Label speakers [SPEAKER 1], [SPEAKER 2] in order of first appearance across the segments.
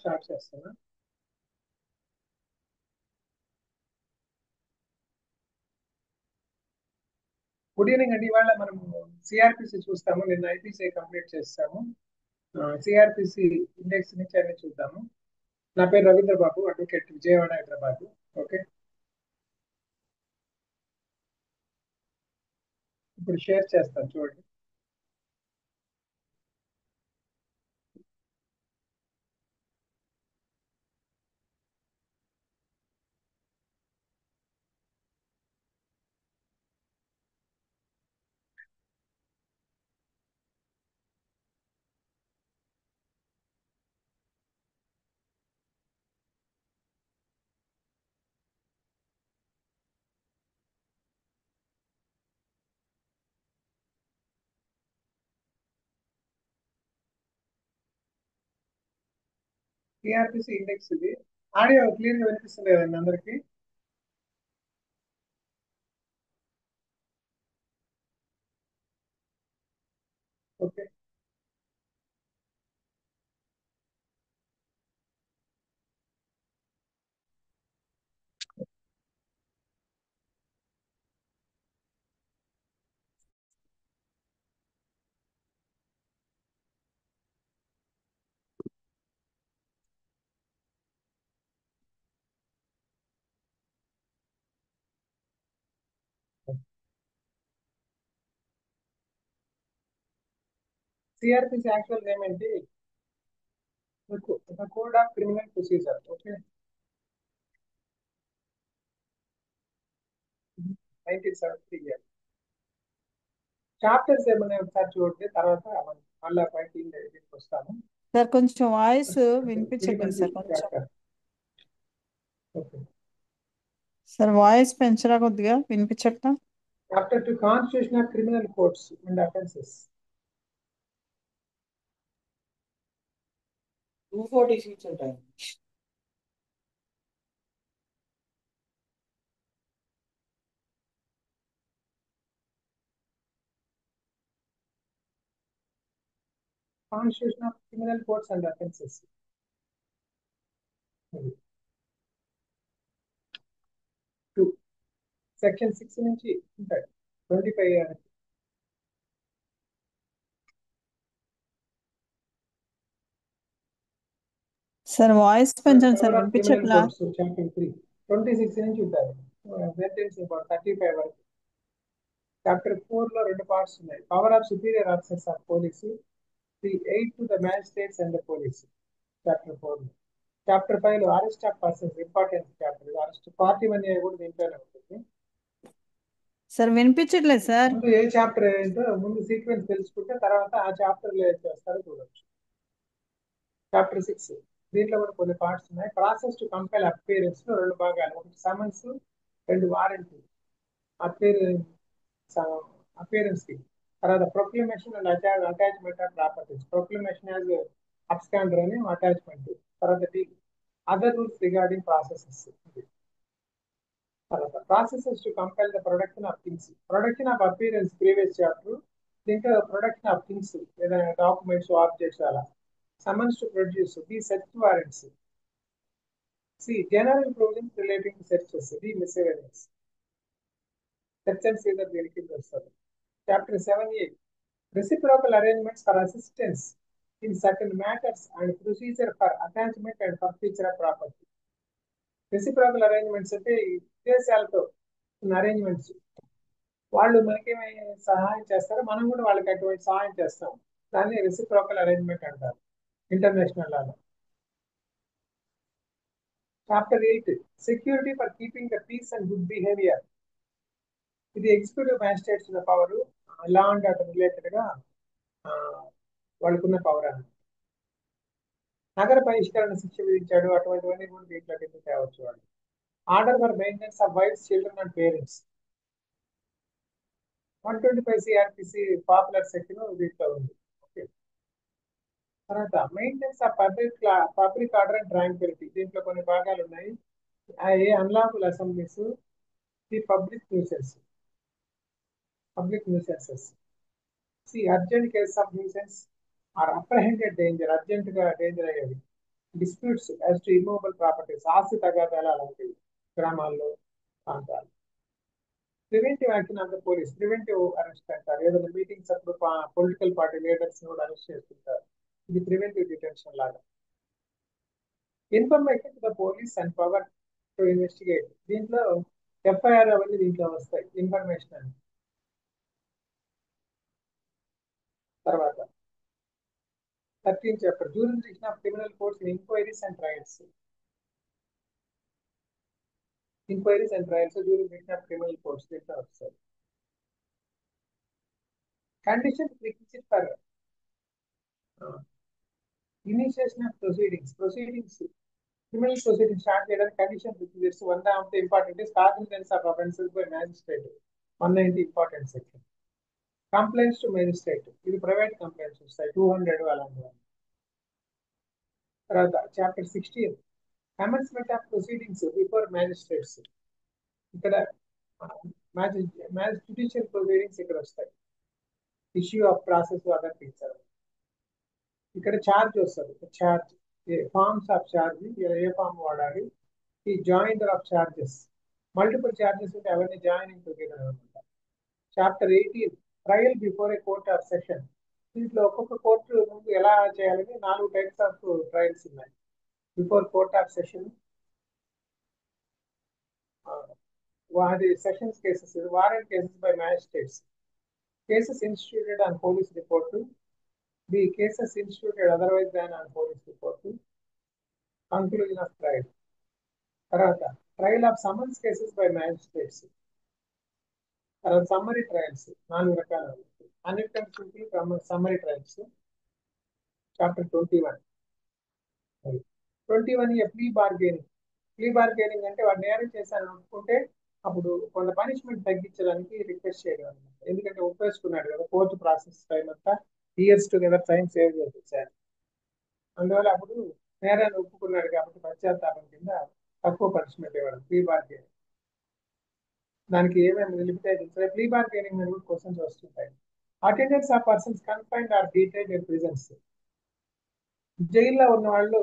[SPEAKER 1] Start చేస్తాను. Good evening అండి. ఇవాళ మనం సిఆర్పిసి చూస్తాము. నిన్న ఐపీసీ కంప్లీట్ చేస్తాము. సిఆర్పిసి ఇండెక్స్ నుంచి అన్ని చూద్దాము. నా పేరు రవీంద్ర బాబు, అడ్వకేట్, విజయవాడ, హైదరాబాద్. ఓకే, ఇప్పుడు షేర్ చేస్తాను చూడండి. సిఆర్పిసి ఇండెక్స్ ఇది. ఆడియో క్లియర్ గా వినిపిస్తుంది కదండి అందరికి? ఓకే, సిఆర్పిసి యాక్చువల్ నేమ్ ఏంటి? The code of criminal procedure. Okay, 1973 chapters ఏమైనా ఒకసారి చూడండి, తర్వాత మనం మళ్ళీ బయటికి వస్తాము.
[SPEAKER 2] సార్ కొంచెం వాయిస్
[SPEAKER 1] ఇది
[SPEAKER 2] వినిపించట్లేదు
[SPEAKER 1] మంచి
[SPEAKER 2] సార్. కొంచెం
[SPEAKER 1] చాప్టర్. ఓకే,
[SPEAKER 2] సార్ వాయిస్ పెంచరా, కొద్దిగా వినిపించట్లా.
[SPEAKER 1] Chapter 2 constitution of criminal codes and offences.
[SPEAKER 3] 240 seats ఉంటాయి.
[SPEAKER 1] Constitution of criminal codes and offences. To section 6 నుంచి ఉంటాయి 25.
[SPEAKER 2] సార్ వాయిస్ పెంచండి సార్,
[SPEAKER 1] కవర్ ఆఫ్ క్రిమినల్
[SPEAKER 2] వినిపించట్లా.
[SPEAKER 1] కోడ్స్ చాప్టర్ 3 26 నుంచి ఉంటాయి. సెంటెన్స్ అబౌట్ 35 వరకు. చాప్టర్ 4 లో రెండు పార్ట్స్ ఉన్నాయి. Power of superior officers of police, the aid to the magistrates and the police. Chapter 4. Chapter 5 లో arrest of persons, important chapter. Arrest party money కూడా దీంట్లోనే ఉంటుంది.
[SPEAKER 2] సార్ వినిపించట్లేదు సార్.
[SPEAKER 1] ముందు ఏ చాప్టర్ ఏంటో ముందు సీక్వెన్స్ తెలుసుకుంటే తర్వాత ఆ చాప్టర్ లో ఏం చేస్తారో చూడొచ్చు. చాప్టర్ 6 దీంట్లో కూడా కొన్ని పార్ట్స్ ఉన్నాయి. ప్రాసెస్ టు కంపైల్ అపియరెన్స్ లో రెండు భాగాలు, ఒకటి సమన్స్, రెండు వారెంట్. అపియరెన్స్ కి తర్వాత proclamation and attachment of properties. Proclamation as absconder అని అటాచ్మెంట్. తర్వాత అదర్ రూల్స్ రిగార్డింగ్ ప్రాసెసెస్. తర్వాత processes to compel the production of things. Production of appearance previous chapter. దీంట్లో ప్రొడక్షన్ ఆఫ్ థింగ్స్, ఏదైనా documents, objects అలా. Summons to produce, the search warrants. C general provisions relating to searches, the miscellaneous. Search and seizure దీని కింద వస్తుంది. Chapter 7A reciprocal arrangements for assistance in certain matters and procedure for attachment and forfeiture of property. Reciprocal arrangements అంటే విదేశాలతో ఉన్న arrangements. వాళ్ళు మనకేమి సహాయం చేస్తారో మనం కూడా వాళ్ళకి అటువంటి సహాయం చేస్తాం. దాన్ని రెసిప్రోకల్ అరేంజ్మెంట్ అంటారు ఇంటర్నేషనల్ లాలో. Chapter 8 security for keeping the peace and good behaviour. ఇది ఎగ్జిక్యూటివ్ మ్యాజిస్ట్రేట్స్ ఉన్న power, law and order related గా వాళ్ళకున్న పవర్ అని. నగర బహిష్కరణ శిక్ష విధించాడు, అటువంటివన్నీ కూడా దీంట్లో కింద తేవచ్చు వాళ్ళు. Order for maintenance of wives, children and parents. 125 CRPC popular section దీంట్లో ఉంది. ఓకే, తర్వాత maintenance of public order and tranquillity. దీంట్లో కొన్ని భాగాలు ఉన్నాయి. Unlawful assemblies, the public nuisances. C urgent cases of nuisance or apprehended danger. Urgent గా danger అయ్యేది. Disputes as to immovable properties, ఆస్తి తగాదాలు అలాంటివి గ్రామాల్లో, ప్రాంతాలు. Preventive action of the police, preventive arrest అంటారు. ఏదైనా మీటింగ్స్ అప్పుడు పొలిటికల్ పార్టీ లీడర్స్ కూడా అరెస్ట్ చేస్తుంటారు, ఇది ప్రివెంటివ్ డిటెన్షన్ లాగా. Information to the police and power to investigate, దీంట్లో ఎఫ్ఐఆర్ అవన్నీ దీంట్లో వస్తాయి, ఇన్ఫర్మేషన్ అని. తర్వాత 13th chapter, jurisdiction of criminal courts in enquiries and trials. Enquiries and trials jurisdiction of criminal courts దీంట్లో వస్తాయి. Condition requisite for initiation of proceedings criminal proceeding start చేయడానికి condition requisites. One of the important is cognizance of offences by magistrate, 190 important section. Complaints to magistrate, ఇది private complaints వస్తాయి, 200 అలాంటివి. తర్వాత chapter 16, commencement of proceedings before magistrates. ఇక్కడ judicial proceedings ఇక్కడ వస్తాయి, issue of process other things. ఇక్కడ charge వస్తుంది, charge forms of charge, ఏ ఫామ్ వాడాలి, ఈ joinder of charges, multiple charges ఉంటే అవన్నీ జాయినింగ్ టుగెదర్ అనమాట. Chapter 18, trial before a court of session. దీంట్లో ఒక్కొక్క కోర్టు ముందు ఎలా చేయాలని 4 టైప్స్ ఆఫ్ ట్రయల్స్ ఉన్నాయి. బిఫోర్ కోర్ట్ ఆఫ్ సెషన్, అది sessions cases, warrant cases by magistrates, cases ఇన్స్టిట్యూటెడ్ on police report, the cases instituted otherwise than on police report, conclusion of trial. తర్వాత trial of summons cases by magistrates. తర్వాత summary trials 4 రకాలు, అన్నిటికంటే summary trials. Chapter 21, plea bargaining. Plea bargaining అంటే వాడు నేరం చేశాను అనుకుంటే అప్పుడు కొంత పనిష్మెంట్ తగ్గించడానికి రిక్వెస్ట్ చేయడం అనమాట. ఎందుకంటే ఒప్పేసుకున్నాడు కదా, కోర్టు ప్రాసెస్ టైం అంతా ఇయర్స్ టుగెదర్ టైం సేవ్ చేసేసారు. అందువల్ల అప్పుడు నేరాన్ని ఒప్పుకున్నాడు కాబట్టి పశ్చాత్తాపం కింద తక్కువ పనిష్మెంట్ ఇవ్వడం, ప్లీ బార్గెనింగ్. దానికి ఏమేమి లిమిటేషన్స్, ప్లీ బార్గెనింగ్ మీద కూడా క్వశ్చన్స్ వస్తుంటాయి. Attendance of persons confined or detailed in prisons. జైల్లో ఉన్న వాళ్ళు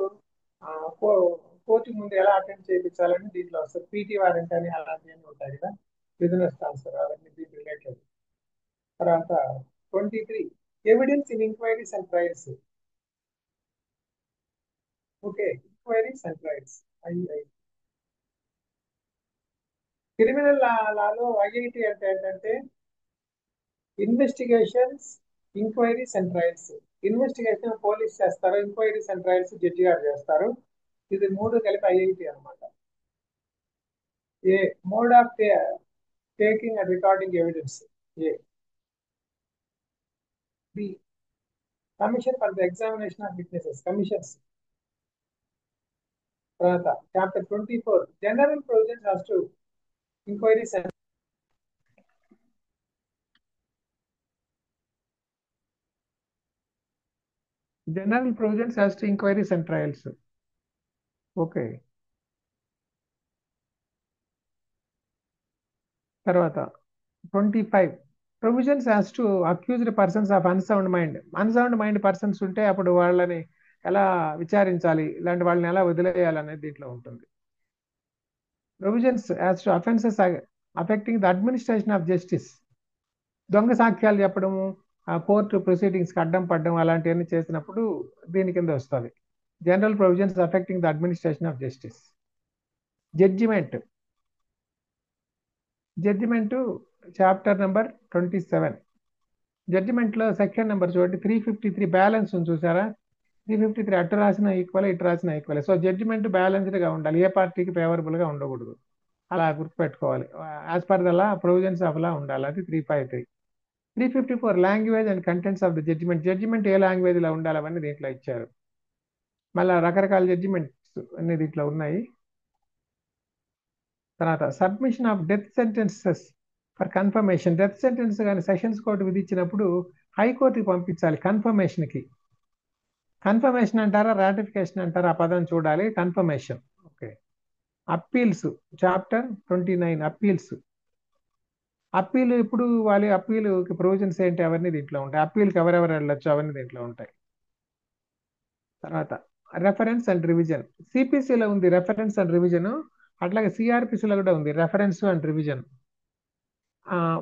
[SPEAKER 1] కోర్టు ముందు ఎలా అటెండ్ చేయించాలని దీంట్లో వస్తుంది. పీటీ వారెంట్ అని అలాంటివన్నీ ఉంటాయి కదా, బిజినెస్ ట్రాన్స్ఫర్, అవన్నీ దీనికి రిలేటెడ్. తర్వాత 23, evidence in enquiries and trials. Okay, enquiries and trials. Criminal లాలో ఐఐటి అంటే ఏంటంటే investigations, enquiries and trials. Investigation police చేస్తారు, ఎంక్వైరీస్ అండ్ ట్రయల్స్ జడ్జి గారు చేస్తారు. ఇది 3 కలిపి ఐఐటి అనమాట. A mode of taking and recording evidence. A B commission for the examination of witnesses, commissions. తర్వాత chapter 24, general provisions as to enquiries and general provisions as to enquiries and trials. Okay. తర్వాత 25, provisions as to accused persons of unsound mind. Unsound mind persons ఉంటే అప్పుడు వాళ్ళని ఎలా విచారించాలి, ఇలాంటి వాళ్ళని ఎలా వదిలేయాలి అనేది దీంట్లో ఉంటుంది. Provisions as to offences affecting the administration of justice. దొంగ సాక్ష్యాలు చెప్పడము, కోర్టు ప్రొసీడింగ్స్కి అడ్డం పడడం అలాంటివన్నీ చేసినప్పుడు దీని కింద వస్తుంది. General provisions affecting the administration of justice. Judgment chapter number 27. జడ్జిమెంట్లో సెక్షన్ నెంబర్ చూడండి, 353 బ్యాలెన్స్ ఉంది చూసారా. 353 అటు రాసిన ఈక్వల్, ఇటు రాసిన ఈక్వల్. సో జడ్జిమెంట్ బ్యాలెన్స్డ్గా ఉండాలి, ఏ పార్టీకి ఫేవరబుల్గా ఉండకూడదు. అలా గుర్తుపెట్టుకోవాలి. As per the law provisions of law ఉండాలి. అది 353. 354 language and contents of the judgment ఏ లాంగ్వేజ్లో ఉండాలి అవన్నీ దీంట్లో ఇచ్చారు. మళ్ళీ రకరకాల జడ్జిమెంట్స్ అన్ని దీంట్లో ఉన్నాయి. తర్వాత submission of death sentences for confirmation. Death sentence కానీ సెషన్స్ కోర్టు విధించినప్పుడు హైకోర్టుకి పంపించాలి కన్ఫర్మేషన్కి. కన్ఫర్మేషన్ అంటారా, రాటిఫికేషన్ అంటారా, ఆ పదం చూడాలి. Confirmation. Okay. Appeals chapter 29, appeals. Appeal ఇప్పుడు వాళ్ళ అప్పీల్కి ప్రొవిజన్స్ ఏంటి అవన్నీ దీంట్లో ఉంటాయి. అప్పీల్కి ఎవరెవరు వెళ్ళొచ్చు అవన్నీ దీంట్లో ఉంటాయి. తర్వాత రెఫరెన్స్ అండ్ రివిజన్. సిపిసిలో ఉంది రెఫరెన్స్ అండ్ రివిజన్, అట్లాగే సిఆర్పిసిలో కూడా ఉంది రెఫరెన్స్ అండ్ రివిజన్.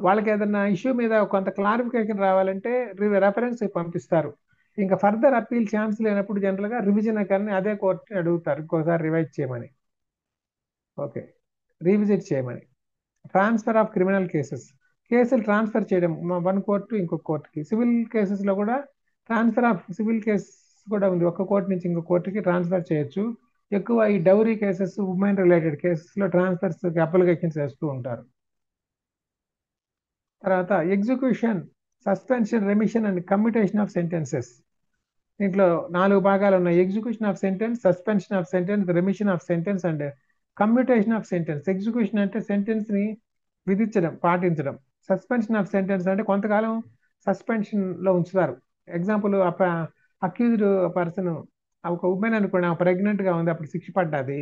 [SPEAKER 1] వాళ్ళకి ఏదైనా ఇష్యూ మీద కొంత క్లారిఫికేషన్ రావాలంటే రెఫరెన్స్ పంపిస్తారు. ఇంకా ఫర్దర్ అప్పీల్ ఛాన్స్ లేనప్పుడు జనరల్గా రివిజన్ కానీ అదే కోర్టుని అడుగుతారు ఇంకోసారి రివైజ్ చేయమని, ఓకే, రీవిజిట్ చేయమని. ట్రాన్స్ఫర్ ఆఫ్ క్రిమినల్ కేసెస్, కేసులు ట్రాన్స్ఫర్ చేయడం వన్ కోర్టు ఇంకొక కోర్టుకి. సివిల్ కేసెస్లో కూడా ట్రాన్స్ఫర్ ఆఫ్ సివిల్ కేసెస్ కూడా ఉంది, ఒక కోర్టు నుంచి ఇంకొక కోర్టుకి ట్రాన్స్ఫర్ చేయొచ్చు. ఎక్కువ ఈ డౌరీ కేసెస్, ఉమెన్ రిలేటెడ్ కేసెస్లో ట్రాన్స్ఫర్స్ అప్లికేషన్స్ వేస్తూ ఉంటారు. తర్వాత execution, suspension, remission and commutation of sentences. దీంట్లో 4 భాగాలు ఉన్నాయి: execution of sentence, suspension of sentence, remission of sentence and commutation of sentence. Execution అంటే సెంటెన్స్ ని విధించడం, పాటించడం. సస్పెన్షన్ ఆఫ్ సెంటెన్స్ అంటే కొంతకాలం సస్పెన్షన్ లో ఉంచుతారు. ఎగ్జాంపుల్, అక్యూజ్డ్ పర్సన్ ఒక ఉమెన్ అనుకోండి, ఆమె ప్రెగ్నెంట్ గా ఉంది, అప్పుడు శిక్ష పడ్డది,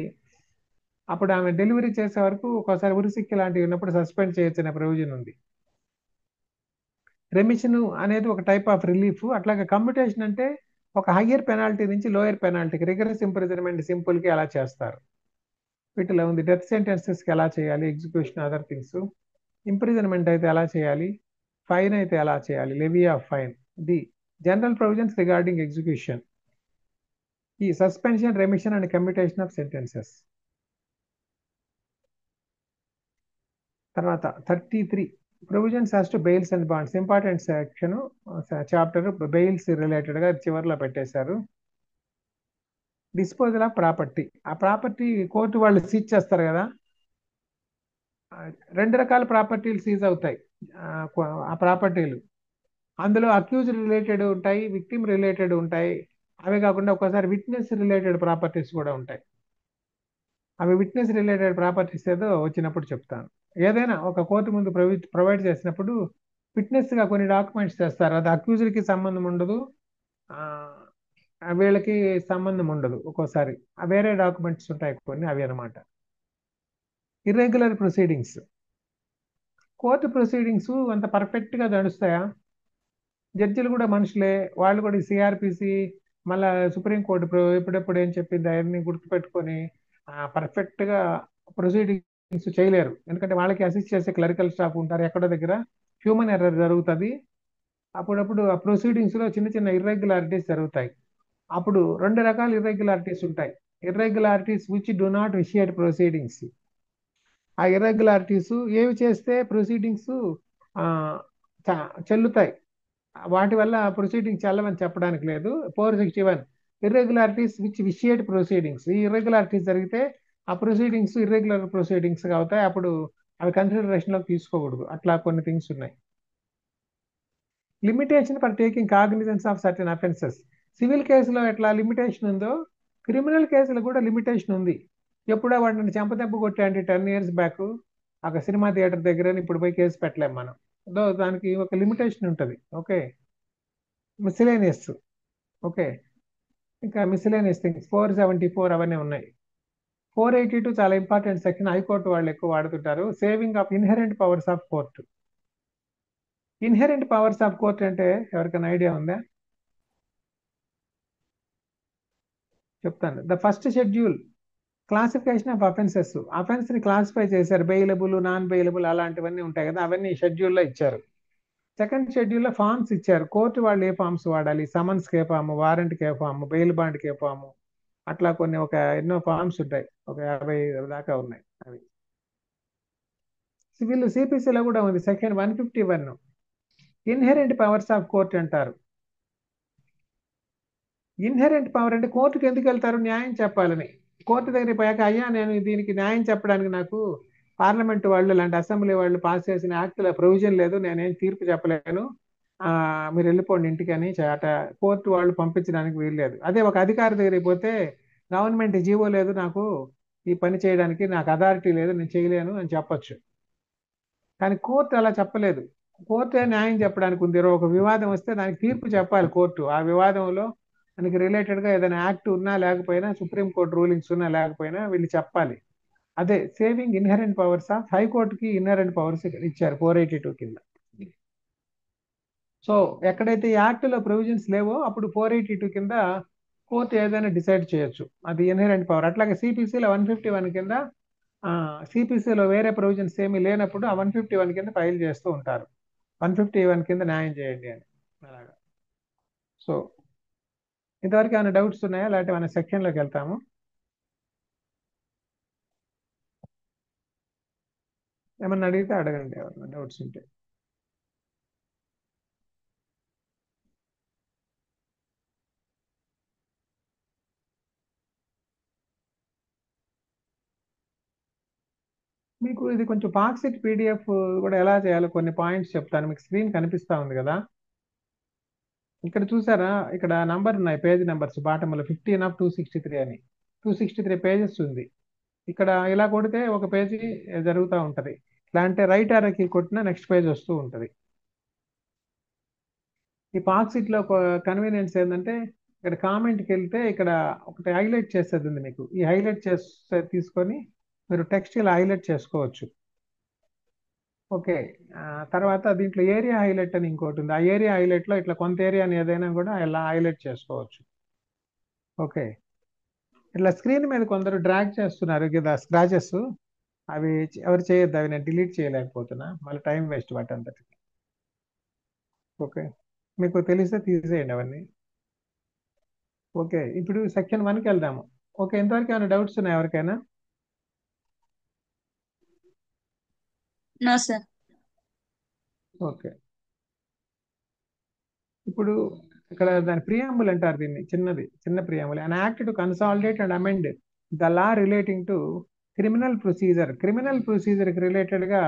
[SPEAKER 1] అప్పుడు ఆమె డెలివరీ చేసే వరకు ఒకసారి ఉరిశిక్ష లాంటివి ఉన్నప్పుడు సస్పెండ్ చేయొచ్చు అనే ప్రొవిజన్ ఉంది. రెమిషన్ అనేది ఒక టైప్ ఆఫ్ రిలీఫ్. అట్లాగే కమ్యూటేషన్ అంటే ఒక హయ్యర్ పెనాల్టీ నుంచి లోయర్ పెనాల్టీకి, రిగరస్ ఇంప్రిజన్మెంట్ సింపుల్ కి అలా చేస్తారు. వీటిలో ఉంది డెత్ సెంటెన్సెస్ కి ఎలా చేయాలి, ఎగ్జిక్యూషన్, అదర్ థింగ్స్. ఇంప్రిజన్మెంట్ అయితే ఎలా చేయాలి, ఫైన్ అయితే ఎలా చేయాలి, levy of fine. The general provisions regarding execution, ఈ suspension, remission and commutation of sentences. తర్వాత 33 provisions as to bails and bonds. Important section, chapter bails related గా చివరిలో పెట్టేశారు. డిస్పోజల్ ఆఫ్ ప్రాపర్టీ, ఆ ప్రాపర్టీ కోర్టు వాళ్ళు సీజ్ చేస్తారు కదా. 2 రకాల ప్రాపర్టీలు సీజ్ అవుతాయి. ఆ ప్రాపర్టీలు అందులో అక్యూజ్ రిలేటెడ్ ఉంటాయి, విక్టిమ్ రిలేటెడ్ ఉంటాయి. అవే కాకుండా ఒక్కోసారి విట్నెస్ రిలేటెడ్ ప్రాపర్టీస్ కూడా ఉంటాయి. అవి విట్నెస్ రిలేటెడ్ ప్రాపర్టీస్ ఏదో వచ్చినప్పుడు చెప్తాను. ఏదైనా ఒక కోర్టు ముందు ప్రొవైడ్ చేసినప్పుడు విట్నెస్ గా కొన్ని డాక్యుమెంట్స్ తెస్తారు. అది అక్యూజ్డ్ కి సంబంధం ఉండదు, వీళ్ళకి సంబంధం ఉండదు. ఒక్కోసారి వేరే డాక్యుమెంట్స్ ఉంటాయి కొన్ని, అవి అనమాట. ఇర్రెగ్యులర్ ప్రొసీడింగ్స్, కోర్టు ప్రొసీడింగ్స్ అంత పర్ఫెక్ట్ గా నడుస్తాయా? జడ్జిలు కూడా మనుషులే, వాళ్ళు కూడా సిఆర్పిసి మళ్ళా సుప్రీంకోర్టు ఎప్పుడెప్పుడు ఏం చెప్పింది అవన్నీ గుర్తుపెట్టుకొని పర్ఫెక్ట్ గా ప్రొసీడింగ్స్ చేయలేరు. ఎందుకంటే వాళ్ళకి అసిస్ట్ చేసే క్లరికల్ స్టాఫ్ ఉంటారు, ఎక్కడో దగ్గర హ్యూమన్ ఎర్రర్ జరుగుతుంది. అప్పుడప్పుడు ఆ ప్రొసీడింగ్స్ లో చిన్న చిన్న ఇర్రెగ్యులారిటీస్ జరుగుతాయి. అప్పుడు 2 రకాల ఇర్రెగ్యులారిటీస్ ఉంటాయి. Irregularities which do not initiate proceedings. ఆ ఇర్రెగ్యులారిటీస్ ఏవి చేస్తే ప్రొసీడింగ్స్ చెల్లుతాయి, వాటి వల్ల ప్రొసీడింగ్ చెల్లవని చెప్పడానికి లేదు. 461 ఇర్రెగ్యులారిటీస్ విచ్ విషియేట్ ప్రొసీడింగ్స్. ఈ ఇర్రెగ్యులారిటీస్ జరిగితే ఆ ప్రొసీడింగ్స్ ఇర్రెగ్యులర్ ప్రొసీడింగ్స్ అవుతాయి, అప్పుడు అవి కన్సిడరేషన్ లోకి తీసుకోకూడదు. అట్లా కొన్ని థింగ్స్ ఉన్నాయి. Limitation for taking cognizance of certain offences. Civil కేసులో ఎట్లా లిమిటేషన్ ఉందో క్రిమినల్ కేసులో కూడా లిమిటేషన్ ఉంది. ఎప్పుడో వాడిని చెంపదెబ్బ కొట్టే 10 years బ్యాక్ ఒక సినిమా థియేటర్ దగ్గర, ఇప్పుడు పోయి కేసు పెట్టలేము మనం. దానికి ఒక లిమిటేషన్ ఉంటుంది. ఓకే, మిస్లేనియస్, ఓకే, ఇంకా మిస్లేనియస్ థింగ్స్ 474 అవన్నీ ఉన్నాయి. 482 చాలా ఇంపార్టెంట్ సెక్షన్, హైకోర్టు వాళ్ళు ఎక్కువ వాడుతుంటారు. Saving of inherent powers of court. Inherent powers of court అంటే ఎవరికైనా ఐడియా ఉందా? చెప్తాను. The first schedule classification of offences. Offence ని క్లాసిఫై చేశారు, బెయిలబుల్, నాన్ బెయిలబుల్ అలాంటివన్నీ ఉంటాయి కదా, అవన్నీ షెడ్యూల్లో ఇచ్చారు. సెకండ్ షెడ్యూల్లో ఫార్మ్స్ ఇచ్చారు. కోర్టు వాళ్ళు ఏ ఫార్మ్స్ వాడాలి, సమన్స్ కే ఫామ్, వారెంట్ కే ఫామ్, బెయిల్ బాండ్ కే ఫామ్, అట్లా కొన్ని ఎన్నో ఫార్మ్స్ ఉంటాయి, ఒక 50 దాకా ఉన్నాయి అవి. సివిల్ సిపిసిలో కూడా ఉంది, section 151 inherent powers of court అంటారు. ఇన్హెరెంట్ పవర్ అంటే కోర్టుకి ఎందుకు వెళ్తారు, న్యాయం చెప్పాలని. కోర్టు దగ్గర పోయాక అయ్యా నేను దీనికి న్యాయం చెప్పడానికి నాకు పార్లమెంట్ వాళ్ళు లాంటి అసెంబ్లీ వాళ్ళు పాస్ చేసిన యాక్ట్లో ప్రొవిజన్ లేదు, నేనేం తీర్పు చెప్పలేను, మీరు వెళ్ళిపోండి ఇంటికి అని కోర్టు వాళ్ళు పంపించడానికి వీలు లేదు. అదే ఒక అధికారి దగ్గరికి పోతే గవర్నమెంట్ జీవో లేదు నాకు ఈ పని చేయడానికి, నాకు అథారిటీ లేదు, నేను చేయలేను అని చెప్పొచ్చు. కానీ కోర్టు అలా చెప్పలేదు. కోర్టే న్యాయం చెప్పడానికి ఉంది. ఒక వివాదం వస్తే దానికి తీర్పు చెప్పాలి కోర్టు. ఆ వివాదంలో దానికి రిలేటెడ్ గా ఏదైనా యాక్ట్ ఉన్నా లేకపోయినా, సుప్రీంకోర్టు రూలింగ్స్ ఉన్నా లేకపోయినా వీళ్ళు చెప్పాలి. అదే సేవింగ్ ఇన్హెరెంట్ పవర్స్ ఆఫ్ హైకోర్టుకి ఇన్హెరెంట్ పవర్స్ ఇచ్చారు 482 కింద. సో ఎక్కడైతే యాక్ట్ లో ప్రొవిజన్స్ లేవో అప్పుడు 482 కింద కోర్టు ఏదైనా డిసైడ్ చేయొచ్చు, అది ఇన్హెరెంట్ పవర్. అట్లాగే సిపిసిలో 151 కింద సిపిసిలో వేరే ప్రొవిజన్స్ ఏమీ లేనప్పుడు ఆ 151 కింద ఫైల్ చేస్తూ ఉంటారు, 151 కింద న్యాయం చేయండి అని. అలాగా. సో ఇంతవరకు ఏమైనా డౌట్స్ ఉన్నాయా, లేకపోతే మన సెక్షన్లోకి వెళ్తాము? ఏమన్నా అడిగితే అడగండి, ఏమన్నా డౌట్స్ ఉంటే. మీకు ఇది కొంచెం పార్క్సిట్ పీడిఎఫ్ కూడా ఎలా చేయాలో కొన్ని పాయింట్స్ చెప్తాను. మీకు స్క్రీన్ కనిపిస్తా ఉంది కదా, ఇక్కడ చూసారా, ఇక్కడ నంబర్ ఉన్నాయి, పేజ్ నెంబర్స్ బాటంలో 15/263 అని 263 పేజెస్ ఉంది. ఇక్కడ ఇలా కొడితే ఒక పేజీ జరుగుతూ ఉంటది. ఇలా అంటే రైట్ ఆరోకి కొట్టినా నెక్స్ట్ పేజ్ వస్తూ ఉంటది. ఈ పార్క్సిట్ లో కన్వీనియన్స్ ఏంటంటే, ఇక్కడ కామెంట్కి వెళ్తే ఇక్కడ ఒకటి హైలైట్ చేసేది ఉంది మీకు. ఈ హైలైట్ చేస్తే తీసుకొని మీరు టెక్స్ట్ ఇలా హైలైట్ చేసుకోవచ్చు. ఓకే. తర్వాత దీంట్లో ఏరియా హైలైట్ అని ఇంకోటి ఉంది. ఆ ఏరియా హైలైట్ లో ఇట్లా కొంత ఏరియాని ఏదైనా కూడా ఇలా హైలైట్ చేసుకోవచ్చు. ఓకే. ఇట్లా స్క్రీన్ మీద కొందరు డ్రాగ్ చేస్తున్నారు కదా స్క్రాచెస్, అవి ఎవరు చేయొద్దు, అవి నేను డిలీట్ చేయలేకపోతున్నా, మళ్ళీ టైం వేస్ట్ వాటంతటి. ఓకే, మీకు తెలిస్తే తీసేయండి అవన్నీ. ఓకే, ఇప్పుడు సెక్షన్ 1కి వెళ్దాము. ఓకే, ఇంతవరకు ఏమైనా డౌట్స్ ఉన్నాయి ఎవరికైనా?
[SPEAKER 3] No sir.
[SPEAKER 1] ఓకే, ఇప్పుడు ఇక్కడ దాని ప్రియాంబుల్ అంటారు దీన్ని, చిన్న preamble. An act to consolidate and amend the law relating to criminal procedure. Criminal procedure కి రిలేటెడ్ గా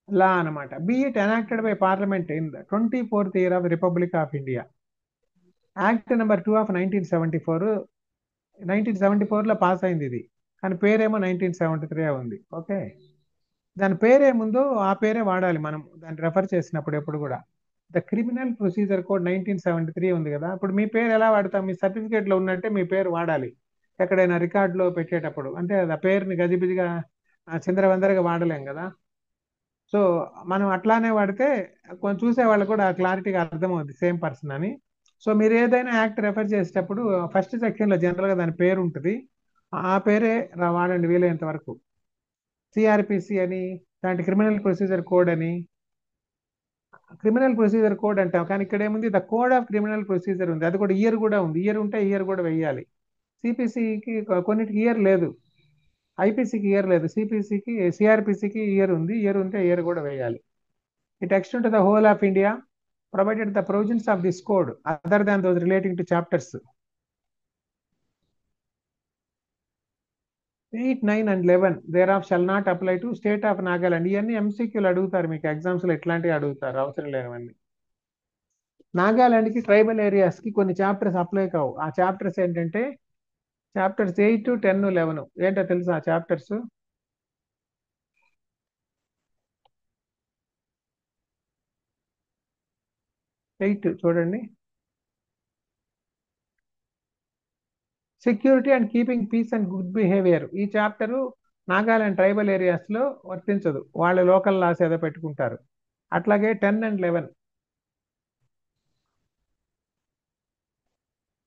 [SPEAKER 1] లా అనమాట. Be it enacted by parliament in the 24th year of republic of India. Act number 2 of 1974 లో pass అయింది ఇది, కానీ పేరేమో 1973 ఉంది. Okay, దాని పేరేముందో ఆ పేరే వాడాలి మనం దాన్ని రెఫర్ చేసినప్పుడు ఎప్పుడు కూడా. ద క్రిమినల్ ప్రొసీజర్ కోడ్ 1973 ఉంది కదా, ఇప్పుడు మీ పేరు ఎలా వాడతాం? మీ సర్టిఫికేట్ లో ఉన్నట్టే మీ పేరు వాడాలి ఎక్కడైనా రికార్డులో పెట్టేటప్పుడు. అంటే ఆ పేరుని గజిబిజిగా చిందరవందరగా వాడలేం కదా. సో మనం అట్లానే వాడితే కొంచెం చూసే వాళ్ళకు కూడా క్లారిటీగా అర్థమవుతుంది సేమ్ పర్సన్ అని. సో మీరు ఏదైనా యాక్ట్ రెఫర్ చేసేటప్పుడు ఫస్ట్ సెక్షన్ లో జనరల్ గా దాని పేరు ఉంటుంది, ఆ పేరే వాడండి వీలైనంత వరకు. సిఆర్పిసి అని, దాంట్లో క్రిమినల్ ప్రొసీజర్ కోడ్ అని. క్రిమినల్ ప్రొసీజర్ కోడ్ అంటాం, కానీ ఇక్కడ ఏముంది, the code of criminal procedure ఉంది, అది కూడా ఇయర్ కూడా ఉంది. ఇయర్ ఉంటే ఇయర్ కూడా వెయ్యాలి. సిపిసికి కొన్నిటికి ఇయర్ లేదు, ఐపీసీకి ఇయర్ లేదు, సిపిసికి సిఆర్పిసికి ఇయర్ ఉంది, ఇయర్ ఉంటే ఇయర్ కూడా వేయాలి. It extend to the whole of India provided the provisions of this code other than those relating to chapters 8, 9 and 11 thereof shall not apply to state of Nagaland. ఇవన్నీ ఎంసీక్యూలు అడుగుతారు మీకు exams లో, ఇట్లాంటివి అడుగుతారు, అవసరం లేనివన్నీ. నాగాలాండ్ కి ట్రైబల్ ఏరియాస్ కి కొన్ని చాప్టర్స్ అప్లై కావు. ఆ చాప్టర్స్ ఏంటంటే చాప్టర్స్ 8, 10, 11. ఏంటో తెలుసా ఆ చాప్టర్స్? 8 చూడండి, security and keeping peace and good behaviour. ఈ చాప్టర్ నాగాలాండ్ ట్రైబల్ ఏరియాస్ లో వర్తించదు, వాళ్ళ లోకల్ లాస్ ఏదో పెట్టుకుంటారు. అట్లాగే 10 and 11.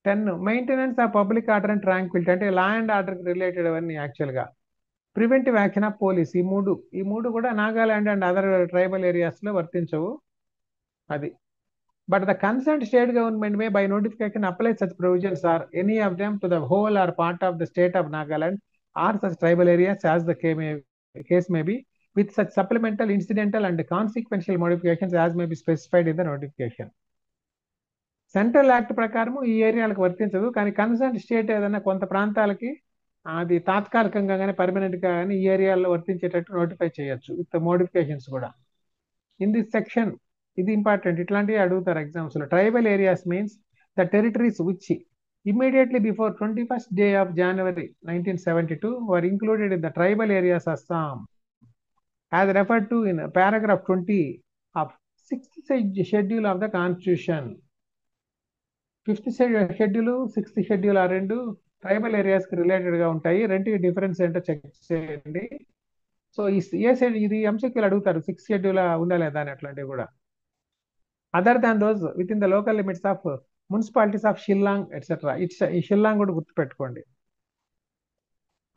[SPEAKER 1] 10 maintenance of public order and Tranquility, అంటే లా అండ్ ఆర్డర్ రిలేటెడ్ అవన్నీ యాక్చువల్ గా. ప్రివెంటివ్ యాక్షన్ ఆఫ్ పోలీస్, ఈ మూడు కూడా Nagaland and other tribal areas లో వర్తించవు. అది. But the concerned state government may by notification apply such provisions or any of them to the whole or part of the state of Nagaland or such tribal areas as the case may be, with such supplemental, incidental and consequential modifications as may be specified in the notification. Central act ప్రకారం ఈ ఏరియాలకు వర్తించదు, కానీ concern state ఏదైనా కొంత ప్రాంతాలకి అది తాత్కాలికంగా కానీ పర్మనెంట్ గా కానీ ఈ ఏరియాలో వర్తించేటట్టు నోటిఫై చేయొచ్చు విత్ మోడిఫికేషన్స్ కూడా. ఇన్ దిస్ సెక్షన్, ఇది ఇంపార్టెంట్, ఇట్లాంటివి అడుగుతారు ఎగ్జామ్స్ లో. Tribal areas means the territories which immediately before 21st day of January 1972 were included in the tribal areas of Assam as referred to in paragraph 20 of 6th schedule of the Constitution. 5th schedule, 6th schedule ఆ రెండు tribal areas కి related గా ఉంటాయి. రెండుకి difference ఏంటో check చేయండి. So ఇది ఎంసీక్యూలు అడుగుతారు, 6th షెడ్యూల్ ఉందా లేదా అని, అట్లాంటివి కూడా. Other than those with in the local limits of municipalities of Shillong etcetera. ఈ షిల్లాంగ్ కూడా గుర్తుపెట్టుకోండి.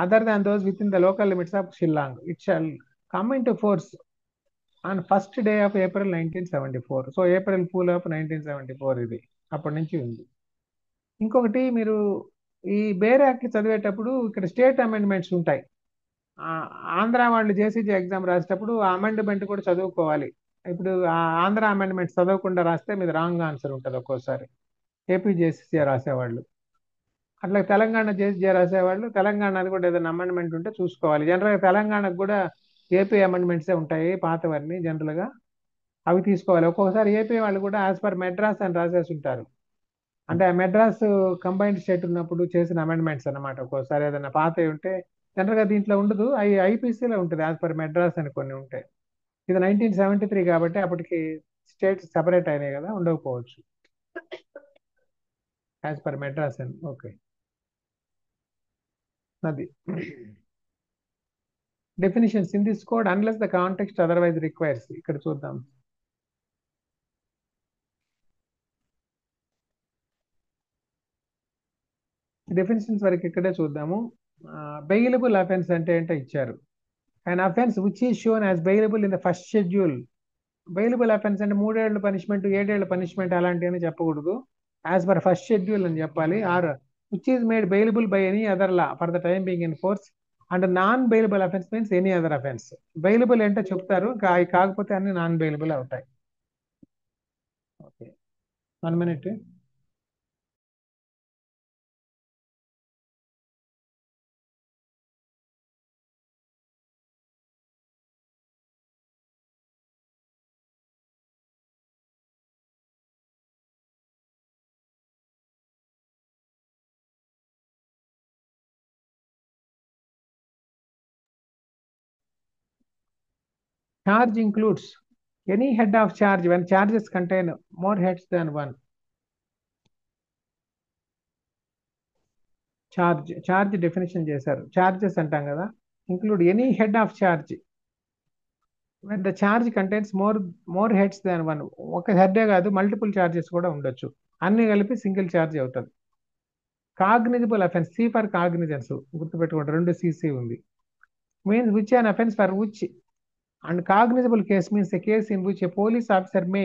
[SPEAKER 1] Other than those with in the local limits of Shillong it shall come in to force on first day of April 1974. So April fool of 1974 ఇది అప్పటి నుంచి ఉంది. ఇంకొకటి, మీరు ఈ బేర్ యాక్ట్ చదివేటప్పుడు ఇక్కడ స్టేట్ అమెండ్మెంట్స్ ఉంటాయి. ఆంధ్ర వాళ్ళు జేసీజీ ఎగ్జామ్ రాసేటప్పుడు ఆ అమెండ్మెంట్ కూడా చదువుకోవాలి. ఇప్పుడు ఆ ఆంధ్ర అమెండ్మెంట్ చదవకుండా రాస్తే మీద రాంగ్ ఆన్సర్ ఉంటుంది ఒక్కోసారి. ఏపీ జేసీసీ రాసేవాళ్ళు అట్లా, తెలంగాణ జేసీజీ రాసేవాళ్ళు తెలంగాణది కూడా ఏదైనా అమెండ్మెంట్ ఉంటే చూసుకోవాలి. జనరల్గా తెలంగాణకు కూడా ఏపీ అమెండ్మెంట్సే ఉంటాయి పాతవన్నీ జనరల్గా, అవి తీసుకోవాలి. ఒక్కొక్కసారి ఏపీ వాళ్ళు కూడా యాజ్ పర్ మెడ్రాస్ అని రాసేసి ఉంటారు. అంటే మెడ్రాస్ కంబైన్డ్ స్టేట్ ఉన్నప్పుడు చేసిన అమెండ్మెంట్స్ అన్నమాట. ఒక్కోసారి ఏదైనా పాతవి ఉంటే జనరల్గా దీంట్లో ఉండదు, ఐపీసీలో ఉంటుంది యాజ్ పర్ మెడ్రాస్ అని కొన్ని ఉంటాయి. ఇది 1973 కాబట్టి అప్పటికి స్టేట్స్ సెపరేట్ అయినాయి కదా, ఉండకపోవచ్చు యాజ్ పర్ మెడ్రాస్ అని. ఓకే, అది definitions in this code unless the context otherwise requires. ఇక్కడ చూద్దాం. డెఫినిషన్స్ వరకు ఇక్కడే చూద్దాము. బెయిలబుల్ అఫెన్స్ అంటే ఏంటో ఇచ్చారు. And offence which is shown as bailable in the first schedule. Bailable offence అంటే 3 ఏళ్ల పనిష్మెంట్, 7 ఏళ్ల పనిష్మెంట్ అలాంటివని చెప్పకూడదు, యాజ్ పర్ ఫస్ట్ షెడ్యూల్ అని చెప్పాలి. Or which is made bailable by any other law for the time being in force. And non bailable offence means any other offence. Bailable అంటే చెప్తారు, అవి కాకపోతే అన్ని నాన్ బెయిలబుల్ అవుతాయి. Okay, 1 minute. Charge includes any head of charge when charges contain more heads than one. Charge definition చేశారు. Charges అంటాం కదా, include any head of charge when the charge contains more heads than one. ఒక హెడ్డే కాదు, multiple charges కూడా ఉండొచ్చు, అన్ని కలిపి సింగిల్ చార్జ్ అవుతుంది. Cognizable offence, C for cognizance గుర్తుపెట్టుకోండి, 2 సిసి ఉంది. Means which an offence for which and cognizable case means a case in which a police officer may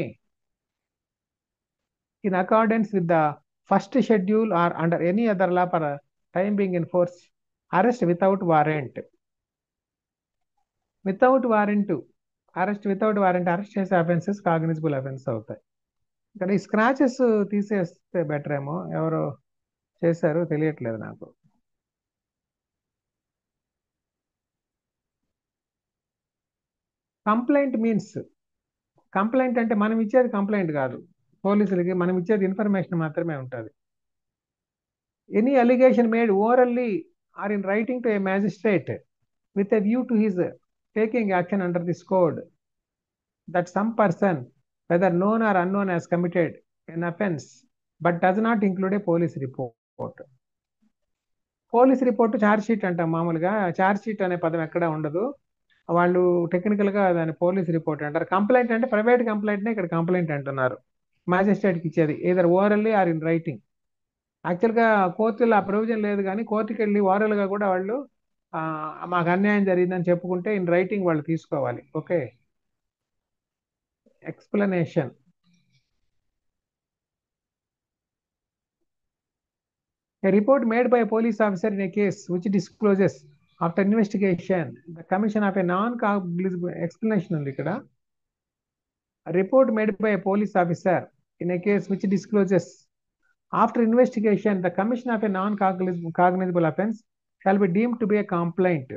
[SPEAKER 1] in accordance with the first schedule or under any other law for time being in force arrest without warrant. Without warrant, arrest చేసే offences cognizable offence అవుతాయి. ఇక్కడ ఈ scratches తీసేస్తే better ఏమో, ఎవరో చేశారు తెలియట్లేదు నాకు. కంప్లైంట్ మీన్స్, కంప్లైంట్ అంటే మనం ఇచ్చేది కంప్లైంట్ కాదు, పోలీసులకి మనం ఇచ్చేది ఇన్ఫర్మేషన్ మాత్రమే ఉంటుంది. Any allegation made orally or in writing to a magistrate with a view to his taking action under this code that some person, whether known or unknown, has committed an offense but does not include a police report. Police report charge sheet అంటాం మామూలుగా. Charge sheet అనే పదం ఎక్కడ ఉండదు, వాళ్ళు టెక్నికల్గా దాన్ని police report అంటారు. కంప్లైంట్ అంటే ప్రైవేట్ కంప్లైంట్నే ఇక్కడ కంప్లైంట్ అంటున్నారు, మ్యాజిస్ట్రేట్కి ఇచ్చేది either orally or in writing. యాక్చువల్గా కోర్టులో ఆ ప్రొవిజన్ లేదు, కానీ కోర్టుకి వెళ్ళి ఓరల్గా కూడా వాళ్ళు మాకు అన్యాయం జరిగిందని చెప్పుకుంటే ఇన్ రైటింగ్ వాళ్ళు తీసుకోవాలి. Okay, explanation. A report made by a police officer in a case which discloses after investigation the commission of a non-cognizable explanation ఉంది ఇక్కడ. A report made by a police officer in a case which discloses after investigation the commission of a non-cognizable offense shall be deemed to be a complaint.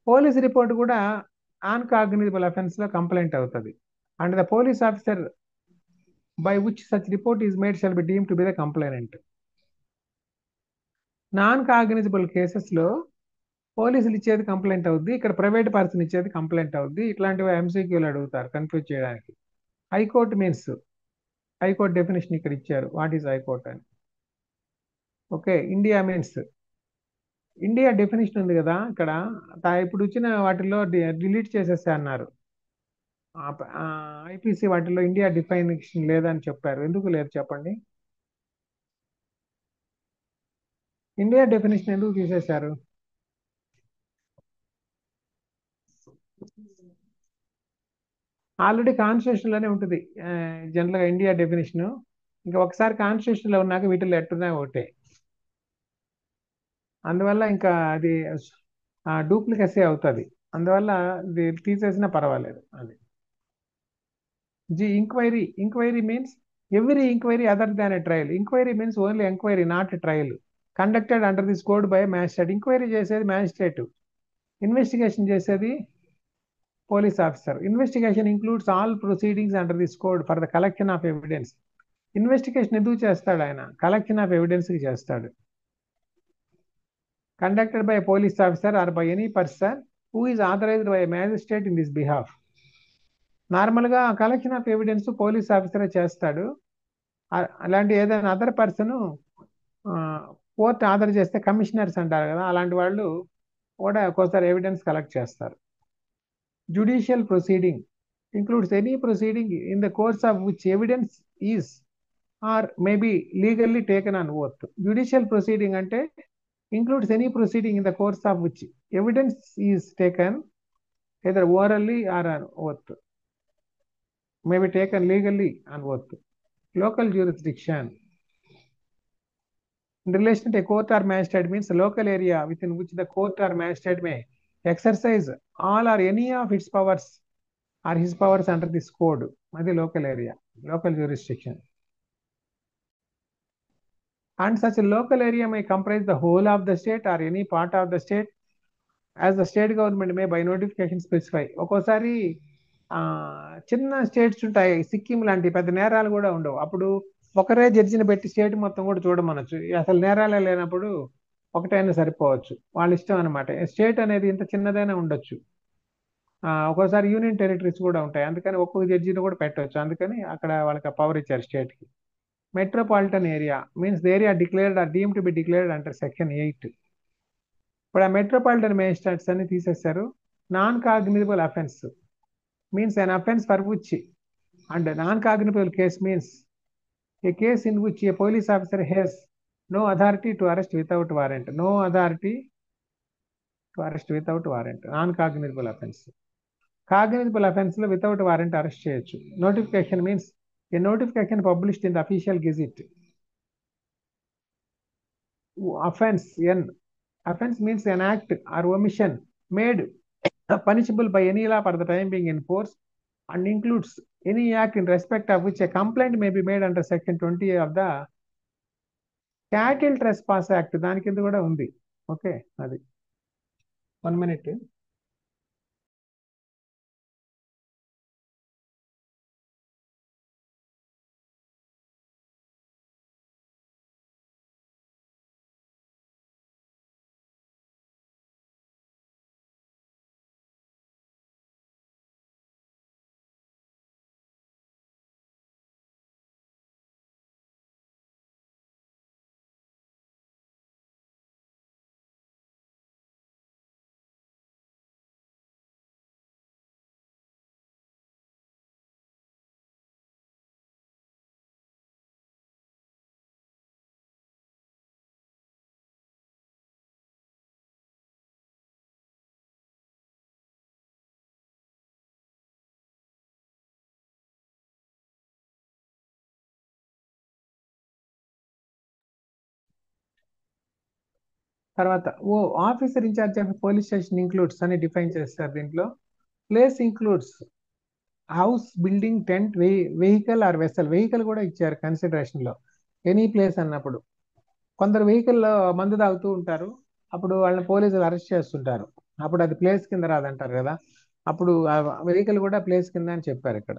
[SPEAKER 1] Police report కూడా non cognizable offence లో complaint అవుతుంది. And the police officer by which such report is made shall be deemed to be the complainant. Non cognisable cases లో పోలీసులు ఇచ్చేది complaint అవుద్ది, ఇక్కడ private person ఇచ్చేది complaint అవుద్ది. ఇట్లాంటివి ఎంసీక్యూలు అడుగుతారు కన్ఫ్యూజ్ చేయడానికి. హైకోర్టు మీన్స్, హైకోర్టు డెఫినేషన్ ఇక్కడ ఇచ్చారు, వాట్ ఈస్ హైకోర్ట్ అని. Okay, India means, India definition ఉంది కదా ఇక్కడ, ఇప్పుడు వచ్చిన వాటిల్లో డిలీట్ చేసేస్తే అన్నారు. ఐపీసీ వాటిలో ఇండియా డిఫైనిషన్ లేదని చెప్పారు. ఎందుకు లేదు చెప్పండి? ఇండియా డెఫినేషన్ ఎందుకు తీసేశారు? ఆల్రెడీ కాన్స్టిట్యూషన్ లోనే ఉంటుంది జనరల్ గా ఇండియా డెఫినేషన్. ఇంకా ఒకసారి కాన్స్టిట్యూషన్ లో ఉన్నాక వీటిలో ఎట్టున్నా ఒకటే. అందువల్ల ఇంకా అది డూప్లికేసీ అవుతుంది. అందువల్ల ఇది తీసేసినా పర్వాలేదు. అది inquiry means every inquiry other than a trial. Inquiry means only enquiry, not trial. Conducted under this code by magistrate. Inquiry చేసేది మ్యాజిస్ట్రేట్, ఇన్వెస్టిగేషన్ చేసేది police officer. Investigation includes all proceedings under this code for the collection of evidence. Investigation ఎందుకు చేస్తాడు ఆయన? Collection of evidence కి చేస్తాడు. Conducted by police officer or by any person who is authorised by magistrate in this behalf. నార్మల్గా collection of evidence police ఆఫీసరే చేస్తాడు. అలాంటి ఏదైనా other person court order చేస్తే కమిషనర్స్ అంటారు కదా, అలాంటి వాళ్ళు కూడా ఒక్కోసారి ఎవిడెన్స్ కలెక్ట్ చేస్తారు. Judicial proceeding includes any proceeding in the course of which evidence is or may be legally taken on oath. Judicial proceeding ante includes any proceeding in the course of which evidence is taken either orally or on oath, may be taken legally on oath. Local jurisdiction in relation to a court or magistrate means the local area within which the court or magistrate may exercise all or any of its powers or his powers under this code. That is local area, local jurisdiction. And such a local area may comprise the whole of the state or any part of the state as the state government may by notification specify. ఒక్కోసారి చిన్న states ఉంటాయి, సిక్కిం లాంటి పెద్ద నేరాలు కూడా ఉండవు. అప్పుడు ఒకరే జడ్జిని పెట్టి స్టేట్ మొత్తం కూడా చూడమనొచ్చు. అసలు నేరాలే లేనప్పుడు ఒకటైనా సరిపోవచ్చు, వాళ్ళ ఇష్టం అనమాట. స్టేట్ అనేది ఇంత చిన్నదైనా ఉండొచ్చు. ఒక్కోసారి యూనియన్ టెరిటరీస్ కూడా ఉంటాయి, అందుకని ఒక్కొక్క జడ్జిని కూడా పెట్టవచ్చు. అందుకని అక్కడ వాళ్ళకి పవర్ ఇచ్చారు స్టేట్ కి. Metropolitan area means the area declared or deem to be declared under section 8. ఇప్పుడు ఆ మెట్రోపాలిటన్ మేజిస్ట్రేట్స్ అన్ని తీసేశారు. Non cognizable offence means an offense for which, and non cognizable case means a case in which a police officer has no authority to arrest without warrant. No authority to arrest without warrant, non cognizable offense. Cognizable offence లో without warrant arrest చేయొచ్చు. Notification means A notification published in the official gazette. Offense N. Offense means an act or omission made punishable by any law for the time being in force and includes any act in respect of which a complaint may be made under section 20 of the Cattle Trespass Act. దాని కింద కూడా ఉంది. Okay, అది 1 minute. తర్వాత officer in charge of police station includes అని define చేస్తారు. దీంట్లో place includes house, building, tent, vehicle or vessel. Vehicle కూడా ఇచ్చారు కన్సిడరేషన్ లో. ఎనీ ప్లేస్ అన్నప్పుడు కొందరు వెహికల్ లో మందు తాగుతూ ఉంటారు, అప్పుడు వాళ్ళని పోలీసులు అరెస్ట్ చేస్తుంటారు. అప్పుడు అది ప్లేస్ కింద రాదంటారు కదా, అప్పుడు వెహికల్ కూడా ప్లేస్ కింద అని చెప్పారు ఇక్కడ.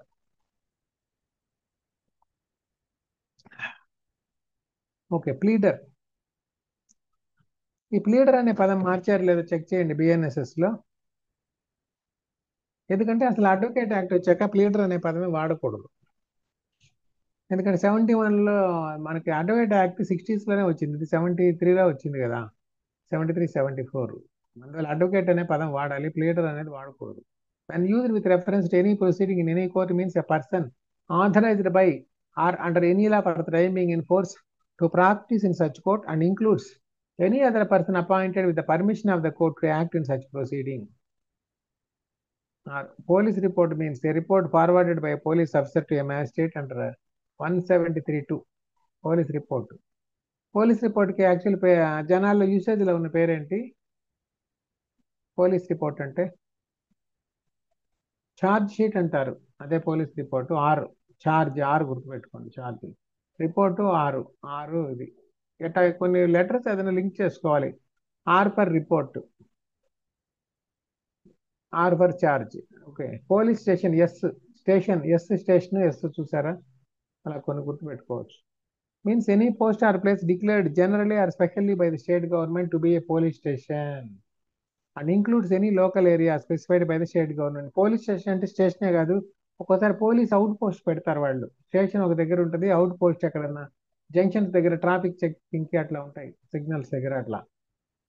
[SPEAKER 1] Okay, pleader. ఈ ప్లీడర్ అనే పదం మార్చారు లేదో చెక్ చేయండి బిఎన్ఎస్ఎస్ లో. ఎందుకంటే అసలు అడ్వకేట్ యాక్ట్ వచ్చాక ప్లీడర్ అనే పదమే వాడకూడదు. ఎందుకంటే 71 లో మనకి అడ్వకేట్ యాక్ట్ 60s లోనే వచ్చింది, ఇది 73లో వచ్చింది కదా, 73, 74. అందువల్ల అడ్వకేట్ అనే పదం వాడాలి, ప్లీడర్ అనేది వాడకూడదు.
[SPEAKER 4] When used with reference to any proceeding in any court means a person authorized by or under any law for the time being in force to practice in such court and includes any other person appointed with the permission of the court to act in such proceeding. Police report means a report forwarded by a police officer to a magistrate under 173(2). Police report. Police రిపోర్ట్కి actual జనాల్లో యూసేజ్లో ఉన్న పేరేంటి? Police report అంటే charge sheet అంటారు, అదే police report. Charge గుర్తుపెట్టుకోండి, charge report ఆరు ఇది. ఇట్లా కొన్ని లెటర్స్ ఏదైనా లింక్ చేసుకోవాలి. R for report, R for charge. Okay. Police station station చూసారా, అలా కొన్ని గుర్తుపెట్టుకోవచ్చు. Means any post or place declared generally or specially by the state government to be a police station and includes any local area specified by the state government. Police station అంటే స్టేషనే కాదు, ఒక్కోసారి police out post పెడతారు వాళ్ళు. Station ఒక దగ్గర ఉంటుంది, out post ఎక్కడన్నా junctions దగ్గర ట్రాఫిక్ చెకింగ్కి అట్లా ఉంటాయి, సిగ్నల్స్ దగ్గర అట్లా.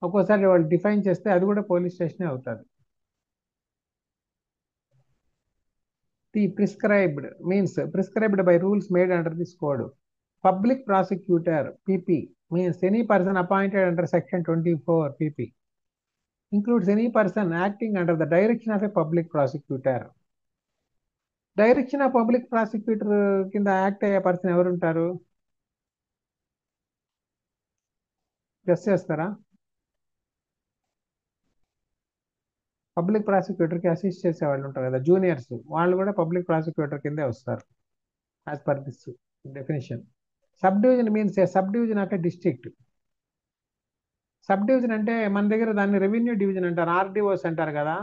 [SPEAKER 4] ఒక్కోసారి వాళ్ళు డిఫైన్ చేస్తే అది కూడా పోలీస్ స్టేషనే అవుతుంది. The prescribed means prescribed by rules made under this code. Public prosecutor PP means any person appointed under section 24 PP. Includes any person acting under the direction of a public prosecutor. Direction of public prosecutor కింద act అయ్యే person ఎవరు ఉంటారు? Guess చేస్తారా? Public ప్రాసిక్యూటర్కి assist చేసే వాళ్ళు ఉంటారు కదా, juniors, వాళ్ళు కూడా పబ్లిక్ ప్రాసిక్యూటర్ కిందే వస్తారు as per this definition. Sub division means A sub division of A district. Sub division అంటే మన దగ్గర దాన్ని రెవెన్యూ డివిజన్ అంటారు, ఆర్డీఓస్ అంటారు కదా,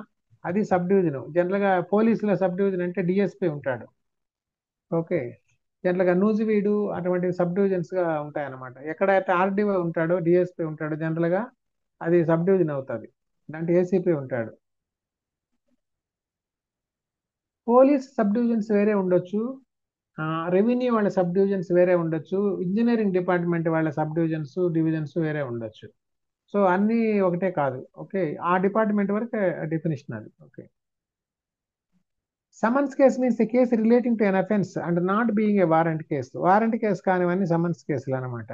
[SPEAKER 4] అది సబ్ డివిజన్. జనరల్గా పోలీసులో సబ్ డివిజన్ అంటే డిఎస్పీ ఉంటాడు. ఓకే. జనరల్గా నూజివీడు అటువంటి సబ్ డివిజన్స్గా ఉంటాయి అన్నమాట. ఎక్కడైతే ఆర్డీఓ ఉంటాడో, డిఎస్పీ ఉంటాడో జనరల్గా అది సబ్ డివిజన్ అవుతుంది, దాంట్లో ఏసీపీ ఉంటాడు. పోలీస్ సబ్ డివిజన్స్ వేరే ఉండొచ్చు, రెవెన్యూ వాళ్ళ సబ్ డివిజన్స్ వేరే ఉండొచ్చు, ఇంజనీరింగ్ డిపార్ట్మెంట్ వాళ్ళ సబ్ డివిజన్స్ వేరే ఉండొచ్చు. సో అన్నీ ఒకటే కాదు. ఓకే. ఆ డిపార్ట్మెంట్ వరకు డెఫినేషన్ అది. Okay. Summons case means a case relating to an offence and not being a warrant case. Warrant case కానివన్నీ సమన్స్ కేసులు అనమాట.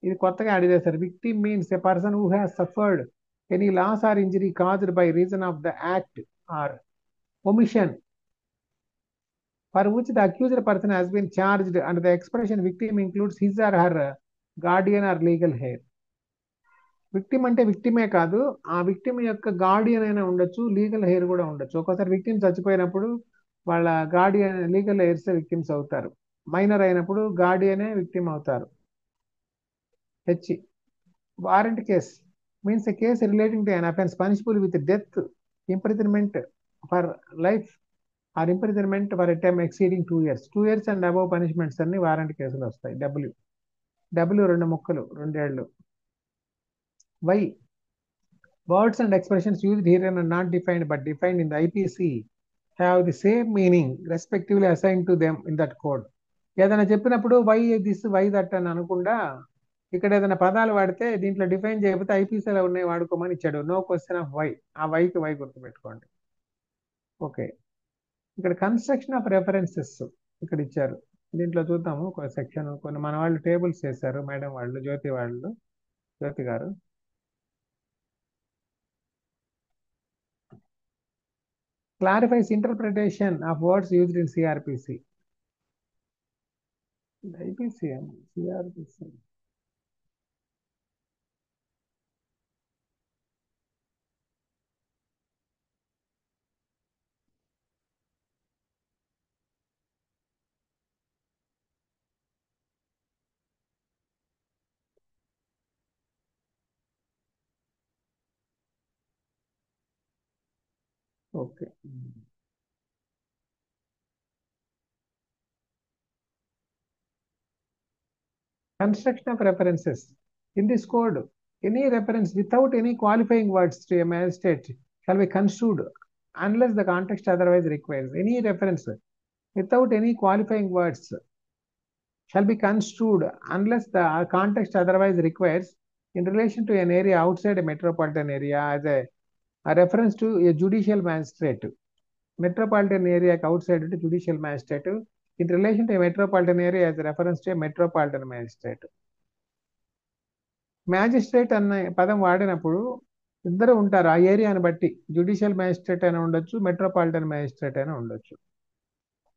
[SPEAKER 4] ఇది కొత్తగా యాడ్ చేశారు. Victim means a person who has suffered any loss or injury caused by reason of the act or omission for which the accused person has been charged, and the expression victim includes his or her guardian or legal heir. Victim అంటే విక్టిమే కాదు, ఆ victim యొక్క Guardian అయినా ఉండొచ్చు, legal heir కూడా ఉండొచ్చు. ఒక్కోసారి victim చచ్చిపోయినప్పుడు వాళ్ళ గార్డియన్, లీగల్ హెయిర్స్ విక్టిమ్స్ అవుతారు. మైనర్ అయినప్పుడు గార్డియనే విక్టిమ్ అవుతారు. Warrant case means A case relating to an offense punishable with death, imprisonment for life or imprisonment for a term exceeding 2 years. 2 years and above punishments అన్ని warrant కేసులు వస్తాయి. W 2 ముక్కలు 2 ఏళ్ళు. Why? Words and expressions used here are not defined but defined in the IPC have the same meaning respectively assigned to them in that code. ఏదైనా చెప్పినప్పుడు why this, why that అని అనకుండా ఇక్కడ ఏదైనా పదాలు వాడితే దీంట్లో డిఫైన్ చేయకపోతే ఐపీసీలో ఉన్నాయి వాడుకోమని ఇచ్చాడు. నో క్వశ్చన్ ఆఫ్ వై, ఆ వైకి వై గుర్తుపెట్టుకోండి. ఓకే. ఇక్కడ కన్స్ట్రక్షన్ ఆఫ్ రెఫరెన్సెస్ ఇక్కడ ఇచ్చారు. దీంట్లో చూద్దాము ఒక సెక్షన్. కొన్ని మన వాళ్ళు టేబుల్స్ చేశారు, మేడం వాళ్ళు, జ్యోతి గారు. clarifies interpretation of words used in CRPC. IPC and CRPC. Okay. Construction of references. In this code, any reference without any qualifying words to a magistrate shall be construed unless the context otherwise requires. Any reference without any qualifying words shall be construed unless the context otherwise requires in relation to an area outside a metropolitan area as a reference to a judicial magistrate. metropolitan area outside to judicial magistrate in relation to a metropolitan area as a reference to a metropolitan magistrate. Magistrate అన్న పదం వాడినప్పుడు ఇద్దరు ఉంటారు ఆ ఏరియాని బట్టి. Judicial magistrate అయినా ఉండొచ్చు, మెట్రోపాలిటన్ మ్యాజిస్ట్రేట్ అయినా ఉండొచ్చు.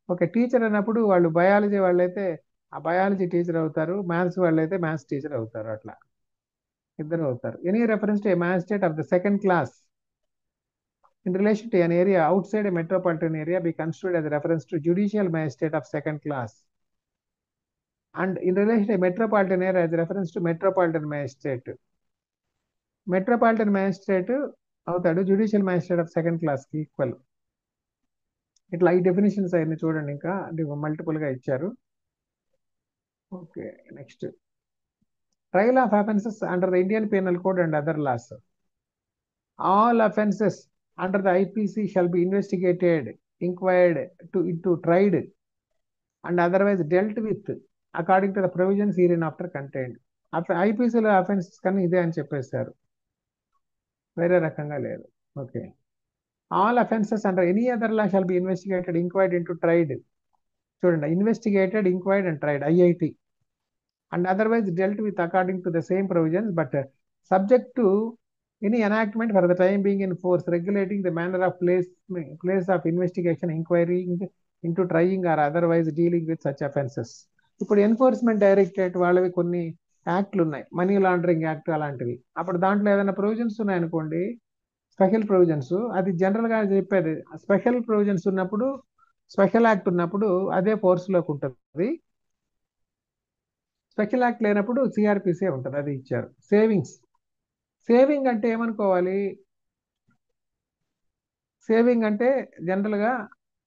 [SPEAKER 4] ఓకే, టీచర్ అన్నప్పుడు వాళ్ళు బయాలజీ వాళ్ళైతే ఆ బయాలజీ టీచర్ అవుతారు, మ్యాథ్స్ వాళ్ళైతే మ్యాథ్స్ టీచర్ అవుతారు, అట్లా ఇద్దరు అవుతారు. Any reference to a magistrate of the second class in relation to an area outside a metropolitan area be construed as a reference to judicial magistrate of second class, and in relation to a metropolitan area as a reference to metropolitan magistrate. Metropolitan magistrate అవుతాడు judicial magistrate of second class కి equal. ఇట్లా ఈ definitions అన్ని చూడండి, ఇంకా multiple గా ఇచ్చారు. Okay, next trial of offences under the Indian penal code and other loss. All offences under the IPC shall be investigated, inquired into tried and otherwise dealt with according to the provisions hereinafter contained. ఐపీసీలో offences కానీ ఇదే అని చెప్పేశారు, వేరే రకంగా లేదు. Okay, all offences under any other law shall be investigated, inquired into tried. చూడండి, investigated, inquired and tried, IIT, and otherwise dealt with according to the same provisions but subject to any enactment for the time being in force regulating the manner of place of investigation, inquiry into trying or otherwise dealing with such offences. ఇప్పుడు enforcement directorate వాళ్ళవి కొన్ని యాక్ట్లు ఉన్నాయి, money laundering act అలాంటివి. అప్పుడు దాంట్లో ఏదైనా provisions ఉన్నాయనుకోండి, special provisions, అది జనరల్ గా చెప్పేది. స్పెషల్ ప్రొవిజన్స్ ఉన్నప్పుడు, స్పెషల్ యాక్ట్ ఉన్నప్పుడు అదే ఫోర్స్ లోకి ఉంటుంది. స్పెషల్ యాక్ట్ లేనప్పుడు సిఆర్పిసి ఉంటుంది, అది ఇచ్చారు. సేవింగ్స్, సేవింగ్ అంటే ఏమనుకోవాలి? సేవింగ్ అంటే జనరల్గా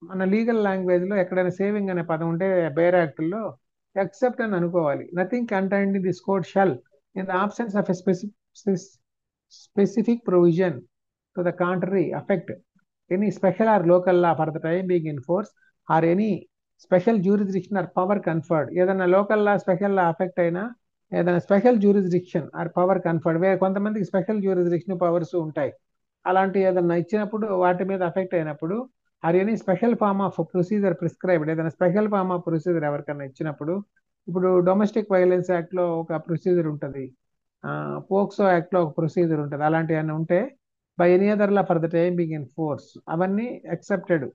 [SPEAKER 4] మన లీగల్ లాంగ్వేజ్లో ఎక్కడైనా సేవింగ్ అనే పదం ఉంటే బేర్ యాక్ట్లో ఎక్సెప్ట్ అని అనుకోవాలి. Nothing contained in this code shall in the absence of a specific provision to the contrary affect any special or local law for the time being in force or any special jurisdiction or power conferred. ఏదైనా local law, special law affect అయినా, ఏదైనా special jurisdiction or power conferred, కొంతమందికి special jurisdiction powers ఉంటాయి, అలాంటి ఏదైనా ఇచ్చినప్పుడు వాటి మీద అఫెక్ట్ అయినప్పుడు, or any special form of procedure prescribed, ఏదైనా స్పెషల్ ఫార్మ్ ఆఫ్ ప్రొసీజర్ ఎవరికైనా ఇచ్చినప్పుడు, ఇప్పుడు డొమెస్టిక్ వైలెన్స్ యాక్ట్ లో ఒక ప్రొసీజర్ ఉంటుంది, పోక్సో యాక్ట్ లో ఒక ప్రొసీజర్ ఉంటుంది, అలాంటివన్నీ ఉంటే by any other law for the time being in force, అవన్నీ ఎక్సెప్టెడ్.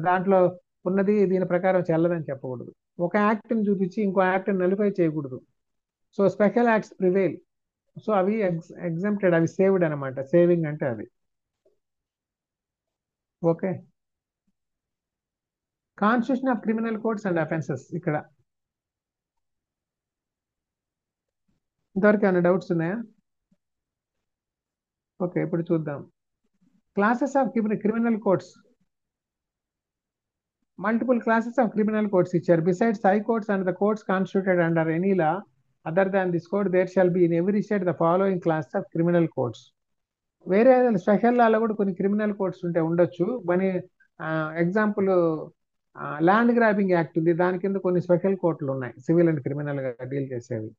[SPEAKER 4] దాంట్లో ఉన్నది దీని ప్రకారం చెల్లదని చెప్పకూడదు. ఒక యాక్ట్ ని చూపించి ఇంకో యాక్ట్ నలిఫై చేయకూడదు. So special acts prevail, so అవి ఎగ్జామ్టెడ్, అవి సేవ్డ్ అనమాట. సేవింగ్ అంటే అది. Okay, constitution of criminal codes and offences. ఇక్కడ ఇంతవరకు ఏమైనా డౌట్స్ ఉన్నాయా? ఓకే, ఇప్పుడు చూద్దాం. Classes of criminal codes. Multiple classes of criminal codes ఇచ్చారు. Besides high courts and the courts constituted under any law other than this code there shall be in every state the following classes of criminal codes. వేరే special లాలో కూడా కొన్ని criminal codes ఉంటే ఉండొచ్చు. మన example land grabbing act ఉంది, దాని కింద కొన్ని స్పెషల్ కోర్టులు ఉన్నాయి, సివిల్ అండ్ క్రిమినల్ గా డీల్ చేసేవి.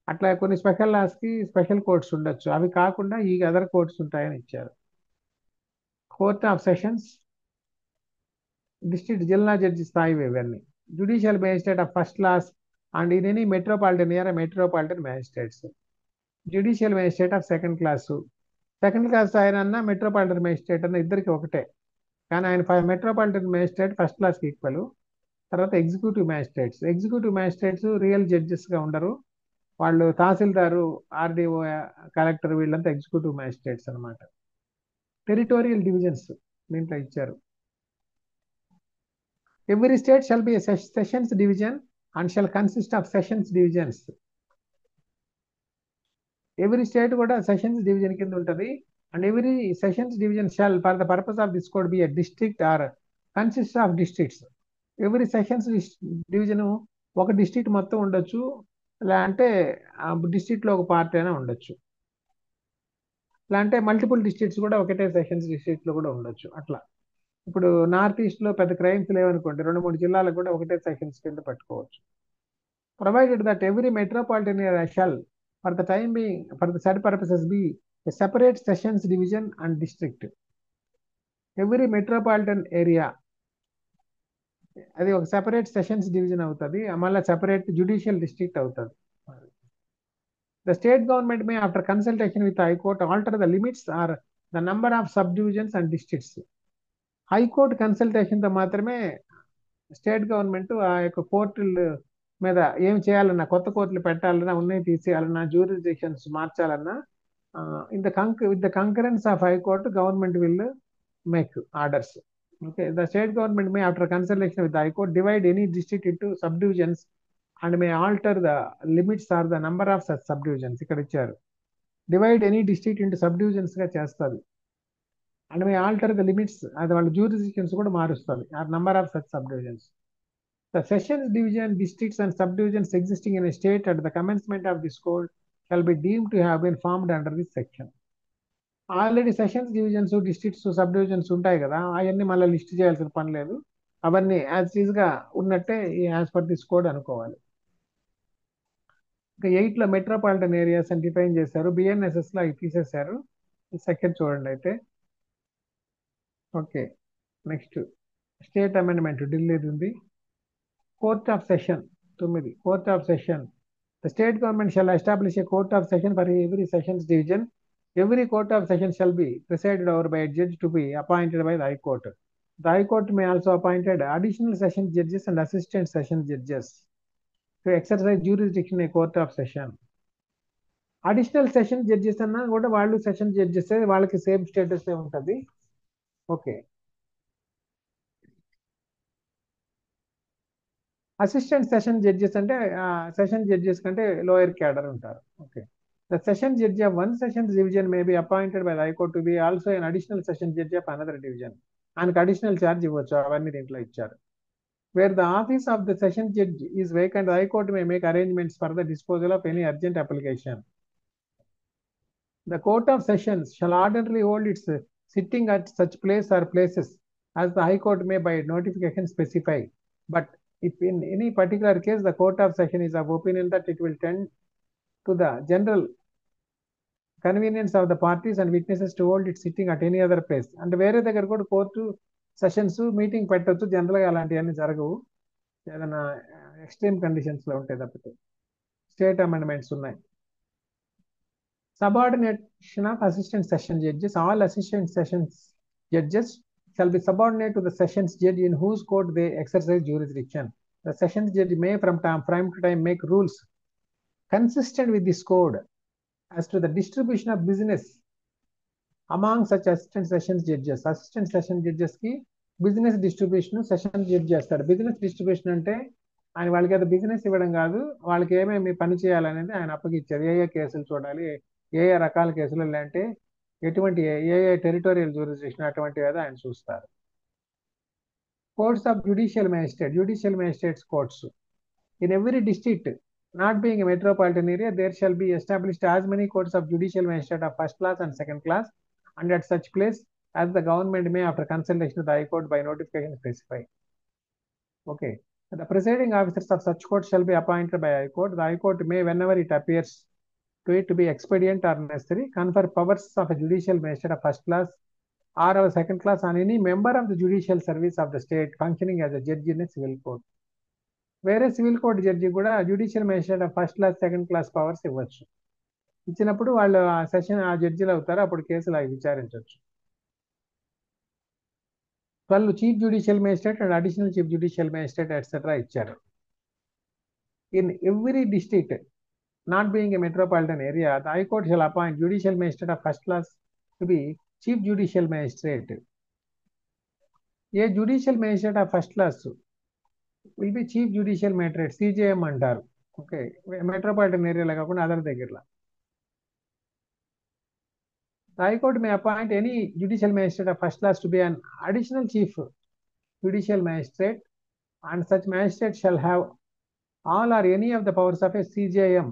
[SPEAKER 4] అట్లా కొన్ని స్పెషల్ లాస్ కి స్పెషల్ కోర్ట్స్ ఉండొచ్చు, అవి కాకుండా ఈ అదర్ కోర్ట్స్ ఉంటాయని ఇచ్చారు. కోర్ట్ ఆఫ్ సెషన్స్, డిస్ట్రిక్ట్ జిల్లా జడ్జి స్థాయి ఇవన్నీ. Judicial magistrate of first class and in any metropolitan area metropolitan magistrates. Judicial magistrate of second class, second class ఆయన అన్న మెట్రోపాలిటన్ మేజిస్ట్రేట్ అన్న ఇద్దరికి ఒకటే, కానీ ఆయన మెట్రోపాలిటన్ మేజిస్ట్రేట్ ఫస్ట్ క్లాస్కి ఈక్వల్. తర్వాత executive magistrates, executive magistrates real జడ్జెస్గా ఉండరు, వాళ్ళు తహసీల్దారు, ఆర్డీఓ, కలెక్టర్, వీళ్ళంతా ఎగ్జిక్యూటివ్ మ్యాజిస్ట్రేట్స్ అనమాట. టెరిటోరియల్ డివిజన్స్ దీంట్లో ఇచ్చారు. Every state shall be a sessions division and shall consist of sessions divisions. Every state కూడా సెషన్స్ డివిజన్ కింద ఉంటుంది. And every sessions division shall for the purpose of this code be a district or consist of districts. Every sessions division ఒక district మొత్తం ఉండొచ్చు, ఇలా అంటే district లో ఒక పార్ట్ అయినా ఉండొచ్చు, ఇలా అంటే మల్టిపుల్ డిస్ట్రిక్ట్స్ కూడా ఒకటే సెషన్స్ డిస్ట్రిక్ట్ లో కూడా ఉండొచ్చు. అట్లా ఇప్పుడు నార్త్ ఈస్ట్ లో పెద్ద క్రైమ్స్ లేవనుకోండి, 2-3 జిల్లాలకు కూడా ఒకటే సెషన్స్ కింద పెట్టుకోవచ్చు. Provided that every metropolitan area shall for the time being for the set purposes be a separate sessions division and district. every metropolitan area అది ఒక సెపరేట్ సెషన్స్ డివిజన్ అవుతుంది, మళ్ళీ సెపరేట్ జ్యుడిషియల్ డిస్ట్రిక్ట్ అవుతుంది. The state government may, after consultation with the High Court, alter the limits or the number of subdivisions and districts. High Court consultation తో మాత్రమే state government ఆ యొక్క కోర్టుల మీద ఏం చేయాలన్నా, కొత్త కోర్టులు పెట్టాలన్నా, ఉన్నాయి తీసేయాలన్నా, జ్యూరిస్డిక్షన్స్ మార్చాలన్నా, with the concurrence of High Court, government will make orders. Okay, the state government may, after consultation with the High Court, divide any district into subdivisions and may alter the limits or the number of such subdivisions. ఇక్కడ ఇచ్చారు, divide any district into subdivisions గా చేస్తుంది, and may alter the limits, అది వాళ్ళ jurisdictions కూడా మారుస్తుంది, or number of such subdivisions. The sessions division, districts and subdivisions existing in a state at the commencement of this code shall be deemed to have been formed under this section. Already sessions divisions, districts, subdivisions ఉంటాయి కదా, అవన్నీ మళ్ళీ list చేయాల్సిన పని లేదు, అవన్నీ as is గా ఉన్నట్టే యాజ్ పర్ దిస్ కోడ్ అనుకోవాలి. ఇంకా 8లో మెట్రోపాలిటన్ ఏరియాస్ అని డిఫైన్ చేశారు, బిఎన్ఎస్ఎస్ లో అవి తీసేశారు. సెకండ్ చూడండి అయితే. ఓకే, నెక్స్ట్ స్టేట్ అమెండ్మెంట్ ఢిల్లీది ఉంది. Court of session 9, court of session. The state government shall establish a court of session for every sessions division. Every court of session shall be presided over by a judge to be appointed by the High Court. The High Court may also appoint additional session judges and assistant session judges to exercise jurisdiction in a court of session. Additional session judges అన్నా కూడా వాళ్ళు session judges, వాళ్ళకి same status ఉంటుంది. Okay, assistant session judges అంటే session judges కంటే lower cadre ఉంటారు. Okay, the session judge of one session division may be appointed by the high court to be also an additional session judge of another division. ఆయనకు additional charge ఇవ్వచ్చు, అవన్నీ దీంట్లో ఇచ్చారు. Where the office of the session judge is vacant, the High Court may make arrangements for the disposal of any urgent application. The Court of Sessions shall ordinarily hold its sitting at such place or places as the High Court may by notification specify. But if in any particular case the Court of Session is of opinion that it will tend to the general convenience of the parties and witnesses to hold its sitting at any other place, and వేరే దగ్గర కూడా court sessions meeting పెట్టవచ్చు, జనరల్గా అలాంటివన్నీ జరగవు, ఏదైనా extreme conditions లో ఉంటాయి తప్పితే. స్టేట్ అమెండ్మెంట్స్ ఉన్నాయి. Subordination of assistant session judges. All assistant sessions judges shall be subordinate to the sessions judge in whose court they exercise jurisdiction. The sessions judge may from time to time make rules consistent with this code as to the distribution of business among such assistant sessions judges. Assistant session judges కి business distribution session judge చేస్తాడు. Business distribution అంటే ఆయన వాళ్ళకి అది business ఇవ్వడం కాదు, వాళ్ళకి ఏమేమి పని చేయాలనేది ఆయన అప్పగిచ్చారు. ఏ ఏ కేసులు చూడాలి, ఏ ఏ రకాల కేసులు, లేదంటే ఎటువంటి ఏ ఏ టెరిటోరియల్ జ్యూరిస్డిక్షన్, అటువంటివి ఏదో ఆయన చూస్తారు. Courts of judicial magistrate. Judicial magistrates courts in every district not being a metropolitan area, there shall be established as many courts of judicial magistrate of first class and second class, and at such place as the government may, after consultation with the High Court, by notification specify. Okay, the presiding officers of such courts shall be appointed by High Court. The High Court may, whenever it appears to it to be expedient or necessary, confer powers of a judicial magistrate of first class or of second class on any member of the judicial service of the state functioning as a judge in a civil court. వేరే civil court judge కూడా judicial magistrate of first class, second class powers ఇవ్వచ్చు. ఇచ్చినప్పుడు వాళ్ళు ఆ session ఆ జడ్జిలు అవుతారు, అప్పుడు కేసులు అవి విచారించవచ్చు. 12 chief judicial magistrate and additional chief judicial magistrate etcetera ఇచ్చారు. In every district not being a metropolitan area, the high court shall appoint judicial magistrate of first class to be chief judicial magistrate. A judicial magistrate of first class will be chief judicial magistrate, CJM అంటారు. ఓకే, metropolitan ఏరియాలో కాకుండా other దగ్గరలో. The High Court may appoint any judicial magistrate of first class to be an additional chief judicial magistrate, and such magistrate shall have all or any of the powers of a CJM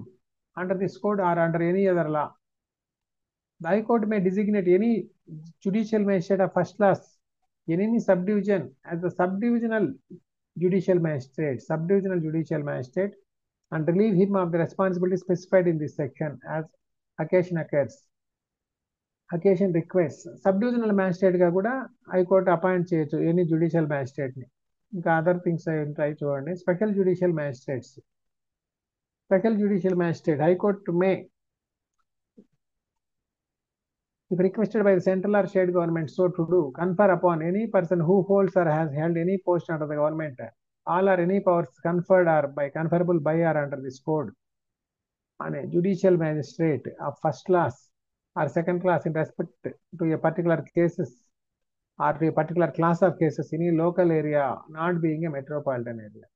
[SPEAKER 4] under this code or under any other law. The High Court may designate any judicial magistrate of first class in any subdivision as the subdivisional judicial magistrate, and relieve him of the responsibility specified in this section as occasion occurs. Occasion request sub divisional magistrate గా కూడా high court appoint చేయొచ్చు any judicial magistrate ని. ఇంకా other things ఉంటాయి చూడండి. Special judicial magistrates. Special judicial magistrate high court May, if requested by the central or state government so to do, confer upon any person who holds or has held any post under the government all or any powers conferred or by conferable by or under this code on a judicial magistrate of first class or second class in respect to a particular cases or to a particular class of cases in a local area not being a metropolitan area.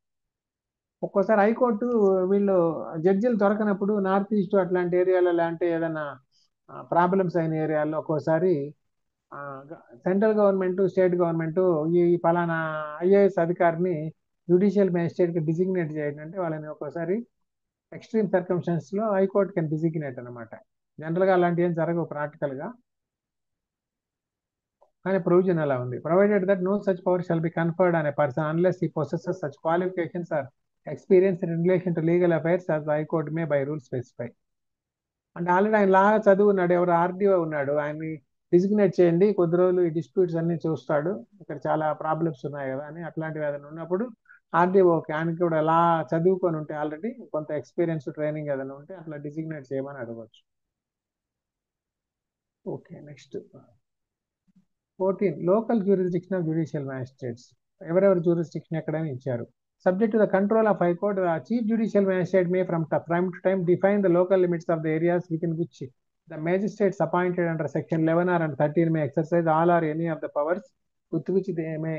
[SPEAKER 4] ఒక్కోసారి high court వీళ్ళు జడ్జిలు దొరకనప్పుడు north east అట్లాంటి ఏరియాలలో అంటే ఏదైనా problems అయిన ఏరియాల్లో ఒక్కోసారి సెంట్రల్ గవర్నమెంట్ స్టేట్ గవర్నమెంట్ ఈ పలానా ఐఏఎస్ అధికారిని జ్యుడిషియల్ మ్యాజిస్ట్రేట్ కి డిజిగ్నేట్ చేయడం అంటే వాళ్ళని ఒక్కోసారి ఎక్స్ట్రీమ్ సర్కమ్స్టాన్సెస్ లో హైకోర్టు కెన్ డిజిగ్నేట్ అనమాట. జనరల్ గా అలాంటి ఏం జరగవు ప్రాక్టికల్ గా, కానీ ప్రొవిజన్ అలా ఉంది. Provided that no such power shall be conferred on a person unless he possesses such qualifications or experience in relation to legal affairs as the high court may by rule specify. అంటే already ఆయన లాగా చదువున్నాడు, ఎవరు RDO ఉన్నాడు, ఆయన్ని designate చేయండి, కొద్ది రోజులు ఈ డిస్ప్యూట్స్ అన్ని చూస్తాడు, ఇక్కడ చాలా ప్రాబ్లమ్స్ ఉన్నాయి కదా అని అట్లాంటివి ఏదైనా ఉన్నప్పుడు ఆర్డీఓకి ఆయనకి కూడా లా చదువుకొని ఉంటే ఆల్రెడీ కొంత ఎక్స్పీరియన్స్ ట్రైనింగ్ ఏదైనా ఉంటే అట్లా డిజిగ్నేట్ చేయమని అడగవచ్చు. Okay, next 14 local jurisdiction of judicial magistrates. ఎవరెవరు జ్యూరిస్డిక్షన్ ఎక్కడైనా ఇచ్చారు. Subject to the control of High Court, the Chief Judicial Magistrate may from time to time define the local limits of the areas within which the magistrates appointed under Section 11 or 13 may exercise all or any of the powers with which they may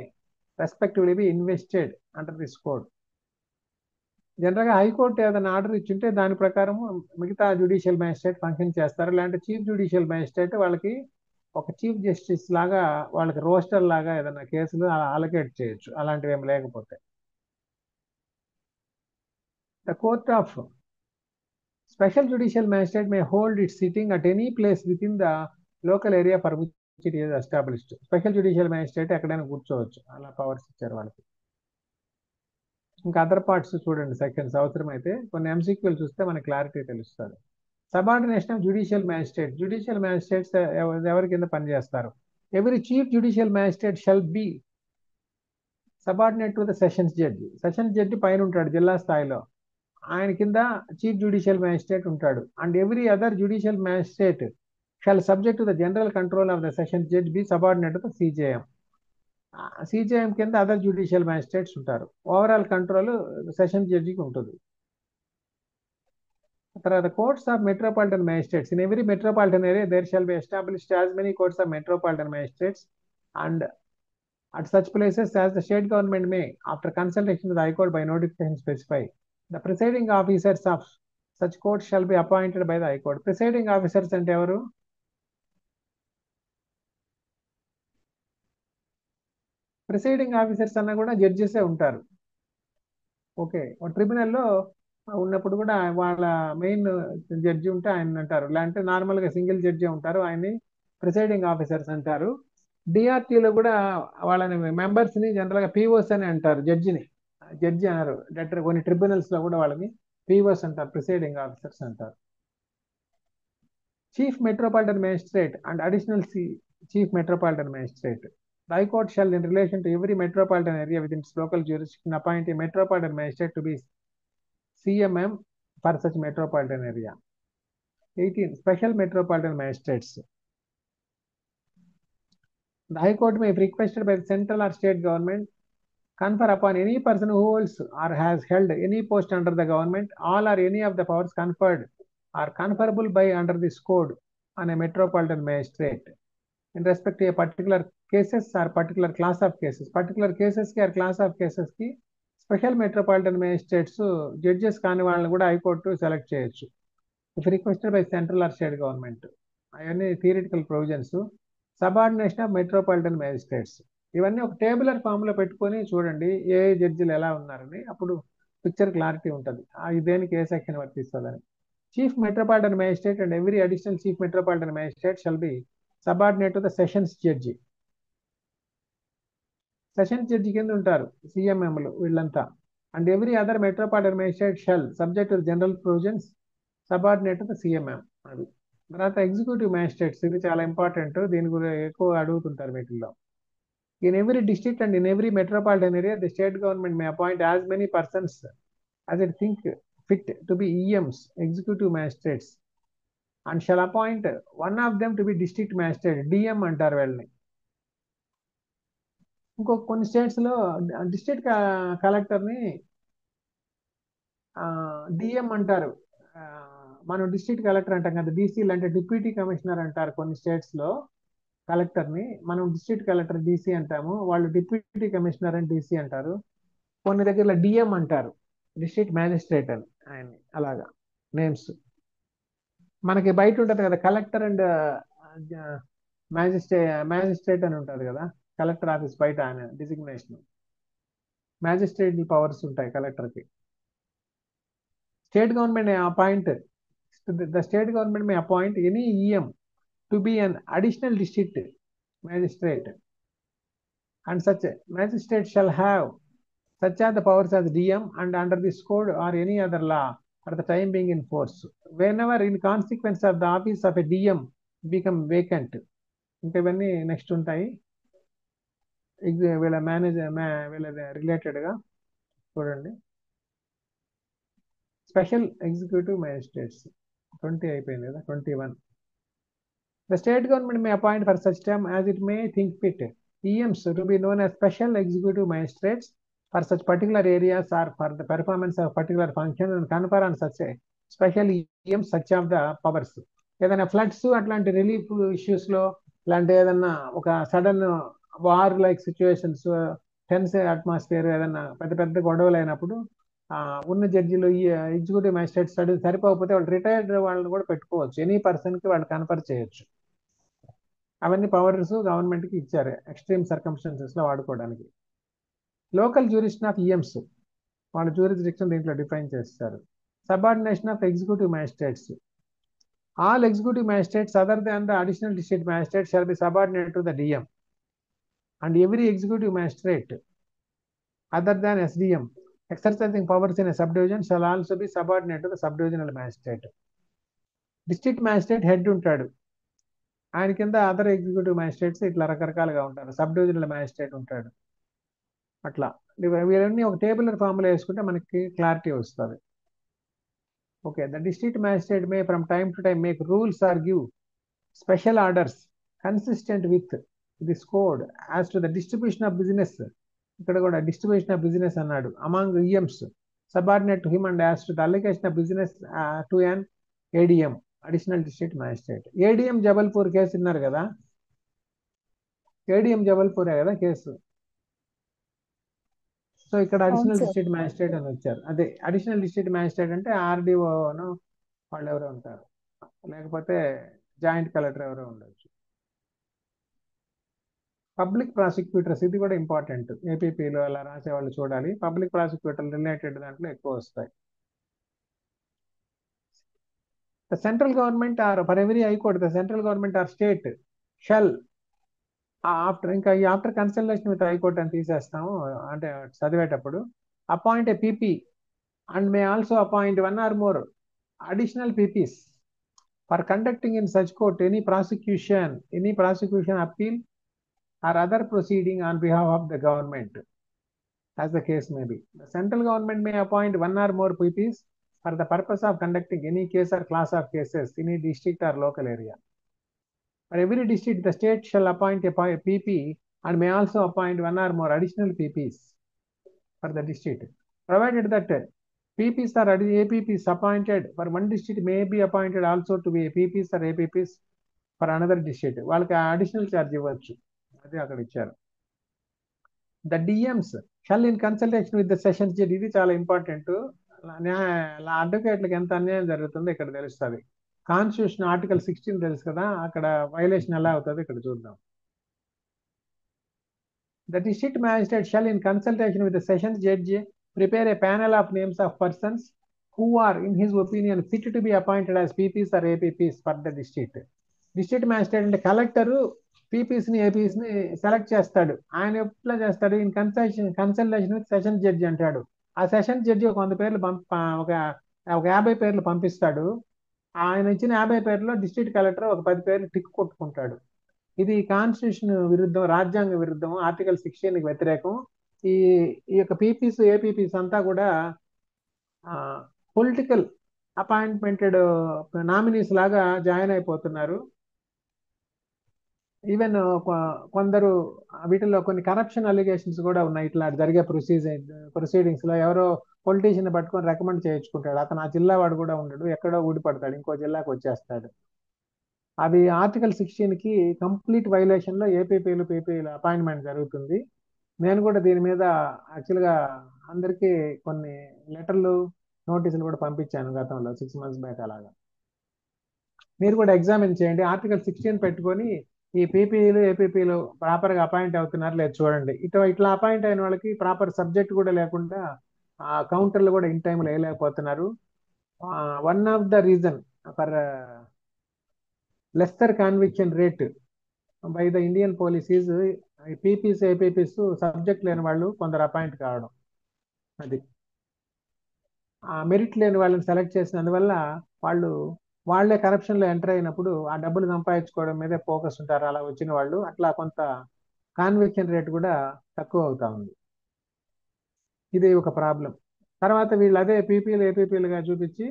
[SPEAKER 4] respectively be invested under this code. జనరల్గా high court ఏదైనా order ఇచ్చింటే దాని ప్రకారం మిగతా judicial magistrate function చేస్తారు. లేదంటే chief judicial magistrate వాళ్ళకి ఒక chief justice లాగా వాళ్ళకి రోస్టర్ లాగా ఏదైనా కేసులు అలొకేట్ చేయొచ్చు, అలాంటివి ఏం లేకపోతే. The Court of Special Judicial Magistrate may hold its sitting at any place within the local area for which it is established. Special Judicial Magistrate ఎక్కడైనా కూర్చోవచ్చు, అలా పవర్స్ ఇచ్చారు వాళ్ళకి. ఇంకా అదర్ పార్ట్స్ చూడండి సెక్షన్స్ అవసరమైతే. కొన్ని ఎంసీక్యూలు చూస్తే మనకి క్లారిటీ తెలుస్తుంది. Subordination of judicial magistrate. Judicial magistrates ఎవరి కింద పనిచేస్తారు. ఎవరి chief judicial magistrate shall be subordinate to the sessions judge. Sessions judge పైన ఉంటాడు జిల్లా స్థాయిలో, ఆయన కింద చీఫ్ జ్యుడిషియల్ మ్యాజిస్ట్రేట్ ఉంటాడు. And every other judicial magistrate shall subject to the general control of the sessions judge be subordinate to the CJM. CJM కింద other judicial magistrates ఉంటారు. Overall control sessions జడ్జికి ఉంటుంది. తర్వాత courts of metropolitan magistrates. In every metropolitan area there shall be established as many courts of metropolitan magistrates and at such places as the state government may, after consultation with the High Court by notification specify. The presiding officers of such courts shall be appointed by the High Court. Presiding officers అంటే ఎవరు? Presiding officers అన్న కూడా జడ్జెసే ఉంటారు. Okay, ట్రిబ్యునల్లో ఉన్నప్పుడు కూడా వాళ్ళ main judge ఉంటే ఆయన అంటారు, లేదంటే నార్మల్గా సింగిల్ జడ్జి ఉంటారు, ఆయన్ని ప్రిసైడింగ్ ఆఫీసర్స్ అంటారు. డిఆర్టీలో కూడా వాళ్ళని మెంబర్స్ ని జనరల్ గా పీఓస్ అని అంటారు, జడ్జి అన్నారు. కొన్ని ట్రిబ్యునల్స్ లో కూడా వాళ్ళని పీఓస్ అంటారు, ప్రిసైడింగ్ ఆఫీసర్స్ అంటారు. Chief metropolitan magistrate and additional chief metropolitan magistrate. The High Court shall, in relation to every metropolitan area within its local jurisdiction, appoint a metropolitan magistrate to be CMM for such metropolitan area. 18. Special metropolitan magistrates. The High Court may, if requested by the central or state government, confer upon any person who holds or has held any post under the government all or any of the powers conferred or conferable by under this code on a metropolitan magistrate in respect to a particular cases or particular class of cases. Particular cases ki or class of cases ki special metropolitan magistrates judges కాని వాళ్ళని కూడా high court select చేయొచ్చు if requested by central or state government. అవన్నీ theoretical provisions. Subordination of metropolitan magistrates. ఇవన్నీ ఒక tabular form లో పెట్టుకొని చూడండి ఏ జడ్జిలు ఎలా ఉన్నారని, అప్పుడు పిక్చర్ క్లారిటీ ఉంటుంది దేనికి ఏ సెక్షన్ వర్తిస్తుందని. Chief metropolitan magistrate and every additional chief metropolitan magistrate shall be subordinate to the sessions judge. Sessions judge కింద ఉంటారు సిఎంఎంలు వీళ్ళంతా. And every other metropolitan magistrate shall subject to general provisions subordinate to the CMM. అది తర్వాత executive magistrates, ఇది చాలా important, దీని గురించి ఎక్కువ అడుగుతుంటారు వీటిల్లో. In every district and in every metropolitan area, the state government may appoint as many persons as it think fit to be EMs, executive magistrates, and shall appoint one of them to be district magistrate, DM అంటారు వీళ్ళని. ఇంకో కొన్ని states లో district కలెక్టర్ని DM అంటారు. మనం district collector అంటాం కదా, డీసీలు అంటే డిప్యూటీ కమిషనర్ అంటారు కొన్ని స్టేట్స్ లో. కలెక్టర్ని మనం డిస్ట్రిక్ట్ కలెక్టర్ డీసీ అంటాము, వాళ్ళు డిప్యూటీ కమిషనర్ అని డీసీ అంటారు. కొన్ని దగ్గర డిఎం అంటారు, డిస్ట్రిక్ట్ మ్యాజిస్ట్రేట్ అని ఆయన్ని. అలాగా నేమ్స్ మనకి బయట ఉంటుంది కదా, కలెక్టర్ అండ్ మ్యాజిస్ట్రేట్ అని ఉంటుంది కదా, కలెక్టర్ ఆఫీస్ బయట ఆయన డిజిగ్నేషన్. మ్యాజిస్ట్రేట్ పవర్స్ ఉంటాయి కలెక్టర్కి. State government may appoint, the state government may appoint any EM to be an additional district magistrate, and such magistrate shall have such are the powers as DM and under this code or any other law at the time being in force, whenever in consequence of the office of a DM become vacant. ఇంకా ఇవన్నీ next ఉంటాయి. వీళ్ళ వీళ్ళ రిలేటెడ్గా చూడండి. Special executive magistrates 20 అయిపోయింది కదా, 21. The state government may appoint for such term as it may think fit EMs to be known as special executive magistrates for such particular areas or for the performance of particular function and confer on such a special EMs such of the powers. ఏదైనా floods అట్లాంటి relief issues లో, ఇలాంటి ఏదన్నా ఒక sudden war like situations, tense atmosphere, ఏదన్నా పెద్ద పెద్ద గొడవలు అయినప్పుడు ఉన్న జడ్జిలు ఈ ఎగ్జిక్యూటివ్ మ్యాజిస్ట్రేట్ స్టడీ సరిపోకపోతే వాళ్ళు రిటైర్డ్ వాళ్ళని కూడా పెట్టుకోవచ్చు, ఎనీ పర్సన్కి వాళ్ళు కన్ఫర్ చేయొచ్చు. అవన్నీ పవర్స్ గవర్నమెంట్కి ఇచ్చారు ఎక్స్ట్రీమ్ సర్కమ్స్టాన్సెస్లో వాడుకోవడానికి. లోకల్ జ్యూరిస్డిక్షన్ ఆఫ్ ఈఎంస్, వాళ్ళ జ్యూరిస్డిక్షన్ దీంట్లో డిఫైన్ చేస్తారు. Subordination of executive magistrates, all executive magistrates other than the additional district magistrate shawl be subordinate to the DM and every executive magistrate other than SDM exercising powers in a subdivision shall also be subordinate to the subdivisional magistrate. District magistrate head ఉంటాడు, ఆయన కింద other executive magistrates ఇట్లా రకరకాలుగా ఉంటారు. Sub divisional magistrate ఉంటాడు. అట్లా వీళ్ళన్నీ ఒక tabular formula వేసుకుంటే మనకి క్లారిటీ వస్తుంది. Okay, the district magistrate may from time to time make rules or give special orders consistent with this code as to the distribution of business. ఇక్కడ కూడా distribution of business అన్నాడు among EMs subordinate to him and as to the allocation of business to an ADM additional district magistrate. ADM Jabalpur case విన్నారు కదా, ADM జబల్పూరే కదా case. So ఇక్కడ additional district magistrate అని వచ్చారు. అదే అడిషనల్ డిస్ట్రిక్ట్ మ్యాజిస్ట్రేట్ అంటే ఆర్డీఓను వాళ్ళు ఎవరో ఉంటారు, లేకపోతే జాయింట్ కలెక్టర్ ఎవరో ఉండొచ్చు. పబ్లిక్ ప్రాసిక్యూటర్స్, ఇది కూడా ఇంపార్టెంట్, ఏపీపీలో అలా రాసేవాళ్ళు చూడాలి. పబ్లిక్ ప్రాసిక్యూటర్ రిలేటెడ్ దాంట్లో ఎక్కువ వస్తాయి. The central government are for every high court the central government or state shall after, ఇంకా ఈ ఆఫ్టర్ కన్సల్టేషన్ విత్ హైకోర్ట్ అని తీసేస్తాము అంటే చదివేటప్పుడు, appoint a PP and may also appoint one or more additional PPs for conducting in such court any prosecution appeal or other proceeding on behalf of the government, as the case may be. The central government may appoint one or more PPs for the purpose of conducting any case or class of cases in a district or local area. For every district, the state shall appoint a PP and may also appoint one or more additional PPs for the district, provided that PPs or APPs appointed for one district may be appointed also to be PPs or APPs for another district. వాళ్ళకి additional charge ఇవ్వచ్చు, అది అక్కడ ఇచ్చారు. The DMs shall in consultation with the sessions judge, ఇది చాలా important. అడ్వకేట్లకు ఎంత అన్యాయం జరుగుతుందో ఇక్కడ తెలుస్తుంది. కాన్స్టిట్యూషన్ ఆర్టికల్ 16 తెలుసు కదా, అక్కడ వైలేషన్ ఎలా అవుతుందో ఇక్కడ చూద్దాం. The district magistrate shall in consultation with the sessions judge prepare a panel of names of persons who are in his opinion fit to be appointed as PPs or APPs for the district. District magistrate అంటే collector పీపీస్ని ఏపీస్ని select చేస్తాడు. ఆయన ఎట్లా చేస్తాడు, in consultation with session judge అంటాడు. ఆ session judge ఒక 100 పేర్లు ఒక 50 పేర్లు పంపిస్తాడు. ఆయన ఇచ్చిన 50 పేర్లో డిస్ట్రిక్ట్ కలెక్టర్ ఒక 10 పేర్లు టిక్ కొట్టుకుంటాడు. ఇది కాన్స్టిట్యూషన్ విరుద్ధం, రాజ్యాంగ విరుద్ధం, ఆర్టికల్ 16కి వ్యతిరేకం. ఈ ఈ యొక్క పీపీస్ ఏపీపీస్ అంతా కూడా పొలిటికల్ అపాయింట్మెంటెడ్ నామినీస్ లాగా జాయిన్ అయిపోతున్నారు. ఈవెన్ కొందరు వీటిల్లో కొన్ని కరప్షన్ అలిగేషన్స్ కూడా ఉన్నాయి. ఇట్లా జరిగే ప్రొసీడింగ్స్ లో ఎవరో పొలిటీషియన్ పట్టుకొని రికమెండ్ చేయించుకుంటాడు. అతను ఆ జిల్లా వాడు కూడా ఉండడు, ఎక్కడో ఊడిపడతాడు, ఇంకో జిల్లాకు వచ్చేస్తాడు. అది ఆర్టికల్ 16కి కంప్లీట్ వైలేషన్ లో ఏపీపీలు పీపీలు అపాయింట్మెంట్ జరుగుతుంది. నేను కూడా దీని మీద యాక్చువల్గా అందరికీ కొన్ని లెటర్లు, నోటీసులు కూడా పంపించాను గతంలో 6 months బ్యాక్. అలాగా మీరు కూడా ఎగ్జామిన్ చేయండి. ఆర్టికల్ 16 పెట్టుకొని ఈ పీపీలు ఏపీపీలు ప్రాపర్గా అపాయింట్ అవుతున్నారు లేదు చూడండి. ఇట్లా అపాయింట్ అయిన వాళ్ళకి ప్రాపర్ సబ్జెక్ట్ కూడా లేకుండా కౌంటర్లు కూడా ఇన్ టైంలో వేయలేకపోతున్నారు. One of the reason for lesser conviction rate by the Indian policies PPs APPs subject లేని వాళ్ళు కొందరు అపాయింట్ కావడం. అది మెరిట్ లేని వాళ్ళని సెలెక్ట్ చేసినందువల్ల వాళ్ళే కరప్షన్లో ఎంటర్ అయినప్పుడు ఆ డబ్బులు సంపాదించుకోవడం మీదే ఫోకస్ ఉంటారు అలా వచ్చిన వాళ్ళు. అట్లా కొంత కాన్విక్షన్ రేట్ కూడా తక్కువ అవుతా ఉంది. ఇది ఒక ప్రాబ్లం. తర్వాత వీళ్ళు అదే పీపీలు ఏపీపీలుగా చూపించి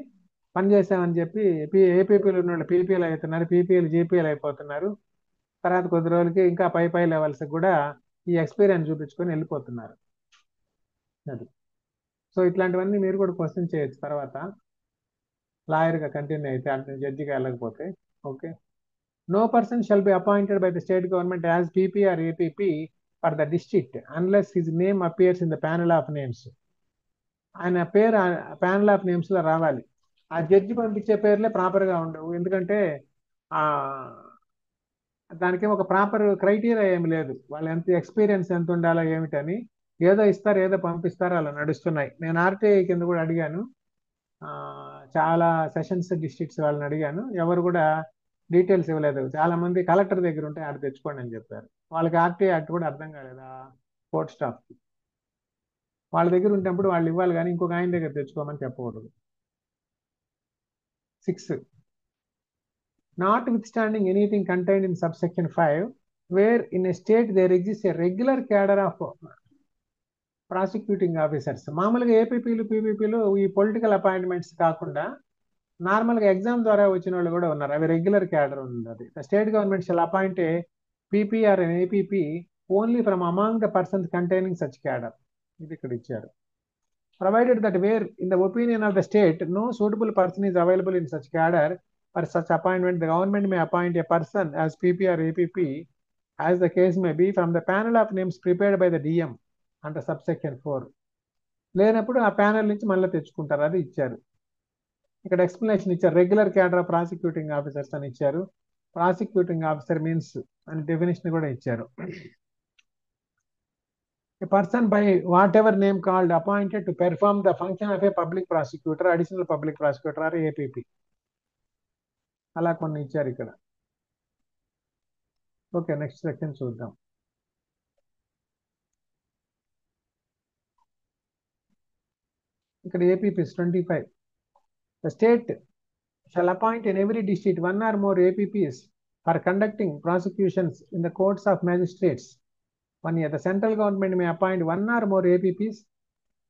[SPEAKER 4] పనిచేసామని చెప్పి ఏపీపీలు ఉన్న వాళ్ళు పీపీలు అవుతున్నారు, పీపీలు జీపీలు అయిపోతున్నారు. తర్వాత కొద్ది రోజులకి ఇంకా పై లెవెల్స్ కూడా ఈ ఎక్స్పీరియన్స్ చూపించుకొని వెళ్ళిపోతున్నారు. అది సో ఇట్లాంటివన్నీ మీరు కూడా క్వశ్చన్ చేయొచ్చు తర్వాత లాయర్గా కంటిన్యూ అయితే, అంటే జడ్జిగా వెళ్ళకపోతే. Okay. No person shall be appointed by the state government as PP or APP for the district unless his name appears in the panel of names. ఆయన పేరు ప్యానల్ ఆఫ్ నేమ్స్ లో రావాలి. ఆ జడ్జి పంపించే పేర్లే ప్రాపర్గా ఉండవు. ఎందుకంటే దానికి ఒక ప్రాపర్ క్రైటీరియా ఏమి లేదు. వాళ్ళు ఎక్స్పీరియన్స్ ఎంత ఉండాలో ఏమిటని ఏదో ఇస్తారు, ఏదో పంపిస్తారు, అలా నడుస్తున్నాయి. నేను ఆర్టీఐ కింద కూడా అడిగాను, చాలా సెషన్స్ డిస్ట్రిక్ట్స్ వాళ్ళని అడిగాను, ఎవరు కూడా డీటెయిల్స్ ఇవ్వలేదు. చాలా మంది కలెక్టర్ దగ్గర ఉంటే ఆడ తెచ్చుకోండి అని చెప్పారు. వాళ్ళకి ఆర్టీఐ యాక్ట్ కూడా అర్థం కాలేదు కోర్ట్ స్టాఫ్కి. వాళ్ళ దగ్గర ఉంటేప్పుడు వాళ్ళు ఇవ్వాలి కానీ ఇంకొక ఆయన దగ్గర తెచ్చుకోమని చెప్పకూడదు. 6. Notwithstanding anything contained in subsection 5, where in a state there exists a regular cadre of prosecuting officers. మామూలుగా ఏపీపీలు పీపీపీలు ఈ పొలిటికల్ అపాయింట్మెంట్స్ కాకుండా నార్మల్గా ఎగ్జామ్ ద్వారా వచ్చిన వాళ్ళు కూడా ఉన్నారు. అవి రెగ్యులర్ క్యాడర్ ఉంది. అది state government shall appoint a PP or an APP only from among the persons containing such cadre. ఇది ఇక్కడ ఇచ్చారు. Provided that where in the opinion of the state no suitable person is available in such cadre for such appointment, the government may appoint a person as PP or APP as the case may be from the panel of names prepared by the DM under subsection 4. లేనప్పుడు ఆ panel నుంచి మళ్ళీ తెచ్చుకుంటారు. అది ఇచ్చారు. ఇక్కడ explanation ఇచ్చారు. Regular cadre of prosecuting officers అని ఇచ్చారు. ప్రాసిక్యూటింగ్ ఆఫీసర్ మీన్స్ అని డెఫినేషన్ కూడా ఇచ్చారు. A person by whatever name called appointed to perform the function of a public prosecutor, additional public prosecutor or APP. అలా కొన్ని ఇచ్చారు ఇక్కడ. ఓకే, నెక్స్ట్ సెక్షన్ చూద్దాం. ఇక్కడ APPs 25. The state shall appoint in every district one or more APPs for conducting prosecutions in the courts of magistrates. 1 year. The central government may appoint one or more APPs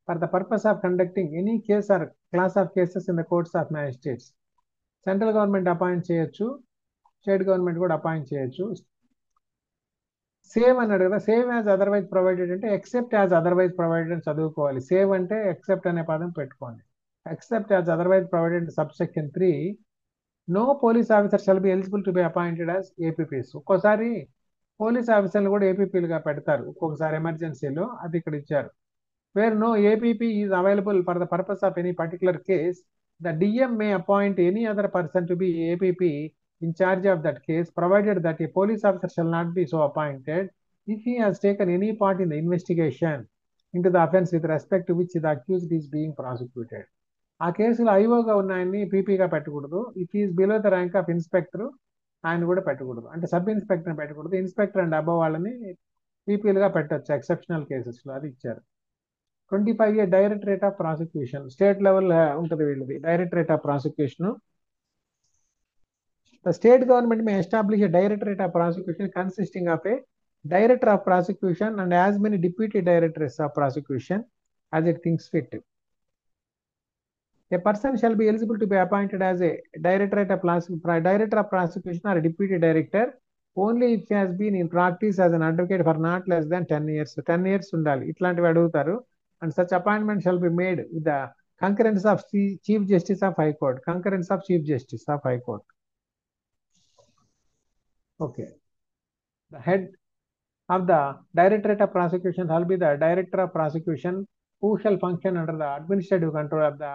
[SPEAKER 4] for the purpose of conducting any case or class of cases in the courts of magistrates. Central government appoint చేయొచ్చు, state government కూడా appoint చేయొచ్చు. Save అన్నాడు కదా, save as otherwise provided అంటే except as otherwise provided అని చదువుకోవాలి. Save అంటే except అనే పదం పెట్టుకోండి. Except as otherwise provided subsection 3, no police officer shall be eligible to be appointed as APPs. ఒక్కోసారి పోలీస్ ఆఫీసర్లు కూడా ఏపీపీలుగా పెడతారు ఒక్కొక్కసారి ఎమర్జెన్సీలో. అది ఇక్కడ ఇచ్చారు. Where no APP is available for the purpose of any particular case, the DM may appoint any other person to be APP in charge of that case, provided that a police officer shall not be so appointed if he has taken any part in the investigation into the offense with respect to which the accused is being prosecuted. ఆ కేసులో ఐఓగా ఉన్నాయని పీపీగా పెట్టకూడదు. If is below the rank of inspector ఆయన కూడా పెట్టకూడదు. అంటే sub inspector పెట్టకూడదు. Inspector and above వాళ్ళని పీపీలుగా పెట్టచ్చు ఎక్సెప్షనల్ కేసెస్లో. అది ఇచ్చారు. 25 directorate of prosecution. State level ఉంటుంది వీళ్ళది directorate of prosecution. The state government may establish a directorate of prosecution consisting of a director of prosecution and as many deputy directors of prosecution as it thinks fit. A person shall be eligible to be appointed as a director of prosecution or a deputy director only if he has been in practice as an advocate for not less than 10 years. 10 years ఉండాలి ఇట్లాంటివి అడుగుతారు. And such appointment shall be made with the concurrence of Chief Justice of High Court. Concurrence of Chief Justice of High Court. Okay. The head of the Directorate of Prosecution shall be the Director of Prosecution who shall function under the administrative control of the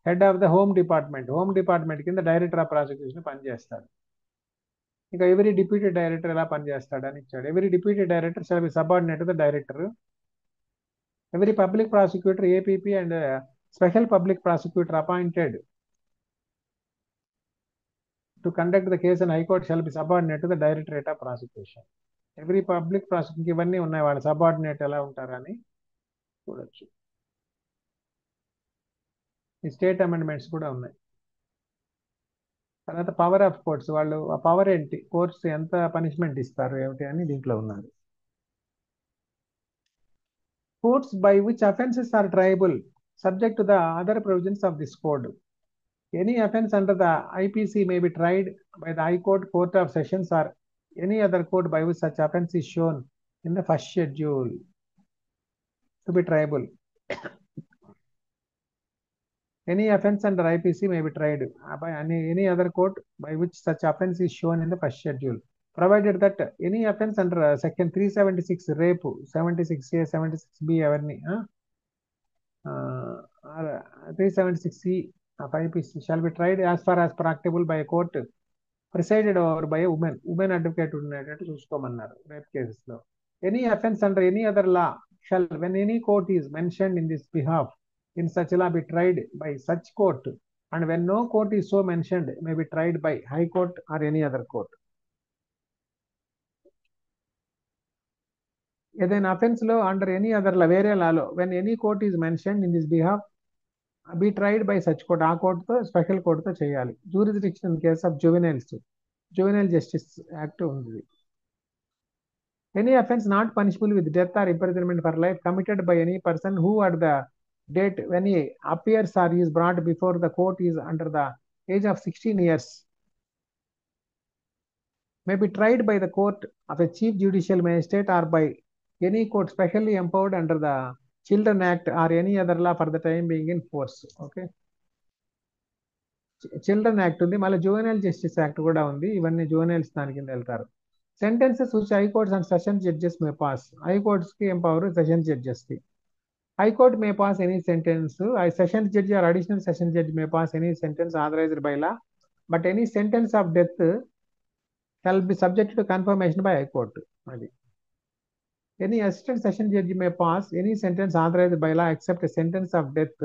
[SPEAKER 4] head of the Home Department. Home Department కింద Director of Prosecution పనిచేస్తాడు. ఇంకా every deputy director ఎలా పనిచేస్తాడు అని ఇచ్చాడు. Every deputy director shall be subordinate to the director. Every public prosecutor APP and special public prosecutor appointed to conduct the case in high court shall be subordinate to the directorate of prosecution. Every public prosecution ఇవన్నీ ఉన్నాయి, వాళ్ళ subordinate ఎలా ఉంటారని చూడొచ్చు. ఈ state amendments కూడా ఉన్నాయి. తర్వాత పవర్ ఆఫ్ కోర్ట్స్, వాళ్ళు ఆ పవర్ ఏంటి, కోర్ట్స్ ఎంత పనిష్మెంట్ ఇస్తారు ఏమిటి అని దీంట్లో ఉన్నారు. Courts by which offences are triable subject to the other provisions of this code. Any offence under the IPC may be tried by the High Court, Court of Sessions or any other court by which such offence is shown in the first schedule to be triable. Any offence under IPC may be tried by any other court by which such offence is shown in the first schedule, provided that any offence under section 376 rape, 76A, 76B అవన్నీ 376C of IPC shall be tried as far as practicable by a court presided over by a woman advocate ఉండేటట్టు చూసుకోమన్నారు rape cases లో. Any offence under any other law shall, when any court is mentioned in this behalf, in such law be tried by such court, and when no court is so mentioned may be tried by High Court or any other court. ఏదైనా offence లో under any other law, వేరే లాలో, when any court is mention in this behalf be tried by such court, ఆ కోర్టుతో special కోర్టుతో చేయాలి. Jurisdiction in case of juveniles, juvenile justice act ఉంది. Any offence not punishable with death or imprisonment for life committed by any person who at the date when he appears or is brought before the court is under the age of 16 years may be tried by the court of a chief judicial magistrate or by any court specially empowered under the Children Act or any other law for the time being in force. Okay, children act ఉంది, మళ్ళీ juvenile justice act కూడా ఉంది. ఇవన్నీ juveniles దాని కింద వెళ్తారు. Sentences which high courts and session judges May pass, high courts కి empower, session judges కి. High Court may pass any sentence. A session judge or additional session judge may pass any sentence authorized by law, but any sentence of death shall be subject to confirmation by High Court. Any assistant session judge may pass any sentence authorized by law except a sentence of death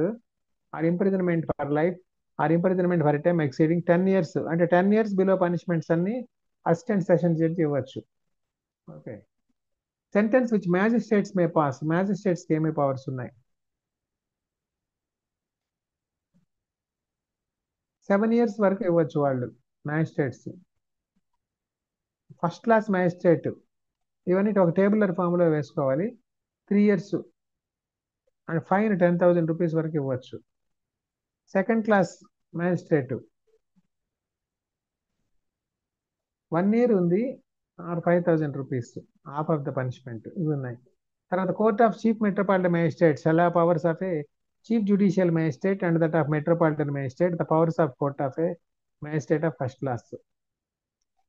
[SPEAKER 4] or imprisonment for life or imprisonment for a time exceeding 10 years. అంటే 10 years below punishments అన్ని assistant session judge ఇవ్వచ్చు. Okay, sentence which magistrates May pass, magistrates కి ఏమి powers ఉన్నాయి? 7 years వరకు ఇవ్వచ్చు వాళ్ళు magistrates. First class magistrate ఇవన్నీ ఒక టేబులర్ ఫామ్ లో వేసుకోవాలి. 3 years అండ్ ఫైన్ 10,000 రూపీస్ వరకు ఇవ్వచ్చు. సెకండ్ క్లాస్ మ్యాజిస్ట్రేట్ 1 year ఉంది or 5,000 rupees, half of the punishment. ఇవి ఉన్నాయి. తర్వాత court of chief metropolitan magistrates అలా powers of a chief judicial magistrate and that of metropolitan magistrate, the powers of court of a magistrate of first class.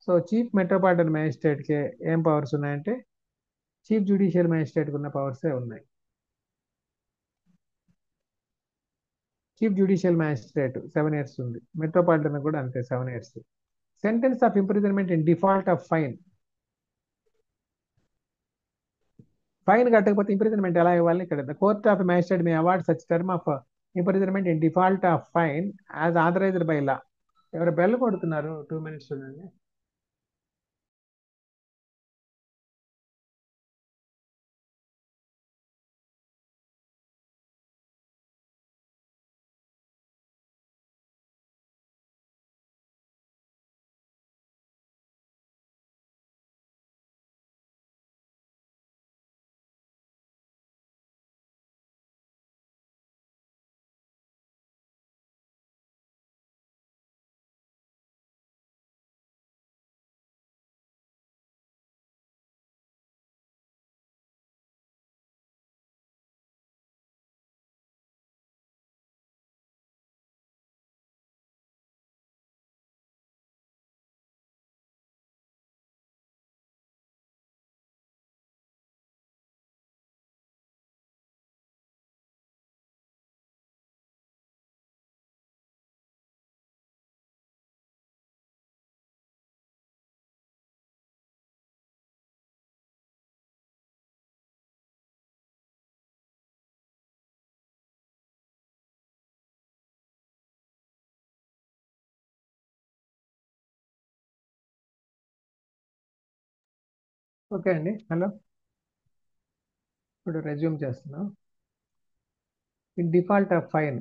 [SPEAKER 4] So chief metropolitan magistrate కి ఏం powers ఉన్నాయంటే chief judicial magistrate ఉన్న పవర్సే ఉన్నాయి. Chief judicial magistrate 7 years ఉంది, metropolitan కూడా అంతే 7 years. Sentence of imprisonment in default of fine, fine కట్టకపోతే ఇంప్రిజన్మెంట్ ఎలా ఇవ్వాలి ఇక్కడ? The court of magistrate may award such term of imprisonment in default of fine as authorised by law. ఎవరు bell కొడుతున్నారు? 2 minutes చూడండి. Okay అండి, hello. ఇప్పుడు resume చేస్తున్నాం. In default of fine,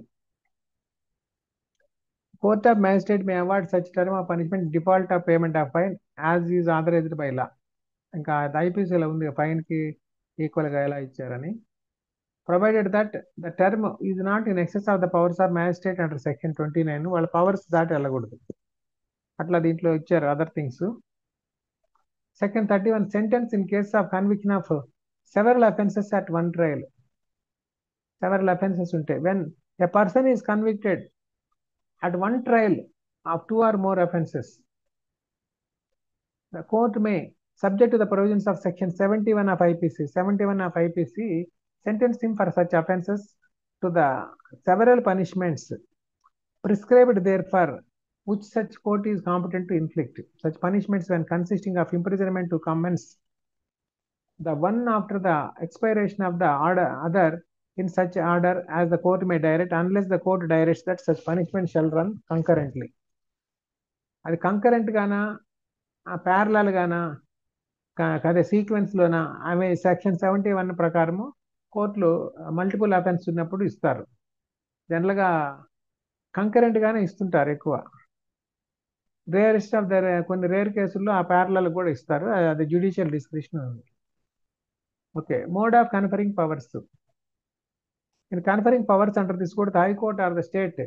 [SPEAKER 4] court of magistrate may award such term of punishment default of payment of fine as is authorised by law. ఇంకా ఐపీసీలో ఉంది fine కి ఈక్వల్ గా ఎలా ఇచ్చారని. Provided that the term is not in excess of the powers of magistrate under section 29. వాళ్ళ powers దాటి వెళ్ళకూడదు, అట్లా దీంట్లో ఇచ్చారు other things. Section 31 sentence in case of conviction of several offences at one trial. Several offences ఉంటే when a person is convicted at one trial of 2 or more offences, the court may, subject to the provisions of section 71 of IPC, sentence him for such offences to the several punishments prescribed therefore, which such court is competent to inflict. Such punishments, when consisting of imprisonment, to commence the one after the expiration of the other in such order as the court may direct, unless the court directs that such punishment shall run concurrently. అది concurrent గానా parallel గానా అదే sequence లోనా ఆమె section 71 ప్రకారము కోర్టులు multiple offence ఉన్నప్పుడు ఇస్తారు. General గా concurrent గానే ఇస్తుంటారు ఎక్కువ. రేరెస్ట్ ఆఫ్ ద కొన్ని రేర్ కేసుల్లో ఆ ప్యారలల్ కూడా ఇస్తారు, అది జ్యుడిషియల్ డిస్క్రిప్షన్ ఉంది. Okay, mode of conferring powers. In conferring powers under this code, the High Court or the state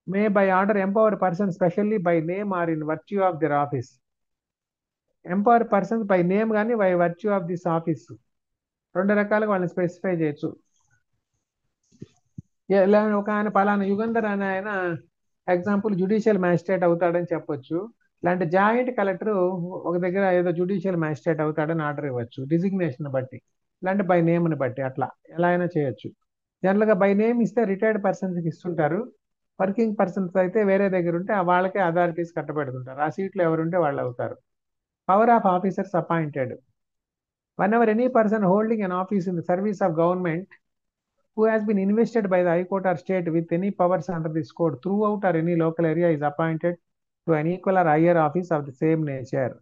[SPEAKER 4] may by order empower persons specially by name or in virtue of their office. Empower persons by name కానీ by virtue of this office, రెండు రకాలుగా వాళ్ళని specify చేయొచ్చు. ఒక ఆయన పలానా యుగంధర్ అని ఆయన ఎగ్జాంపుల్ జ్యుడిషియల్ మ్యాజిస్ట్రేట్ అవుతాడని చెప్పొచ్చు. ఇలాంటి జాయింట్ కలెక్టర్ ఒక దగ్గర ఏదో జ్యుడిషియల్ మ్యాజిస్ట్రేట్ అవుతాడని ఆర్డర్ ఇవ్వచ్చు, డిజిగ్నేషన్ బట్టి, ఇలాంటి బై నేమ్ని బట్టి, అట్లా ఎలా అయినా చేయొచ్చు. జనరల్గా బై నేమ్ ఇస్తే రిటైర్డ్ పర్సన్స్కి ఇస్తుంటారు, వర్కింగ్ పర్సన్స్ అయితే వేరే దగ్గర ఉంటే వాళ్ళకే అథారిటీస్ కట్టబెడుతుంటారు, ఆ సీట్లు ఎవరుంటే వాళ్ళు అవుతారు. Power of officers appointed. whenever any person holding an office in the service of government who has been invested by the High Court or state with any powers under this code throughout or any local area is appointed to an equal or higher office of the same nature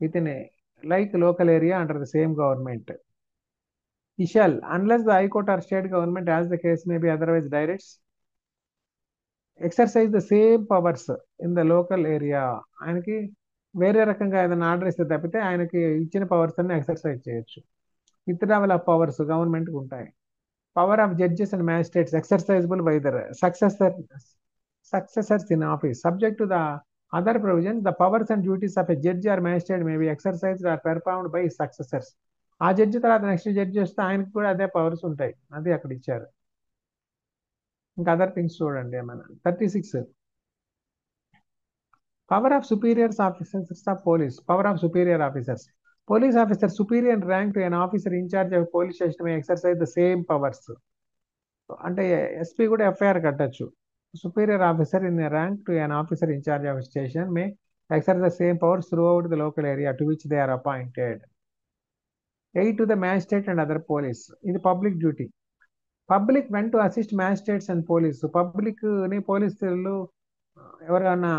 [SPEAKER 4] within a like local area under the same government. He shall, unless the High Court or state government, as the case may be otherwise directs, exercise the same powers in the local area. ఆయనకి వేరే రకంగా ఏదైనా order ఇస్తే తప్పితే ఆయనకి ఇచ్చిన powers అన్ని exercise చేయొచ్చు. విత్డ్రావల్ ఆఫ్ పవర్స్ గవర్నమెంట్కి ఉంటాయి. Power of judges and magistrates exercisable by their successors in office. Subject to the other provisions, the powers and duties of a judge or magistrate may be exercised or performed by his successors. ఆ judge తర్వాత next judge వస్తే ఆయనకు కూడా అదే powers ఉంటాయి, అది అక్కడ ఇచ్చారు. ఇంకా అదర్ థింగ్స్ చూడండి ఏమైనా. 36 power of superiors officers of police. Power of superior officers. Police officer superior in rank to an officer in charge of police station may exercise the same powers. అంటే SP కూడా FIR కట్టచ్చు. Superior officer in a rank to an officer in charge of a station may exercise the same powers throughout the local area to which they are appointed. 8 to the magistrate and other police. ఇది public duty. Public went to assist magistrates and police. Public ని పోలీసులు ఎవరైనా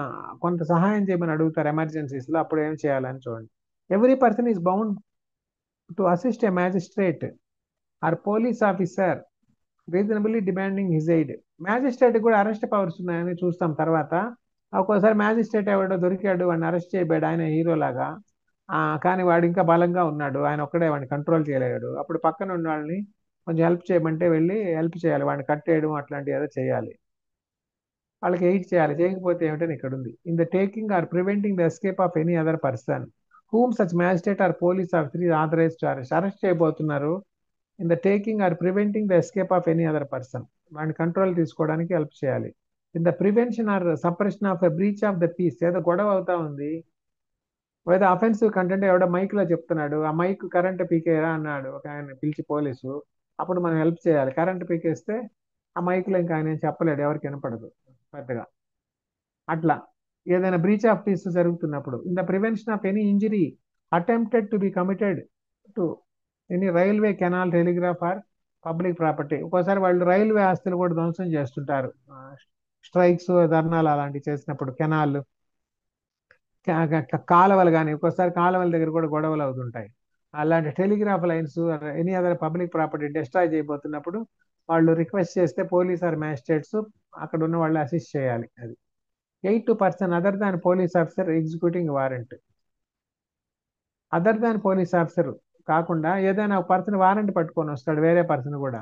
[SPEAKER 4] కొంత సహాయం చేయమని అడుగుతారు ఎమర్జెన్సీస్లో, అప్పుడు ఏం చేయాలని చూడండి. Every person is bound to assist a magistrate or police officer reasonably demanding his aid. Magistrate కూడా అరెస్ట్ పవర్స్ ఉన్నాయని చూస్తాం తర్వాత. ఒక్కోసారి మ్యాజిస్ట్రేట్ ఎవడో దొరికాడు, వాడిని అరెస్ట్ చేయబడ్డాడు, ఆయన హీరో లాగా, కానీ వాడు ఇంకా బలంగా ఉన్నాడు, ఆయన ఒక్కడే వాడిని కంట్రోల్ చేయలేడు. అప్పుడు పక్కన ఉన్న వాళ్ళని కొంచెం హెల్ప్ చేయమంటే వెళ్ళి హెల్ప్ చేయాలి, వాడిని కట్టేయడం అట్లాంటివి ఏదో చేయాలి, వాళ్ళకి ఎయిడ్ చేయాలి. చేయకపోతే ఏమిటని ఇక్కడ ఉంది. In the taking or preventing the escape of any other person whom such magistrate or police officer is authorized to arrest. Arrest చేయబోతున్నారు. In the taking or preventing the escape of any other person, వాడిని control తీసుకోవడానికి help చేయాలి. In the prevention or suppression of a breach of the peace. ఏదో గొడవ అవుతా ఉంది, ఏదో offensive content ఎవడో మైక్ లో చెప్తున్నాడు, ఆ మైక్ కరెంట్ పీకేరా అన్నాడు ఒక ఆయన పిలిచి పోలీసు, అప్పుడు మనం హెల్ప్ చేయాలి. కరెంట్ పీకేస్తే ఆ మైక్ లో ఇంకా ఆయన ఏం చెప్పలేడు, ఎవరికి వినపడదు పెద్దగా. అట్లా ఏదైనా బ్రీచ్ ఆఫ్ పీస్ జరుగుతున్నప్పుడు. In the prevention of any injury attempted to be committed to any railway, canal, telegraph or public property. ఒక్కోసారి వాళ్ళు రైల్వే ఆస్తులు కూడా ధ్వంసం చేస్తుంటారు, స్ట్రైక్స్, ధర్నాలు అలాంటివి చేసినప్పుడు. కెనాల్, కాలువలు కానీ ఒక్కోసారి కాలువల దగ్గర కూడా గొడవలు అవుతుంటాయి. అలాంటి telegraph lines any other public property destroy చేయబోతున్నప్పుడు వాళ్ళు రిక్వెస్ట్ చేస్తే పోలీస్ ఆర్ మ్యాజిస్ట్రేట్స్ అక్కడ ఉన్న వాళ్ళు అసిస్ట్ చేయాలి. అది 8 to person other than police officer executing warrant. Other than police officer కాకుండా ఏదైనా ఒక పర్సన్ వారెంట్ పట్టుకొని వస్తాడు, వేరే పర్సన్ కూడా,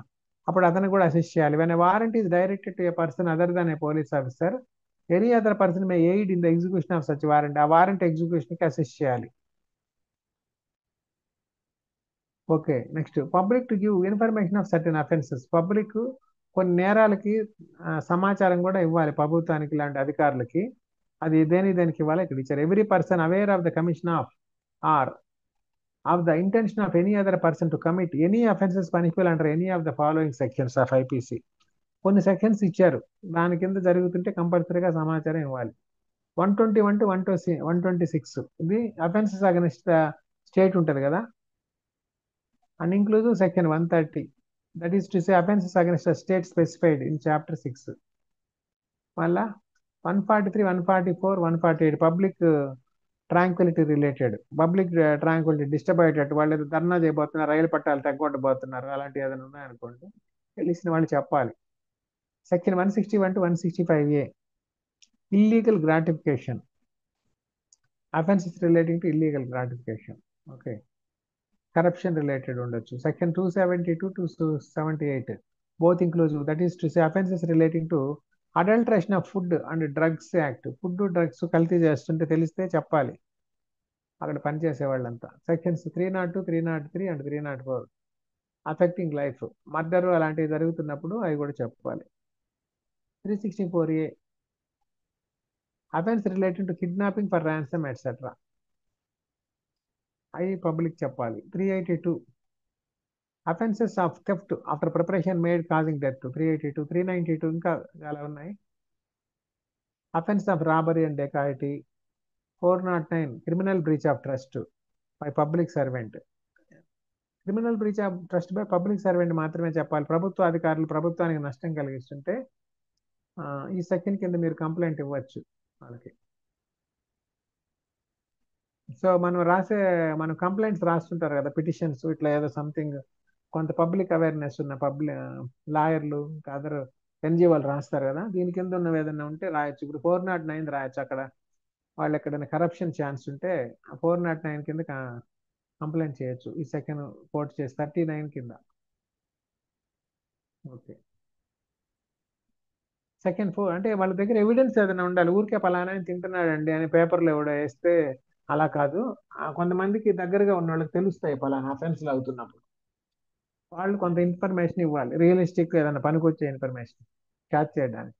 [SPEAKER 4] అప్పుడు అతను కూడా అసిస్ట్ చేయాలి. When warrant is directed to A person other than A police officer any other person may aid in the execution of such warrant. ఆ వారెంట్ ఎగ్జిక్యూషన్ కి అసిస్ట్ చేయాలి. Okay, next public to give information of certain offences. Public కొన్ని నేరాలకి సమాచారం కూడా ఇవ్వాలి ప్రభుత్వానికి, ఇలాంటి అధికారులకి. అది దేనికి ఇవ్వాలి ఇక్కడ ఇచ్చారు. Every person aware of the commission of or of the intention of any other person to commit any offences punishable under any of the following sections of IPC. కొన్ని సెక్షన్స్ ఇచ్చారు, దాని కింద జరుగుతుంటే కంపల్సరీగా సమాచారం ఇవ్వాలి. 121 to 126 ఇది అఫెన్సెస్ అగెన్స్ట్ ద స్టేట్ ఉంటుంది కదా, and inclusive section 130, that is to say offenses against a state specified in chapter 6. మళ్ళా 143, 144, 148 public Tranquility related. Public Tranquility disturb అయ్యేటట్టు వాళ్ళు ఏదో ధర్నా చేయబోతున్నారు, రైలు పట్టాలు తగ్గొట్టబోతున్నారు, అలాంటి ఏదైనా ఉన్నాయనుకోండి తెలిసిన వాళ్ళు చెప్పాలి. Section 161 to 165A illegal gratification. Offences relating to illegal gratification. Okay, corruption related ఉండొచ్చు. Section 272 to 278 both inclusive, that is to say offences relating to adulteration of food and drugs act. Food drugs కల్తీ చేస్తుంటే తెలిస్తే చెప్పాలి అక్కడ పనిచేసే వాళ్ళంతా. Sections 302, 303 and 304 affecting life, murder అలాంటివి జరుగుతున్నప్పుడు అవి కూడా చెప్పాలి. 364A offence relating to kidnapping for ransom etcetera, అవి పబ్లిక్ చెప్పాలి. 382 offences of theft after preparation made causing death. 382, 392 ఇంకా చాలా ఉన్నాయి. Offence of robbery and dacoity. 409 criminal breach of trust by public servant. Criminal breach of trust by public servant మాత్రమే చెప్పాలి. ప్రభుత్వ అధికారులు ప్రభుత్వానికి నష్టం కలిగిస్తుంటే ఈ సెక్షన్ కింద మీరు కంప్లైంట్ ఇవ్వచ్చు వాళ్ళకి. సో మనం కంప్లైంట్స్ రాస్తుంటారు కదా, పిటిషన్స్, ఇట్లా ఏదో సంథింగ్ కొంత పబ్లిక్ అవేర్నెస్ ఉన్న లాయర్లు ఇంకా అదర్ ఎన్జిఓలు రాస్తారు కదా, దీని కింద ఉన్నవి ఏదైనా ఉంటే రాయొచ్చు. ఇప్పుడు 409 రాయొచ్చు. అక్కడ వాళ్ళు ఎక్కడైనా కరప్షన్ ఛాన్స్ ఉంటే 409 కింద కంప్లైంట్ చేయొచ్చు. ఈ సెకండ్ కోర్టు చేసి 39 కింద. ఓకే, సెకండ్ 4 అంటే వాళ్ళ దగ్గర ఎవిడెన్స్ ఏదైనా ఉండాలి. ఊరికే పలానా తింటున్నాడండి అని పేపర్లో ఎవడో వేస్తే అలా కాదు. కొంతమందికి దగ్గరగా ఉన్న వాళ్ళకి తెలుస్తాయి పలానా అఫెన్స్లు అవుతున్నప్పుడు, వాళ్ళు కొంత ఇన్ఫర్మేషన్ ఇవ్వాలి, రియలిస్టిక్ ఏదైనా పనికొచ్చే ఇన్ఫర్మేషన్ క్యాచ్ చేయడానికి.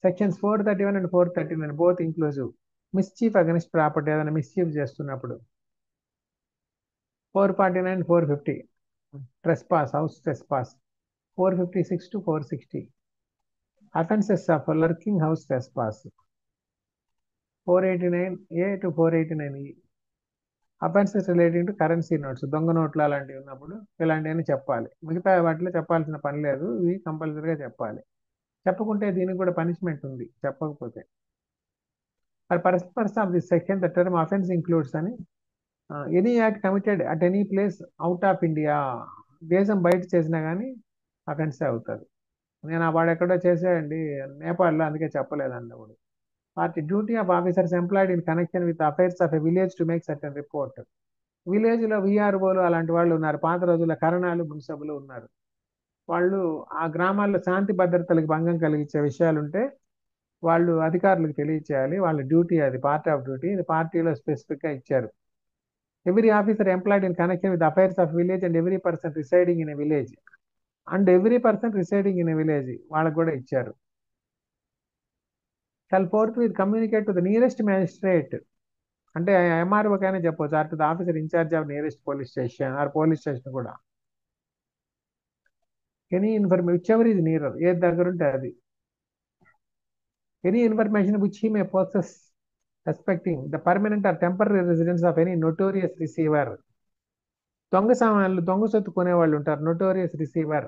[SPEAKER 4] Sections 431 and 439 both inclusive. Mischief against property, ఏదైనా మిస్చీఫ్ చేస్తున్నప్పుడు. 449, 450 trespass, house trespass. 456 to 460 offences of lurking house trespass. 489A to 489E offences relating to currency notes, దొంగ నోట్లు అలాంటివి ఉన్నప్పుడు ఇలాంటివన్నీ చెప్పాలి. మిగతా వాటిలో చెప్పాల్సిన పని లేదు, ఇవి కంపల్సరీగా చెప్పాలి. చెప్పకుంటే దీనికి కూడా పనిష్మెంట్ ఉంది చెప్పకపోతే. For purpose of this section the term offence includes అని any act committed at any place out of India. దేశం బయట చేసినా కానీ అఫెన్సే అవుతుంది. నేను వాడు ఎక్కడో చేసాడండి నేపాల్లో, అందుకే చెప్పలేదండి వాడు. Party duty of officers employed in connection with affairs of a village to make certain report. విలేజ్లో విఆర్ఓలు అలాంటి వాళ్ళు ఉన్నారు, పాత రోజుల్లో కరణాలు మున్సబులు ఉన్నారు. వాళ్ళు ఆ గ్రామాల్లో శాంతి భద్రతలకు భంగం కలిగించే విషయాలుంటే వాళ్ళు అధికారులకు తెలియచేయాలి. వాళ్ళ డ్యూటీ, అది పార్ట్ ఆఫ్ డ్యూటీ. ఇది పార్టీలో స్పెసిఫిక్గా ఇచ్చారు. Every officer employed in connection with affairs of village and every person residing in a village వాళ్ళకు కూడా ఇచ్చారు. Shall forthwith communicate to the nearest magistrate, అంటే ఎంఆర్ఓ కైనా చెప్పవచ్చు, or to the officer in charge of nearest police station or police station కూడా. Any information whichever is nearer, ఏది దగ్గర ఉంటే అది. Any information which he may possess respecting the permanent or temporary residence of any notorious receiver. దొంగ సామాన్లు, దొంగ సొత్తు కొనేవాళ్ళు ఉంటారు, notorious receiver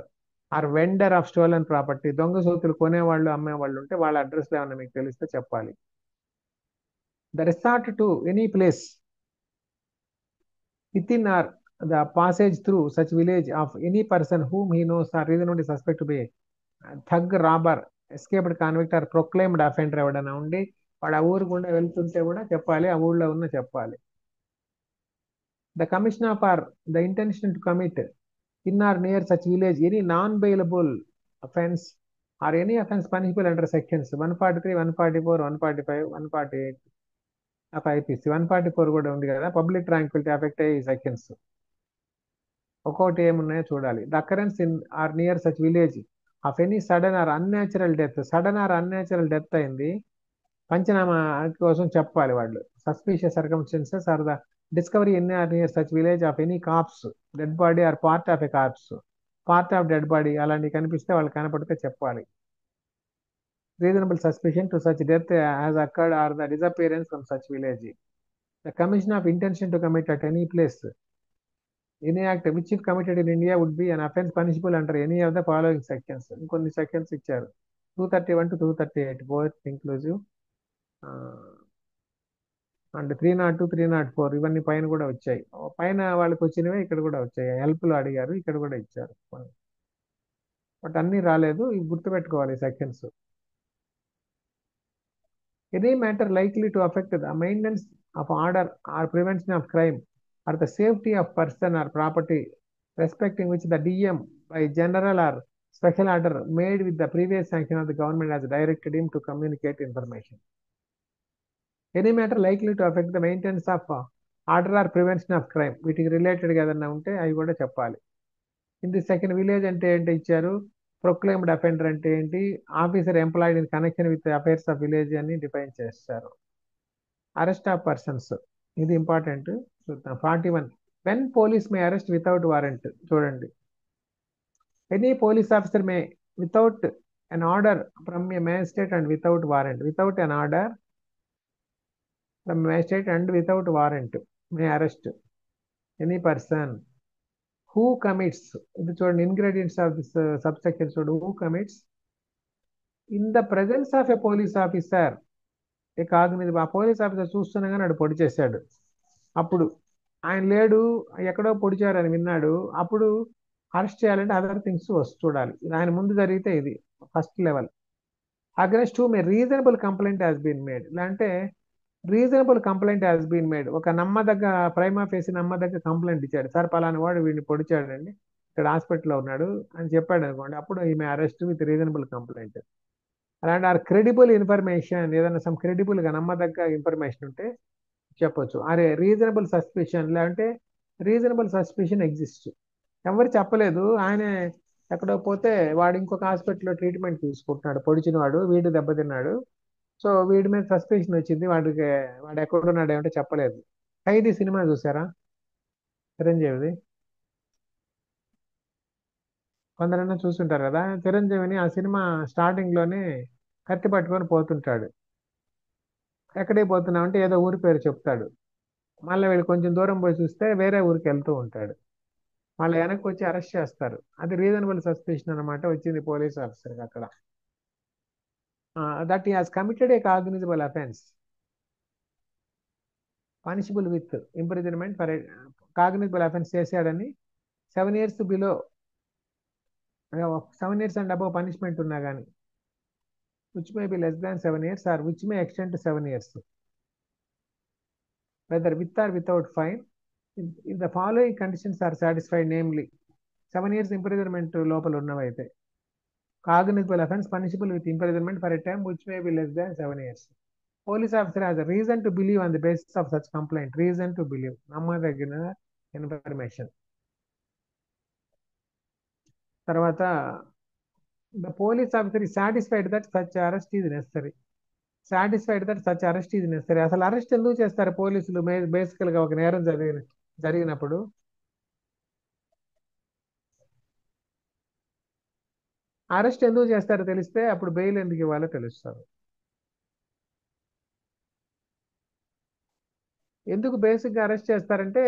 [SPEAKER 4] or vendor of stolen property. దొంగ సొత్తులు కొనేవాళ్ళు అమ్మేవాళ్ళు ఉంటే వాళ్ళ అడ్రస్లు ఏమన్నా మీకు తెలిస్తే చెప్పాలి. The resort to any place within or the passage through such village of any person whom he knows or reasonably suspect to be a thug, robber, escaped convict or proclaimed offender ఎవడన్నా ఉండి వాడు ఆ ఊరు గుండా వెళ్తుంటే కూడా చెప్పాలి, ఆ ఊళ్ళో ఉన్న చెప్పాలి. The commission of or the intention to commit in or near such village any non-bailable offense or any offense punishable under sections 143, 144, 145, 148 of IPC. 144 కూడా ఉంది కదా, పబ్లిక్ ట్రాంక్విలిటీ అఫెక్ట్ అయ్యే సెక్షన్స్ ఒక్కొక్కటి ఏమున్నాయో చూడాలి. The occurrence in or near such village of any sudden or unnatural death. Sudden or unnatural death అయింది, పంచనామా కోసం చెప్పాలి వాళ్ళు. Suspicious circumstances or the discovery in or near such village of any corpse, dead body or part of a corpse, part of dead body అలాంటివి కనిపిస్తే వాళ్ళు కనపడితే చెప్పాలి. Reasonable suspicion to such death has occurred are the disappearance from such village. The commission of intention to commit at any place any act which if committed in India would be an offense punishable under any of the following sections. ఇంకొన్ని sections ఇచ్చారు, 231 to 238 both inclusive, and 302, 304 ఇవన్నీ పైన కూడా వచ్చాయి. పైన వాళ్ళకి వచ్చినవే ఇక్కడ కూడా వచ్చాయి. హెల్ప్లో అడిగారు, ఇక్కడ కూడా ఇచ్చారు. బట్ అన్నీ రాలేదు, ఇవి గుర్తుపెట్టుకోవాలి sections. Any matter likely to affect the maintenance of order or prevention of crime or the safety of person or property respecting which the DM by general or special order made with the previous sanction of the government has directed him to communicate information. Any matter likely to affect the maintenance of order or prevention of crime వీటికి రిలేటెడ్గా ఏదన్నా ఉంటే అవి కూడా చెప్పాలి. In the second village అంటే ఏంటి ఇచ్చారు, ప్రొక్లైమ్డ్ అఫెండర్ అంటే ఏంటి, officer employed in connection with affairs of village అని డిఫైన్ చేస్తారు. అరెస్ట్ ఆఫ్ పర్సన్స్ ఇది ఇంపార్టెంట్ చూద్దాం. 41 when police may arrest without warrant. చూడండి, any police officer may without an order from a magistrate and without warrant, without an order from magistrate and without warrant may arrest any person who commits, ఇది చూడండి ingredients of this subsection చూడు, who commits in the presence of a police officer A cognitive. ఆ police officer చూస్తున్నాగానే వాడు పొడి చేశాడు, అప్పుడు ఆయన లేడు, ఎక్కడో పొడిచారని విన్నాడు, అప్పుడు అరెస్ట్ చేయాలంటే అదర్ థింగ్స్ వస్తు చూడాలి. ఆయన ముందు జరిగితే ఇది first level. Against whom a reasonable complaint has been made, అంటే reasonable complaint has been made, ఒక నమ్మదగ్గ ప్రైమా ఫేసి నమ్మదగ్గ కంప్లైంట్ ఇచ్చాడు, సార్ పలానా వాడు వీడిని పొడిచాడండి, ఇక్కడ హాస్పిటల్లో ఉన్నాడు అని చెప్పాడు అనుకోండి, అప్పుడు ఈమె అరెస్ట్ విత్ రీజనబుల్ కంప్లైంట్. అలాంటి ఆర్ క్రెడిబుల్ ఇన్ఫర్మేషన్, ఏదైనా సమ్ క్రెడిబుల్గా నమ్మదగ్గ ఇన్ఫర్మేషన్ ఉంటే చెప్పొచ్చు. అరే రీజనబుల్ సస్పిషన్, లేదంటే రీజనబుల్ సస్పిషన్ ఎగ్జిస్ట్, ఎవరు చెప్పలేదు, ఆయనే ఎక్కడో పోతే వాడు ఇంకొక హాస్పిటల్లో ట్రీట్మెంట్ తీసుకుంటున్నాడు, పొడిచిన వాడు వీడు దెబ్బతిన్నాడు, సో వీడి మీద సస్పెన్షన్ వచ్చింది, వాడు ఎక్కడున్నాడు ఏమంటే చెప్పలేదు. ఖైదీ సినిమా చూసారా చిరంజీవిది, కొందరన్నా చూస్తుంటారు కదా. చిరంజీవిని ఆ సినిమా స్టార్టింగ్ లోనే కత్తి పట్టుకొని పోతుంటాడు, ఎక్కడికి పోతున్నావు అంటే ఏదో ఊరి పేరు చెప్తాడు, మళ్ళీ వీళ్ళు కొంచెం దూరం పోయి చూస్తే వేరే ఊరికి వెళ్తూ ఉంటాడు, మళ్ళీ వెనక్కి వచ్చి అరెస్ట్ చేస్తారు. అది రీజనబుల్ సస్పెన్షన్ అనమాట, వచ్చింది పోలీస్ ఆఫీసర్కి అక్కడ. that he has committed a cognizable offense punishable with imprisonment for a cognizable offense చేశాడని 7 years below 7 years and above punishment ఉన్నా కానీ which may be less than 7 years or which may extend to 7 years whether with or without fine if the following conditions are satisfied, namely 7 years imprisonment లోపల ఉన్నవైతే cognizable offense punishable with imprisonment for a term which may be less than 7 years. Police officer has a reason to believe on the basis of such complaint, reason to believe, నమ్మదగిన information. తర్వాత the police officer is satisfied that such arrest is necessary, satisfied that such arrest is necessary. అసలు arrest ఎందుకు చేస్తారు పోలీసులు, బేసికల్ గా ఒక నేరం జరిగినప్పుడు అరెస్ట్ ఎందుకు చేస్తారో తెలిస్తే అప్పుడు బెయిల్ ఎందుకు ఇవ్వాలో తెలుస్తారు. ఎందుకు బేసిక్గా అరెస్ట్ చేస్తారంటే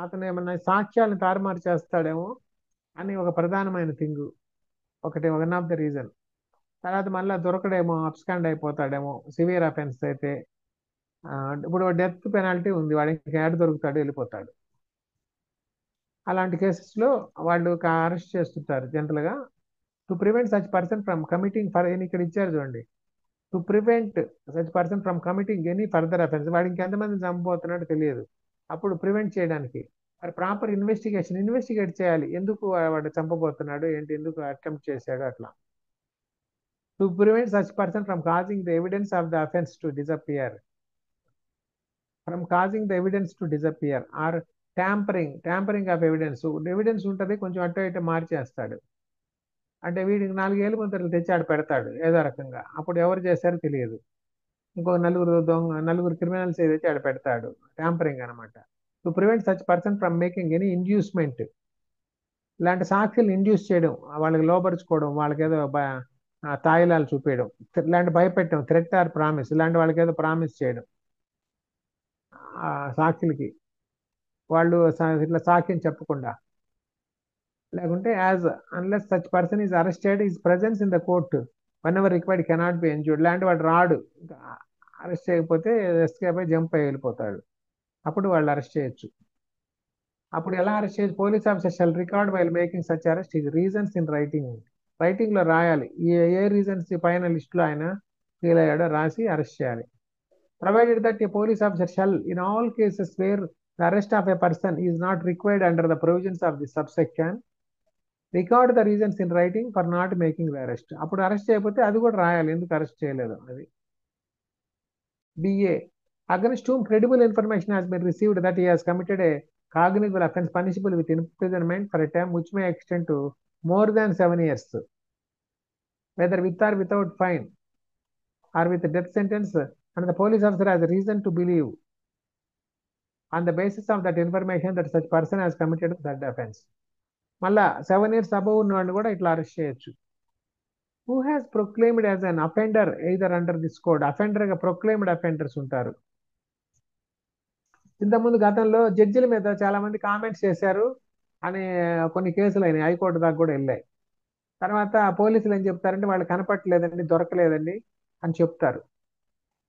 [SPEAKER 4] అతను ఏమన్నా సాక్ష్యాలను తారుమారు చేస్తాడేమో అని ఒక ప్రధానమైన thing, one of the reason. తర్వాత మళ్ళీ దొరకడేమో, అబ్స్కాండ్ అయిపోతాడేమో సివియర్ అఫెన్స్ అయితే, ఇప్పుడు డెత్ పెనాల్టీ ఉంది, వాడికి ఏడ దొరుకుతాడు, వెళ్ళిపోతాడు. అలాంటి కేసెస్లో వాళ్ళు అరెస్ట్ చేస్తుంటారు జనరల్గా. To prevent such person from committing for any, ఇక్కడ ఇచ్చారు చూడండి, to prevent such person from committing any further offence. వాడికి ఇంకెంతమంది చంపబోతున్నాడో తెలియదు, అప్పుడు ప్రివెంట్ చేయడానికి ప్రాపర్ ఇన్వెస్టిగేట్ చేయాలి. ఎందుకు వాడు చంపబోతున్నాడు ఏంటి, ఎందుకు అటెంప్ట్ చేశాడు అట్లా. To prevent such person from causing the evidence of the offence to disappear, from causing the evidence to disappear or tampering of evidence ఉంటుంది, కొంచెం అటు ఇటు మార్చేస్తాడు. అంటే వీడికి 4 ఏళ్ళు ముద్రలు తెచ్చి ఆడ పెడతాడు ఏదో రకంగా, అప్పుడు ఎవరు చేశారో తెలియదు. ఇంకో నలుగురు క్రిమినల్స్ ఏదైతే ఆడ పెడతాడు, ట్యాంపరింగ్ అనమాట. To prevent such person from making any inducement, ఇలాంటి సాక్షులు ఇండ్యూస్ చేయడం, వాళ్ళకి లోపరుచుకోవడం, వాళ్ళకి ఏదో తాయిలాలు చూపించడం, ఇలాంటి భయపెట్టడం, థ్రెట్ ఆర్ ప్రామిస్, ఇలాంటి వాళ్ళకి ఏదో ప్రామిస్ చేయడం సాక్షులకి, వాళ్ళు ఇట్లా సాక్ష్యం చెప్పకుండా. లేకుంటే unless such person is arrested, is presence in the court whenever required cannot be enjoyed. ఇలాంటి వాడు రాడు, అరెస్ట్ చేయకపోతే ఎస్కేప్ అయి జంప్ అయి వెళ్ళిపోతాడు, అప్పుడు వాళ్ళు అరెస్ట్ చేయొచ్చు. అప్పుడు ఎలా అరెస్ట్ చేయొచ్చు? Police officer shall record while making such arrest his reasons in writing లో రాయాలి. ఏ రీజన్స్ పైన లిస్ట్ లో ఆయన ఫీల్ అయ్యాడో రాసి అరెస్ట్ చేయాలి. Provided that A police officer shall in all cases where the arrest of a person is not required under the provisions of the subsection record the reasons in writing for not making the arrest. అప్పుడు arrest చేయకపోతే అది కూడా రాయాలి, ఎందుకు arrest చేయలేదు అది. BA against whom credible information has been received that he has committed a cognizable offense punishable with imprisonment for a term which may extend to more than 7 years, whether with or without fine or with death sentence, and the police officer has reason to believe on the basis of that information that such person has committed that offense. మళ్ళా 7 years above ఉన్నవాడిని కూడా ఇట్లా arrest చేయొచ్చు. Who has proclaimed as an offender either under this code, offender గా proclaimed offenders ఉంటారు. ఇంతకుముందు గతంలో జడ్జిల మీద చాలా మంది కామెంట్స్ చేశారు అని కొన్ని కేసులు అయినాయి, హైకోర్టు దాకా కూడా వెళ్ళాయి. తర్వాత పోలీసులు ఏం చెప్తారంటే వాళ్ళు కనపట్టలేదండి, దొరకలేదండి అని చెప్తారు.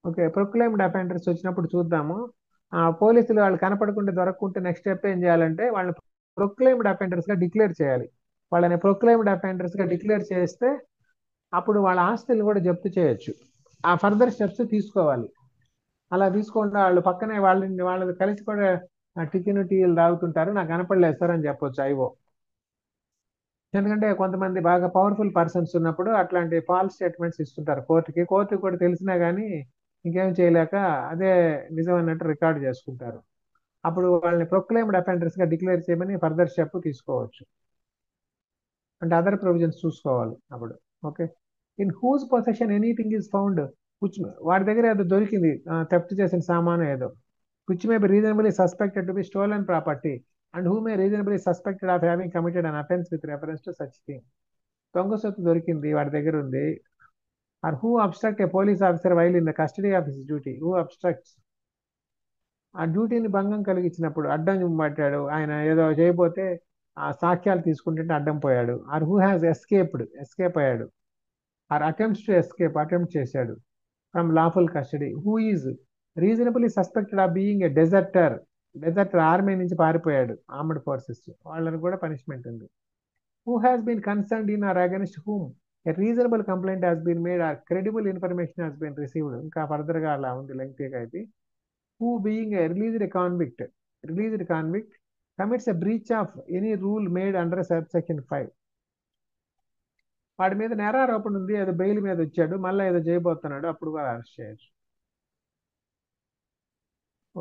[SPEAKER 4] ఓకే, ప్రొక్లైమ్డ్ అఫెండర్స్ వచ్చినప్పుడు చూద్దాము. పోలీసులు వాళ్ళు కనపడకుండా దొరకకుంటే నెక్స్ట్ స్టెప్ ఏం చేయాలంటే వాళ్ళని ప్రొక్లైమ్డ్ అఫెండర్స్ గా డిక్లేర్ చేయాలి. వాళ్ళని ప్రొక్లైమ్డ్ అఫెండర్స్ గా డిక్లేర్ చేస్తే అప్పుడు వాళ్ళ ఆస్తులు కూడా జప్తు చేయొచ్చు. ఆ ఫర్దర్ స్టెప్స్ తీసుకోవాలి. అలా తీసుకుంటే వాళ్ళు పక్కనే వాళ్ళు కలిసి కూడా టిఫిన్ టీలు తాగుతుంటారు, నాకు కనపడలేదు సార్ అని చెప్పొచ్చు ఐఓ. ఎందుకంటే కొంతమంది బాగా పవర్ఫుల్ పర్సన్స్ ఉన్నప్పుడు అట్లాంటి ఫాల్స్ స్టేట్మెంట్స్ ఇస్తుంటారు కోర్టుకి కూడా తెలిసినా కానీ ఇంకేం చేయలేక అదే నిజం అన్నట్టు రికార్డ్ చేసుకుంటారు. అప్పుడు వాళ్ళని ప్రొక్లైమ్డ్ అఫెండర్స్ గా డిక్లేర్ చేయమని ఫర్దర్ స్టెప్ తీసుకోవచ్చు. అంటే అదర్ ప్రొవిజన్స్ చూసుకోవాలి అప్పుడు. Okay, in whose possession anything is found, వాడి దగ్గర ఏదో దొరికింది, థెఫ్ట్ చేసిన సామాను ఏదో, which may be reasonably suspected to be stolen property and who may reasonably suspected of having committed an offense with reference to such thing. దొంగ సొత్తు దొరికింది, వాడి దగ్గర ఉంది. or who obstruct a police officer while in the custody of his duty, who obstructs, ఆ డ్యూటీని భంగం కలిగించినప్పుడు అడ్డం పట్టాడు, ఆయన ఏదో చేయబోతే ఆ సాక్ష్యాలు తీసుకుంటుంటే అడ్డం పోయాడు. ఆర్ హూ హ్యాస్ ఎస్కేప్ అయ్యాడు, or attempts to escape, attempt చేశాడు from lawful custody. Who is reasonably suspected of being a deserter, army నుంచి పారిపోయాడు, ఆర్మ్డ్ ఫోర్సెస్, వాళ్ళని కూడా పనిష్మెంట్ ఉంది. Who has been concerned in or against whom a reasonable complaint has been made or credible information has been received, ఇంకా further గా అలా ఉంది లెంగ్తీగా అయితే. Who being a released convict commits a breach of any rule made under subsection 5. వాడి మీద నేరారోపణ ఉంది, ఏదో బెయిల్ మీద వచ్చాడు, మళ్ళీ ఏదో చేయబోతున్నాడు, అప్పుడు కూడా అరెస్ట్ చేయొచ్చు.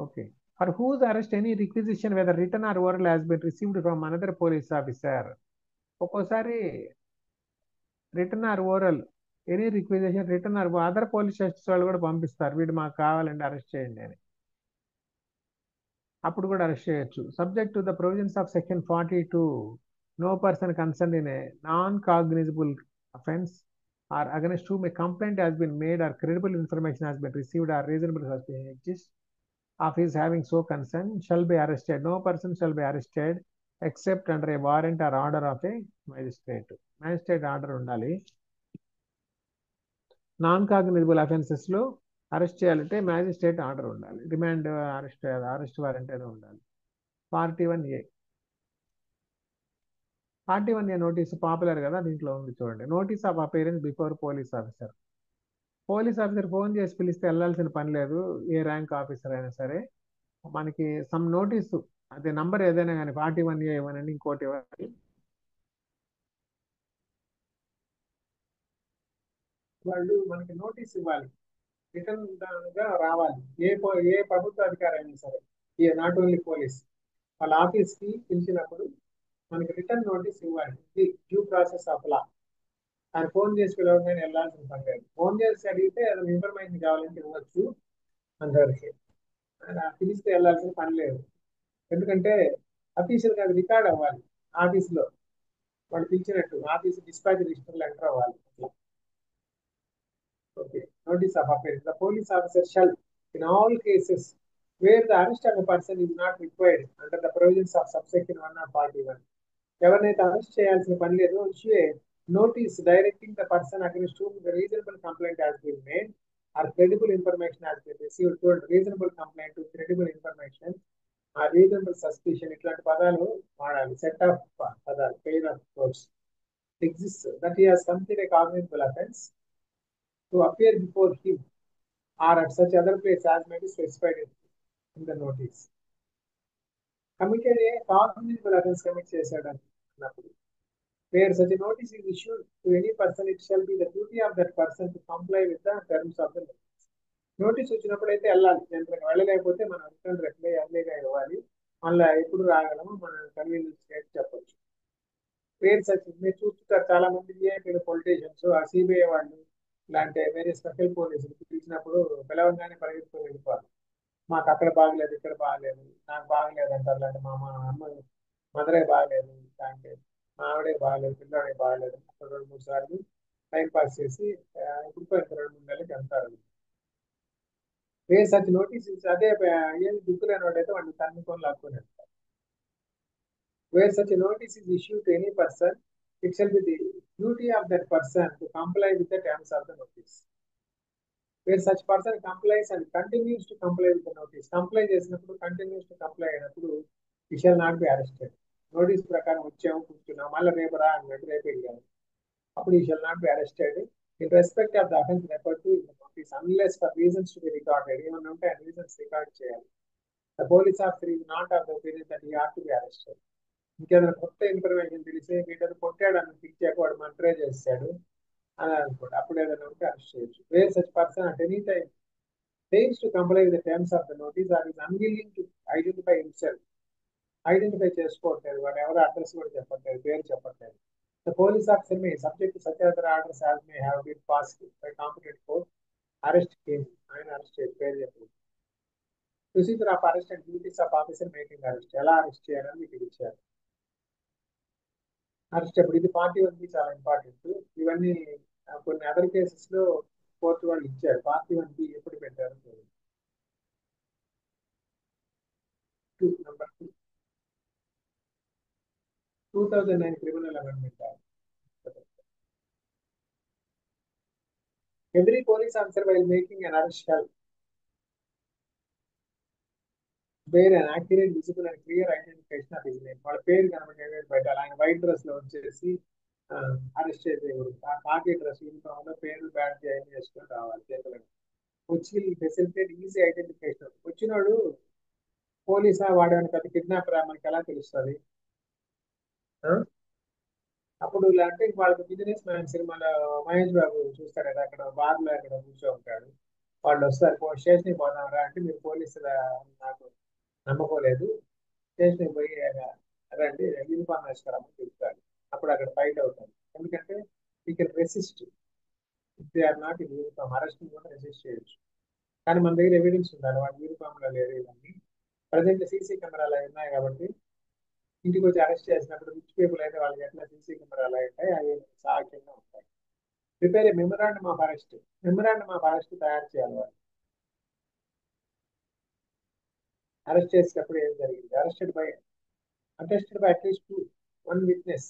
[SPEAKER 4] Okay, for whose arrest any requisition whether written or oral has been received from another police officer. ఒక్కోసారి written or oral any requisition written or other police stations వాళ్ళు కూడా పంపిస్తారు, వీడు మాకు కావాలంటే అరెస్ట్ చేయండి అని, అప్పుడు కూడా అరెస్ట్ చేయొచ్చు. Subject to the provisions of section 42, no person concerned in a non cognizable offence or against whom a complaint has been made or credible information has been received or reasonable suspicion exists of his having so concerned shall be arrested. No person shall be arrested except under a warrant or order of a magistrate. Magistrate order ఉండాలి. Non cognisable offences లో arrest చేయాలంటే magistrate order ఉండాలి, remand arrest warrant ఏదో ఉండాలి. 41A 41A notice popular కదా, దీంట్లో ఉంది చూడండి. Notice of appearance before police officer. Police officer phone చేసి పిలిస్తే వెళ్ళాల్సిన పని లేదు, ఏ ర్యాంక్ ఆఫీసర్ అయినా సరే. మనకి సమ్ నోటీసు, అదే నంబర్ ఏదైనా కానీ 41A ఇవ్వనండి, ఇంకోటి ఇవ్వాలి.
[SPEAKER 1] వాళ్ళు మనకి నోటీస్ ఇవ్వాలి, రిటర్న్ గా రావాలి. ఏ ప్రభుత్వ అధికారి అయినా సరే, నాట్ ఓన్లీ పోలీస్, వాళ్ళ ఆఫీస్ కి పిలిచినప్పుడు మనకి రిటర్న్ నోటీస్ ఇవ్వాలి. ఇది డ్యూ ప్రాసెస్ ఆఫ్ లా. ఆయన ఫోన్ చేసి పిలవగానే వెళ్ళాల్సిన పని లేదు. ఫోన్ చేసి అడిగితే ఏదైనా ఇన్ఫర్మేషన్ కావాలంటే ఇవ్వచ్చు అందరికి. ఆయన పిలిస్తే వెళ్ళాల్సిన పని లేదు. ఎందుకంటే అఫీషియల్ గా రికార్డ్ అవ్వాలి ఆఫీస్ లో, వాళ్ళు పిలిచినట్టు ఆఫీస్ డిస్పాచ్ రిజిస్టర్ ఎంటర్ అవ్వాలి. Okay. Notice of appearance. The police officer shall, in all cases where the arrest of a person is not required under the provisions of subsection 1 or 41, ఎవరినైతే arrest చేయాల్సిన పని లేదో issue notice directing the person against whom the reasonable complaint has been made or credible information has been received. చూడండి, reasonable complaint, credible information, ఆ reasonable suspicion, ఇట్లాంటి పదాలు వాడాలి. Set of పదాలు, pair of words exist that he has committed A cognizable offence to appear before him or at such other place as may be specified in the notice. Committed a cognizable offense commit చేశాడని అన్నప్పుడు, where such a notice is issued to any person, it shall be the duty of that person to comply with the terms of the notice. Notice వచ్చినప్పుడు అయితే వెళ్ళాలి, జనరల్గా వెళ్ళలేకపోతే మనం return reply అర్లీగా ఇవ్వాలి. మళ్ళీ ఎప్పుడు రాగలము మనం కన్వీనియన్స్ చెప్పొచ్చు. వేర్ సచ్, మీరు చూస్తుంటారు చాలా మంది విఐపీలు, పొలిటీషియన్స్, ఆ సిబిఐ వాళ్ళు ఇలాంటి వేరే స్పెషల్ పోలీసులు పిలిచినప్పుడు పిలవంగానే పరిగెత్తుకొని వెళ్ళిపోవాలి. మాకు అక్కడ బాగలేదు, ఇక్కడ బాగలేదు, నాకు బాగలేదు అంటారు. అంటే మా అమ్మ మదరే బాగలేదు, అంటే మా ఆవిడే బాగలేదు, పిల్లాడే బాగలేదు, అక్కడ 2-3 సార్లు టైం పాస్ చేసి ఇప్పుడు 2-3 నెలలకి వెళ్తారు. వేరే సచ్ నోటీస్ అదే ఏమి దిక్కులేని వాడైతే వాడిని తన్నుకొని లాక్కొని వెళ్తారు. Where such a notice is issued to any person, it shall be the duty of that person to comply with the terms of the notice. Where such person complies and continues to comply with the notice, comply చేసినప్పుడు, continues to comply అయినప్పుడు, he shall not be arrested. Notice ప్రకారం వచ్చాము కూర్చున్నాం, మళ్ళీ రేపు రా అన్నట్టు రేపు వెళ్ళాము, అప్పుడు he shall not be arrested in respect of the offense referred to in the notice unless for reasons to be recorded. ఏమన్నా ఉంటే ఆ రీజన్స్ రికార్డ్ చేయాలి. The police officer is not of the opinion that he ought to be arrested. ఇంకేదైనా కొత్త information తెలిసి వీటిని కొట్టాడని పిలిచాక వాడు murder చేశాడు అని అనుకోండి, అప్పుడు ఏదైనా ఉంటే అరెస్ట్ చేయొచ్చు. Where such person at any time fails to comply with the terms of the notice or is unwilling to identify himself, identify చేసుకోవట్లేదు, వాడు ఎవరు అడ్రస్ కూడా చెప్పట్లేదు, పేరు చెప్పట్లేదు. The police officer may subject to such other orders as may have been passed by competent court arrest came, ఆయన arrest చేసి పేరు చెప్పలేదు. Procedure of arrest and duties of officer making arrest, ఎలా అరెస్ట్ చేయాలని మీకు ఇచ్చారు. అరెస్ట్ అప్పుడు ఇది 41B చాలా ఇంపార్టెంట్. ఇవన్నీ కొన్ని అదర్ కేసెస్ లో కోర్టు వాళ్ళు ఇచ్చారు. 41B ఎప్పుడు పెట్టారు? 2009 criminal amendment. Every police officer while making an arrest shall bear an accurate, visible and clear identification of his name. వాళ్ళ పేరు కనబడేది పెట్టాలి. ఆయన వైట్ డ్రెస్ లో వచ్చేసి అరెస్ట్ చేసేవారు, ఆ కాకి డ్రెస్ యూనిఫామ్ లో పేరు బ్యాడ్ జాయిన్ చేసుకొని రావాలి చేతులను. వచ్చి ఫెసిలిటేట్ ఈజీ ఐడెంటిఫికేషన్. వచ్చినోడు పోలీసా వాడేవాడిని పెద్ద కిడ్నాపర్ మనకి ఎలా తెలుస్తుంది? అప్పుడు అంటే వాళ్ళకి బిజినెస్ మ్యాన్ సినిమాలో మహేష్ బాబు చూస్తారు కదా, అక్కడ బార్ లో అక్కడ కూర్చో ఉంటాడు, వాళ్ళు వస్తారు స్టేషన్కి పోదామరా అంటే, మీరు పోలీసుల నాకు నమ్మకోలేదు, స్టేషన్కి పోయి రండి యూనిఫామ్ వేసుకురామని చెప్తాడు. అప్పుడు అక్కడ ఫైట్ అవుతాడు. ఎందుకంటే he can resist if they are not in uniform, arrest కూడా రెసిస్ట్ చేయొచ్చు. కానీ మన దగ్గర ఎవిడెన్స్ ఉండాలి వాళ్ళు యూనిఫామ్ లో లేరు. ఇవన్నీ ప్రజెంట్ సీసీ కెమెరాలు అవి ఉన్నాయి కాబట్టి ఇంటికి వచ్చి అరెస్ట్ చేసినప్పుడు రిచ్ పీపుల్ అయితే వాళ్ళకి ఎట్లా సీసీ కెమెరాలు ఉంటాయి, అవి సాక్ష్యంగా ఉంటాయి. Prepare A memorandum of arrest, memorandum of arrest తయారు చేయాలి. వాళ్ళు అరెస్ట్ చేసేటప్పుడు ఏం జరిగింది, అటెస్టెడ్ బై అట్లీస్ట్ 1 విట్నెస్,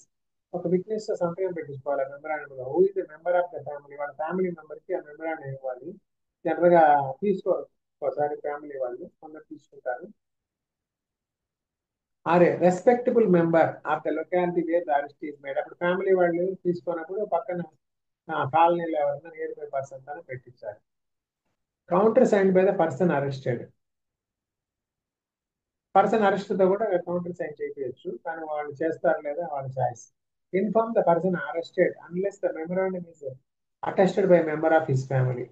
[SPEAKER 1] ఒక విట్నెస్ తో సంతకం పెట్టించుకోవాలి మెమరాండమ్ లో. Who is the member of the family, వాళ్ళ ఫ్యామిలీ మెంబర్ కి ఆ మెమరాండం ఇవ్వాలి. జనరల్ గా తీసుకోరు. ఒకసారి ఫ్యామిలీ వాళ్ళు కొందరు తీసుకుంటారు. Or a respectable member of the locality where the arrest is made. అప్పుడు ఫ్యామిలీ వాళ్ళు తీసుకున్నప్పుడు పక్కన కాలనీలో ఎవరైనా నియర్ బై పర్సన్ తో పెట్టించారు. Countersign by the person arrested. Person arrest తో కూడా కౌంటర్ సైన్ చేయవచ్చు, కానీ వాళ్ళు చేస్తారు లేదా వాళ్ళ choice. Inform the person arrested unless the memorandum is attested by member of his family.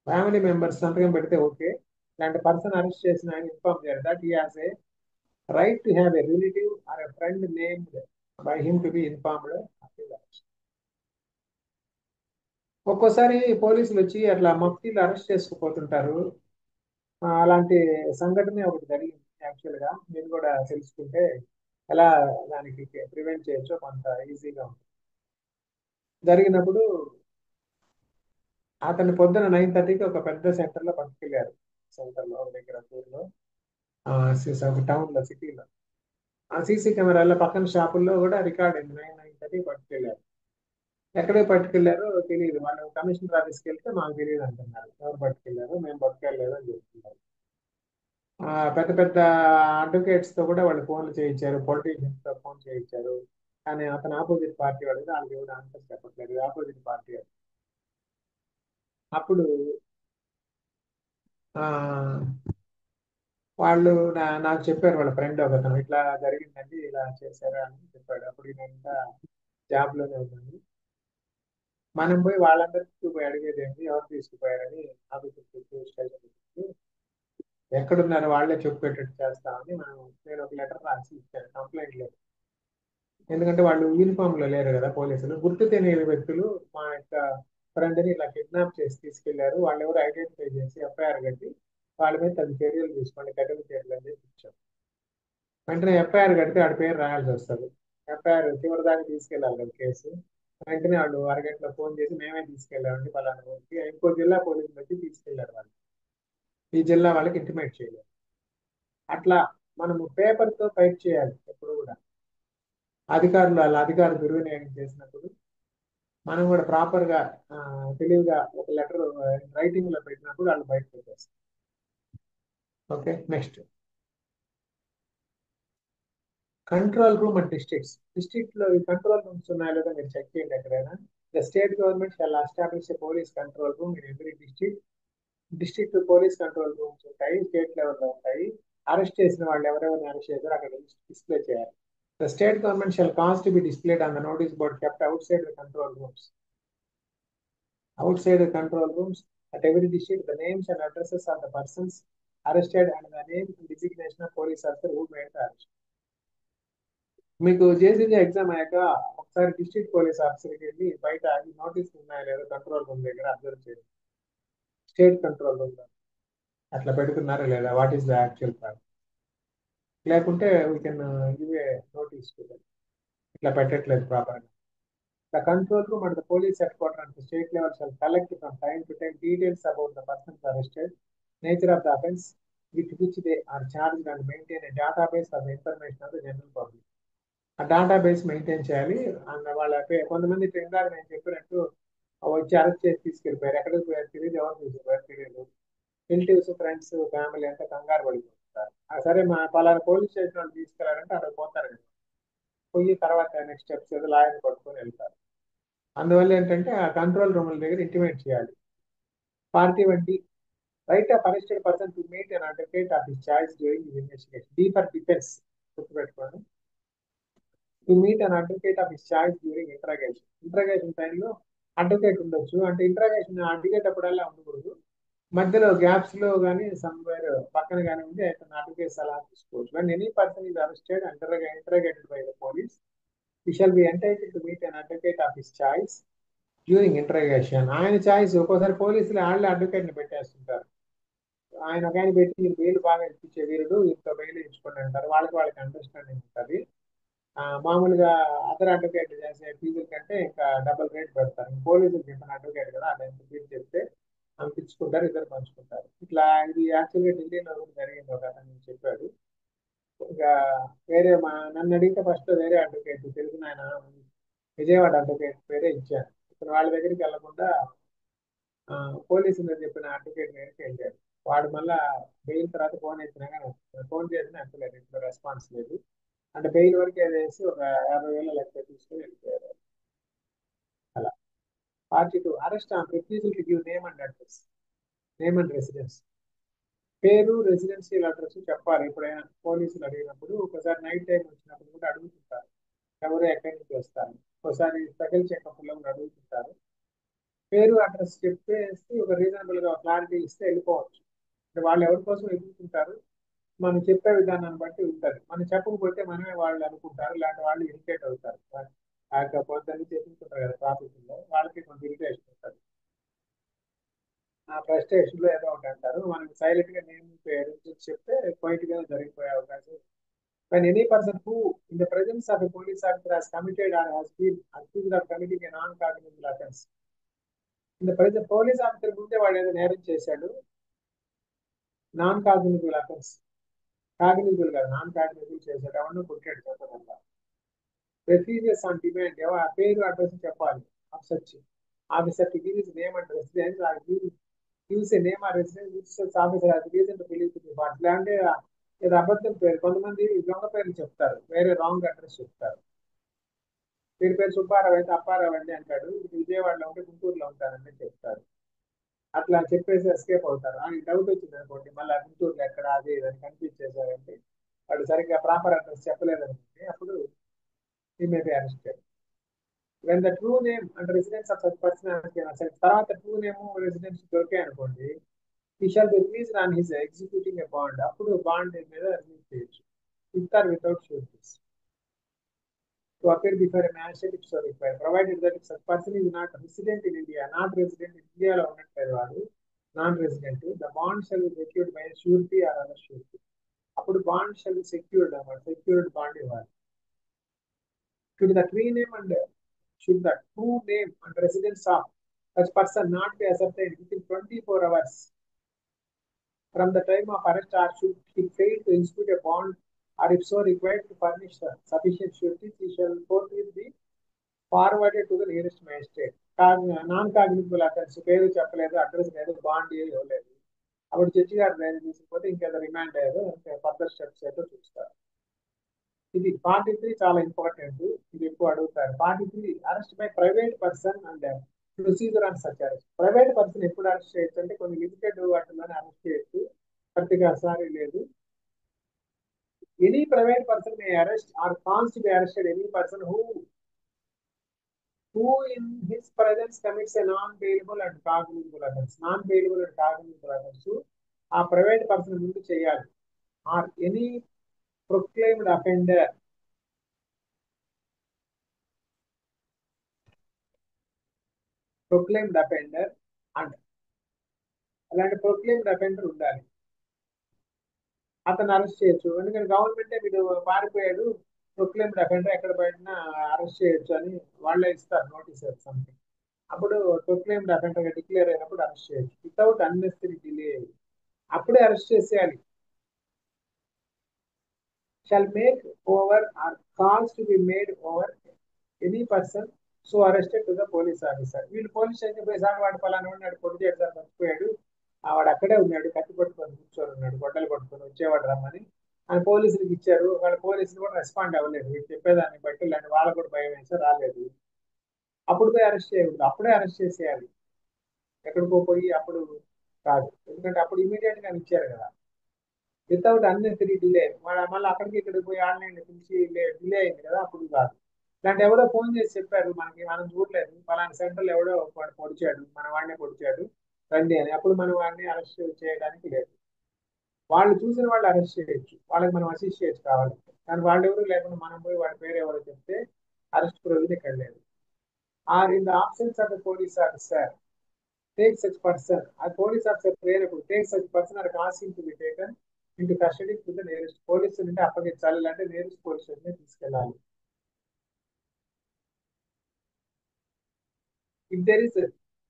[SPEAKER 1] Family members సంతకం పెడితే ఓకే. ఇలాంటి పర్సన్ అరెస్ట్ చేసిన ఆయన ఇన్ఫార్మ్ చేయాలి that he has a right to have a relative or a friend named by him to be informed of his arrest. ఒక్కోసారి పోలీసులు వచ్చి అట్లా మఫ్తీలు అరెస్ట్ చేసుకుపోతుంటారు. అలాంటి సంఘటన ఒకటి జరిగింది. యాక్చువల్ గా మీరు కూడా తెలుసుకుంటే ఎలా దానికి ప్రివెంట్ చేయొచ్చో కొంత ఈజీగా ఉంటుంది. జరిగినప్పుడు అతన్ని పొద్దున 9:30కి ఒక పెద్ద సెంటర్ లో పట్టుకెళ్ళారు. సెంటర్ లో ఒక దగ్గర ఊర్లో, ఒక టౌన్ లో, సిటీలో. ఆ సీసీ కెమెరాలో పక్కన షాపుల్లో కూడా రికార్డ్ అయింది. 9:30కి పట్టుకెళ్ళారు. ఎక్కడికి పట్టుకెళ్లారో తెలియదు. వాళ్ళు కమిషనర్ ఆఫీస్కి వెళ్తే మాకు తెలియదు అంటున్నారు. ఎవరు పట్టుకెళ్లారో మేము పట్టుకెళ్ళలేదు అని చెప్తున్నారు. పెద్ద పెద్ద అడ్వకేట్స్ తో కూడా వాళ్ళు ఫోన్లు చేయించారు, పొలిటీషియన్స్ తో ఫోన్ చేయించారు. కానీ అతను ఆపోజిట్ పార్టీ వాడు కదా, వాళ్ళకి ఎవరు ఆన్సర్ చెప్పట్లేదు. ఆపోజిట్ పార్టీ వాడు. అప్పుడు ఆ వాళ్ళు నాకు చెప్పారు, వాళ్ళ ఫ్రెండ్ ఒక అతను ఇట్లా జరిగిందండి, ఇలా చేశారా అని చెప్పాడు. అప్పుడు నేనంతా జాబ్ లోనే ఉన్నాను. మనం పోయి వాళ్ళందరికీ పోయి అడిగేది ఏంటి, ఎవరు తీసుకుపోయారని ఆఫీసర్ స్టేషన్ ఎక్కడున్నారు వాళ్ళే చెప్పేటట్టు చేస్తామని నేను ఒక లెటర్ రాసి ఇచ్చాను, కంప్లైంట్ లెటర్. ఎందుకంటే వాళ్ళు యూనిఫామ్ లో లేరు కదా పోలీసులు. గుర్తు తెలియని వ్యక్తులు మా యొక్క ఫ్రెండ్ ని ఇలా కిడ్నాప్ చేసి తీసుకెళ్లారు, వాళ్ళు ఎవరు ఐడెంటిఫై చేసి ఎఫ్ఐఆర్ కట్టి వాళ్ళ మీద తగిన చర్యలు తీసుకోండి, కఠిన చర్యలు అని చెప్పి ఇచ్చాం. వెంటనే ఎఫ్ఐఆర్ కడితే వాడి పేరు రాయాల్సి వస్తుంది. ఎఫ్ఐఆర్ చివరి దాకా తీసుకెళ్లాలి కదా కేసు. వెంటనే వాళ్ళు అరగంటలో ఫోన్ చేసి మేమే తీసుకెళ్ళామండి పలానా ఊరికి, ఇంకో జిల్లా పోలీసులు వచ్చి తీసుకెళ్లారు వాళ్ళు. ఈ జిల్లా వాళ్ళకి ఇంటిమేట్ చేయలేదు. అట్లా మనము పేపర్ తో ఫైట్ చేయాలి ఎప్పుడు కూడా. అధికారులు వాళ్ళ అధికారులు దుర్వినియోగం చేసినప్పుడు మనం కూడా ప్రాపర్ గా తెలివిగా ఒక లెటర్ రైటింగ్ లో పెట్టినప్పుడు వాళ్ళు బయట పెట్టేస్తారు. Okay, next control room and district లో ఈ కంట్రోల్ రూమ్స్ ఉన్నాయో లేదో మీరు చెక్ చేయండి ఎక్కడైనా. The state government shawl establish police control room in every district police control rooms ఉంటాయి, స్టేట్ లెవెల్లో ఉంటాయి. అరెస్ట్ చేసిన వాళ్ళు ఎవరెవరిని అరెస్ట్ చేశారో అక్కడ డిస్ప్లే చేయాలి. The state government shall cause to be displayed on the notice board kept outside the control rooms. Outside the control rooms at every district, the names and addresses of the persons arrested and the name and designation of police officer who made the arrest. మీకు JCG exam అయ్యాక ఒకసారి district police ఆఫీసర్కి వెళ్ళి బయట notice ఉన్నాయా లేదా control room దగ్గర observe చేయండి. స్టేట్ కంట్రోల్ రూమ్ అట్లా పెడుతున్నారా లేదా, what is the actual problem. లేకుంటే we can give a notice ఇట్లా పెట్టట్లేదు ప్రాపర్గా. The control room at the police headquarters at the state level shall collect from time to time details about the persons arrested, nature of the offence with which they are charged, and maintain a database of the information of the general public. ఆ database maintain చేయాలి. And వాళ్ళ కొంతమంది ఇందాక నేను చెప్పినట్టు వచ్చి arrest చేసి తీసుకెళ్ళిపోయారు, ఎక్కడికి పోయారు తెలియదు, ఎవరు తీసుకుపోయారు తెలియదు. రిలేటివ్స్, ఫ్రెండ్స్, ఫ్యామిలీ అంతా కంగారు పడిపోతుంటారు. సరే మా పలానా పోలీస్ స్టేషన్ వాళ్ళు తీసుకెళ్లారంటే అక్కడ పోతారు కదా, పోయి తర్వాత నెక్స్ట్ స్టెప్స్ ఏదో లాయర్ని పట్టుకొని వెళ్తారు. అందువల్ల ఏంటంటే ఆ కంట్రోల్ రూముల దగ్గర ఇంటిమేట్ చేయాలి. పార్టీ వంటి right of arrested person to meet and advocate of his choice during the investigation. D for defence గుర్తుపెట్టుకోండి. To meet and advocate of his choice during interrogation టైంలో అడ్వకేట్ ఉండొచ్చు. అంటే ఇంట్రాగేషన్ అడిగేటప్పుడల్లా ఉండకూడదు, మధ్యలో gaps లో కానీ సమ్వేర్ పక్కన కానీ ఉండి అతను అడ్వకేట్ సలహా తీసుకోవచ్చు. when any person is arrested and interrogated by the police, he shall be entitled to meet an advocate of his choice during interrogation. ఆయన చాయిస్. ఒక్కోసారి పోలీసులు వాళ్ళే అడ్వకేట్ ని పెట్టేస్తుంటారు. ఆయన ఒక ఆయన పెట్టి మీరు బెయిల్ బాగా ఇప్పించే వీరుడు, ఇంత బెయిల్ ఇచ్చుకోండి అంటారు. వాళ్ళకి అండర్స్టాండింగ్ ఉంటుంది. మామూలుగా అదర్ అడ్వకేట్ చేసే ఫీజుల కంటే ఇంకా డబుల్ రేట్ పెడతారు. పోలీసులు చెప్పిన అడ్వకేట్ కదా, అదంత ఫీజు చెప్తే పంపించుకుంటారు, ఇద్దరు పంచుకుంటారు. ఇట్లా ఇది యాక్చువల్గా ఢిల్లీలో కూడా జరిగింది. ఒక అతను చెప్పాడు. ఇంకా నన్ను అడిగితే ఫస్ట్ వేరే అడ్వకేట్ తెలిసిన ఆయన విజయవాడ అడ్వకేట్ పేరే ఇచ్చాను. ఇతను వాళ్ళ దగ్గరికి వెళ్లకుండా పోలీసులు చెప్పిన అడ్వకేట్ దగ్గరికి వెళ్ళాడు. వాడు మళ్ళా బెయిల్ తర్వాత ఫోన్ ఎత్తినా కానీ ఫోన్ చేసినా ఎత్తలేదు, ఇంట్లో రెస్పాన్స్ లేదు. అంటే బెయిల్ వరకు వేసి ఒక 50,000 లెక్క తీసుకుని వెళ్ళిపోయారు. అలా 42 arrest on refusal to give name and address. Name and residence, పేరు రెసిడెన్షియల్ అడ్రస్ చెప్పాలి. ఎప్పుడైనా పోలీసులు అడిగినప్పుడు ఒకసారి నైట్ టైం వచ్చినప్పుడు కూడా అడుగుతుంటారు ఎవరు ఎక్కడి నుంచి వస్తారు. ఒకసారి స్పెషల్ చెకప్ లో కూడా అడుగుతుంటారు. పేరు అడ్రస్ చెప్పేసి ఒక రీజనబుల్ గా క్లారిటీ ఇస్తే వెళ్ళిపోవచ్చు. అంటే వాళ్ళు ఎవరి కోసం ఎదుగుతుంటారు, మనం చెప్పే విధానాన్ని బట్టి ఉంటుంది. మనం చెప్పకపోతే మనమే వాళ్ళు అనుకుంటారు, లేకపోతే వాళ్ళు ఇరిటేట్ అవుతారు. పొద్దున్నీ చెప్పుకుంటారు కదా ట్రాఫిక్ లో, వాళ్ళకి కొంచెం ఇరిటేషన్ ఉంటుంది. ఆ ఫ్రస్ట్రేషన్ లో ఏదో ఒకటి అంటారు. మనం సైలెంట్ గా నేమ్ పేరు చెప్తే క్వైట్ గా జరిగిపోయే అవకాశం. When any person who, in the presence of a police officer, has committed or has been accused of committing a non-cognizable offense, in the presence police officer ముందే వాడు ఏదో నేరం చేశాడు, నాన్ కాగ్నిజబుల్ అఫెన్స్, కాగ్నిజబుల్ కాదు non cognisable చేశాడు, ఎవరినో కొట్టాడు చెప్పగల రెఫ్యూజియస్ ఆన్ డిమాండ్, ఆ పేరు అడ్రస్ చెప్పాలి. Officer to give his name and residence or gives a name or residence officer has reason to believe to be false. లేదంటే ఇది అబద్ధం పేరు, కొంతమంది దొంగ పేర్లు చెప్తారు, వేరే రాంగ్ అడ్రస్ చెప్తారు. వీరి పేరు సుబ్బారావు అయితే అప్పారావు అండి అంటాడు, విజయవాడలో ఉంటే గుంటూరులో ఉంటానండి చెప్తారు. అట్లా చెప్పేసి ఎస్కేప్ అవుతారు. అని డౌట్ వచ్చింది అనుకోండి, మళ్ళీ గుంటూరులో ఎక్కడ అది ఇదని కన్ఫ్యూజ్ చేశారంటే, వాడు సరిగ్గా ప్రాపర్ అడ్రస్ చెప్పలేదనుకోండి, అప్పుడు he may be arrested. When the true name and residence of such person has been assigned, తర్వాత ట్రూ నేమ్ రెసిడెన్స్ దొరికాయి అనుకోండి, he shall be released on his executing a bond. అప్పుడు bond మీద release చేయొచ్చు, with or without sureties, to appear before a magistrate if so required, provided that if such person is not resident in India, not resident in India లో ఉన్నట్టు వాడు non resident, the bond shall be secured by a surety or other surety. అప్పుడు bond shall be secured అన్నమాట, secured bond ఇవ్వాలి. Should the true name and residence of such person not be ascertained within 24 hours from the time of arrest, or should he fail to execute a bond, or if so required to furnish sufficient sureties, he shall forthwith be forwarded to the nearest magistrate. Non cognizable offence, పేరు చెప్పలేదు, address లేదు, bond ఇవ్వలేదు, అప్పుడు judge గారు తీసుకుపోతే ఇంకేదో remand అయ్యేదో further steps ఏదో చూస్తారు. ఇది 43 చాలా ఇంపార్టెంట్, ఇది ఎక్కువ అడుగుతారు. 43 arrest by private person and procedure on such arrest. Private person ఎప్పుడు అరెస్ట్ చేయొచ్చు అంటే కొన్ని లిమిటెడ్ వాటిలోనే అరెస్ట్ చేయొచ్చు, ప్రతిసారి లేదు. Any private person may arrest or cause to be arrested any person who in his presence commits a non-bailable and cognizable offense. Non-bailable and cognizable offense ఆ private person ముందు చేయాలి. Or any proclaimed offender and అలాంటి proclaimed offender ఉండాలి, అతను arrest చేయొచ్చు. ఎందుకంటే గవర్నమెంటే వీడు పారిపోయాడు, ప్రొక్లైమ్డ్ అఫెండర్ ఎక్కడ బయటనా అరెస్ట్ చేయొచ్చు అని వాళ్ళే ఇస్తారు నోటీస్ సంథింగ్. అప్పుడు ప్రొక్లైమ్డ్ అఫెండర్ డిక్లేర్ అయినప్పుడు అరెస్ట్ చేయొచ్చు వితౌట్ అన్నెసరీ డిలే. అప్పుడే అరెస్ట్ చేసేయాలి. shall make over or cause to be made over any person so arrested to the police officer. వీళ్ళు పోలీస్ స్టేషన్ పోయి సార్ వాడు పలానా ఉన్నాడు, పొడి చేశారు, మర్చిపోయాడు, వాడు అక్కడే ఉన్నాడు, కత్తి పట్టుకొని కూర్చొని ఉన్నాడు, గొడ్డలు పట్టుకొని వచ్చేవాడు రమ్మని ఆయన పోలీసులకు ఇచ్చారు. వాళ్ళ పోలీసులు కూడా రెస్పాండ్ అవ్వలేదు, వీళ్ళు చెప్పేదాన్ని బట్టి లేని వాళ్ళకు కూడా భయం వేసి రాలేదు. అప్పుడు పోయి అరెస్ట్ చేయకూడదు, అప్పుడే అరెస్ట్ చేసేయాలి. ఎక్కడికో పోయి అప్పుడు కాదు, ఎందుకంటే అప్పుడు ఇమీడియట్ గా ఇచ్చారు కదా. వితౌట్ అన్నెసరీ డిలే, మళ్ళీ అక్కడికి ఇక్కడికి పోయి ఆన్లైన్ పిలిచి డిలే అయింది కదా, అప్పుడు కాదు. ఇలాంటి ఎవడో ఫోన్ చేసి చెప్పారు మనకి, మనం చూడలేదు, పలానా సెంటర్ లో ఎవడో వాడు పొడిచాడు, మన వాడినే పొడిచాడు రండి అని, అప్పుడు మనం వాడిని అరెస్ట్ చేయడానికి లేదు. వాళ్ళు చూసిన వాళ్ళు అరెస్ట్ చేయొచ్చు, వాళ్ళకి మనం అసిస్ట్ చేయొచ్చు కావాలి, కానీ వాళ్ళు ఎవరు లేకుండా మనం పోయి వాడి పేరు ఎవరో చెప్తే అరెస్ట్ ప్రొవిజన్ ఇక్కడ లేదు. Or in the absence of the police officer take such person, a police officer వేరేప్పుడు take such person or cause him to be taken into custody to the nearest police నుండి అప్పగించాలి, అంటే nearest police station తీసుకెళ్ళాలి. If there is a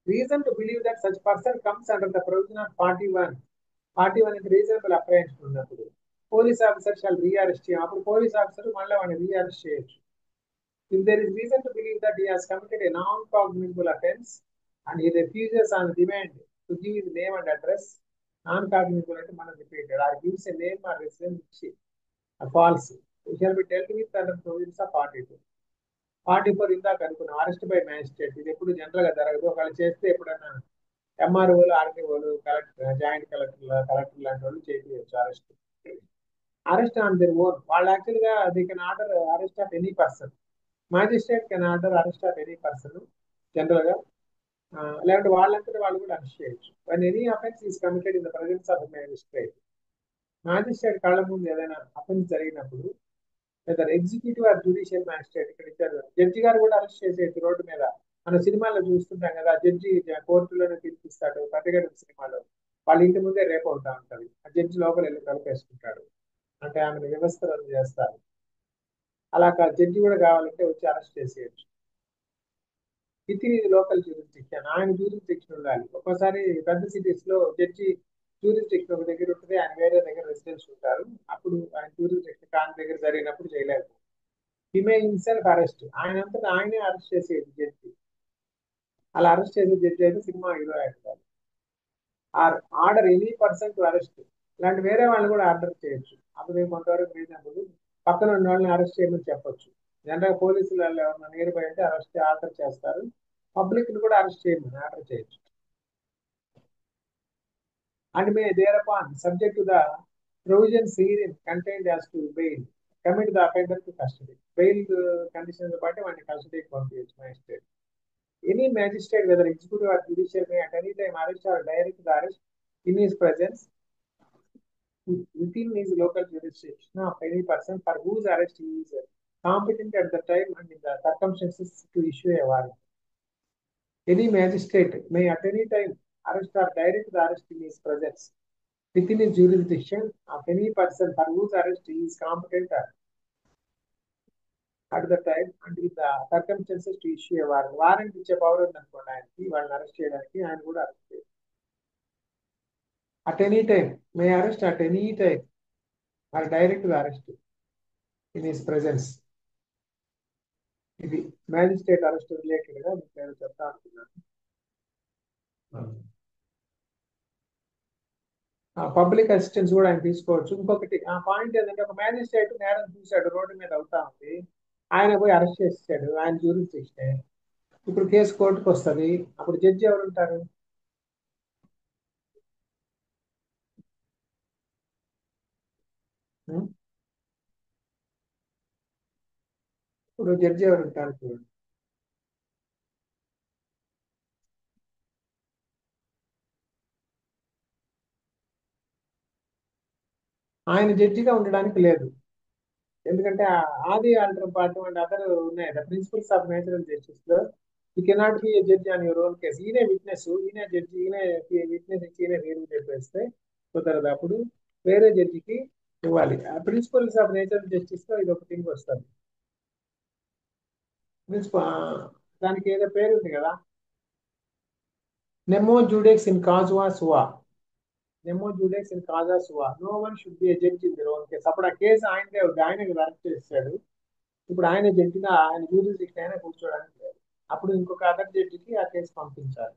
[SPEAKER 1] reason to believe that such person comes under the provision of 41 is reasonable apprehension ఉన్నప్పుడు police officer shawl రీఅరెస్ట్ చేయాలి. అప్పుడు police officer మళ్ళీ వాడిని రీఅరెస్ట్ చేయొచ్చు. If there is reason to believe that he has committed a non-cognizable offense and he refuses on demand to give his name and address, non-cognizable అంటే మనం repeated or gives a name or residence which false, it shall be dealt with under provisions of 42. 44 ఇందాక అనుకున్నాం arrest by magistrate. ఇది ఎప్పుడు general గా జరగదు. ఒకళ్ళు చేస్తే ఎప్పుడన్నా ఎంఆర్ఓలు, ఆర్టీఓలు, కలెక్టర్, జాయింట్ కలెక్టర్ లాంటి వాళ్ళు చేయవచ్చు arrest. Arrest on their own, వాళ్ళు యాక్చువల్ గా they can order arrest of any person. Magistrate can order arrest of any person general గా, లేదంటే వాళ్ళంతా వాళ్ళు కూడా అరెస్ట్ చేయొచ్చు. One any offence is committed in the presence of magistrate. Magistrate కళ్ళ ముందు ఏదైనా అఫెన్స్ జరిగినప్పుడు లేదా ఎగ్జిక్యూటివ్ ఆర్ జ్యుడిషియల్ మ్యాజిస్ట్రేట్, ఇక్కడ ఇచ్చారు జడ్జి గారు కూడా అరెస్ట్ చేసేది రోడ్డు మీద. మన సినిమాల్లో చూస్తుంటాం కదా, జడ్జి కోర్టులోనే తీర్పిస్తాడు. పట్టుగడ సినిమాలో వాళ్ళ ఇంటి ముందే రేపు అవుతా ఉంటది, ఆ జడ్జి లోపల వెళ్ళి కలిపేసుకుంటాడు, అంటే ఆమెను వ్యవస్థలను చేస్తారు. అలా జడ్జి కూడా కావాలంటే వచ్చి అరెస్ట్ చేసేయచ్చు. ఇది లోకల్ జ్యూరిస్డిక్షన్, ఆయన జ్యూరిస్డిక్షన్ ఉండాలి. ఒక్కోసారి పెద్ద సిటీస్ లో జడ్జి జ్యూరిస్డిక్షన్ ఒక దగ్గర ఉంటుంది, ఆయన వేరే దగ్గర రెసిడెన్స్ ఉంటారు. అప్పుడు ఆయన జ్యూరిస్డిక్షన్ కాని దగ్గర జరిగినప్పుడు చేయలేదు. హిమే హిమ్సెల్ఫ్ అరెస్ట్, ఆయన అంతటా ఆయనే అరెస్ట్ చేసేది జడ్జి. అలా అరెస్ట్ చేసే జడ్జి అయితే సినిమా హీరో అవుతారు. Or order any person to arrest, ఇలాంటి వేరే వాళ్ళు కూడా ఆర్డర్ చేయొచ్చు. అప్పుడు కొంతవరకు రీజనబుల్. పక్కన ఉన్న వాళ్ళని అరెస్ట్ చేయమని చెప్పొచ్చు. జనరల్ పోలీసులు ఎవరైనా నియర్ బై అంటే అరెస్ట్ ఆర్డర్ చేస్తారు. పబ్లిక్ ని కూడా అరెస్ట్ చేయమని ఆర్డర్ చేయొచ్చు. And may there upon subject to the provisions herein contained as to bail commit the offender to custody. Bail conditions బట్టి వాడిని కస్టడీకి పంపించచ్చు magistrate. Any magistrate, whether executive or judicial, may at any time arrest or direct the arrest in his presence within his local jurisdiction of any person for whose arrest he is competent at the time and in the circumstances to issue a warrant. Any magistrate may at any time arrest or direct the arrest in his presence within his jurisdiction of any person for whose arrest he is competent at the time and in the circumstances to issue a warrant. Warrant ఇచ్చే power ఉందనుకోండి ఆయనకి, వాళ్ళని arrest చేయడానికి, ఆయన కూడా arrest చేయరు. At any time may arrest at any time or direct arrest in his presence. ఇది magistrate arrest related గా మీకు నేను చెప్తా అనుకున్నాను. పబ్లిక్ అసిస్టెన్స్ కూడా ఆయన తీసుకోవచ్చు. ఇంకొకటి ఆ పాయింట్ ఏంటంటే, ఒక మ్యాజిస్ట్రేట్ నేరం చూశాడు, రోడ్డు మీద అవుతా ఉంది, ఆయన పోయి అరెస్ట్ చేసాడు, ఆయన జ్యూరిస్డిక్షన్. ఇప్పుడు కేసు కోర్టుకు వస్తుంది, అప్పుడు జడ్జి ఎవరు ఉంటారు? ఇప్పుడు జడ్జి ఎవరు ఉంటారు చూడండి. ఆయన జడ్జిగా ఉండడానికి లేదు, ఎందుకంటే ఆది ఆల్టర్ పార్ట్ అండ్ అదర్ ఉన్నాయి కదా ప్రిన్సిపల్స్ ఆఫ్ నేచురల్ జస్టిస్ లో. You cannot be a judge on your own case. ఈయనే విట్నెస్, ఈయనే జడ్జి, ఈయనే విట్నెస్ ఇచ్చి ఈయనే తీర్పు చెప్పేస్తే కుదరదు. అప్పుడు వేరే జడ్జికి ఇవ్వాలి. ఆ ప్రిన్సిపల్స్ ఆఫ్ నేచురల్ జస్టిస్ లో ఇది ఒక థింగ్ వస్తుంది. దానికి ఏదో పేరు ఉంది కదా, nemo judex in causa sua. Nemo judex in causa sua, no one should be a judge in their own case. అప్పుడు ఆ కేసు ఆయనదే, ఆయన అరెస్ట్ చేశాడు. ఇప్పుడు ఆయన జడ్జిగా, ఆయన జ్యూరిస్డిక్షన్ అయినా కూర్చోడానికి లేదు. అప్పుడు ఇంకొక అదర్ జడ్జికి ఆ కేసు పంపించాలి.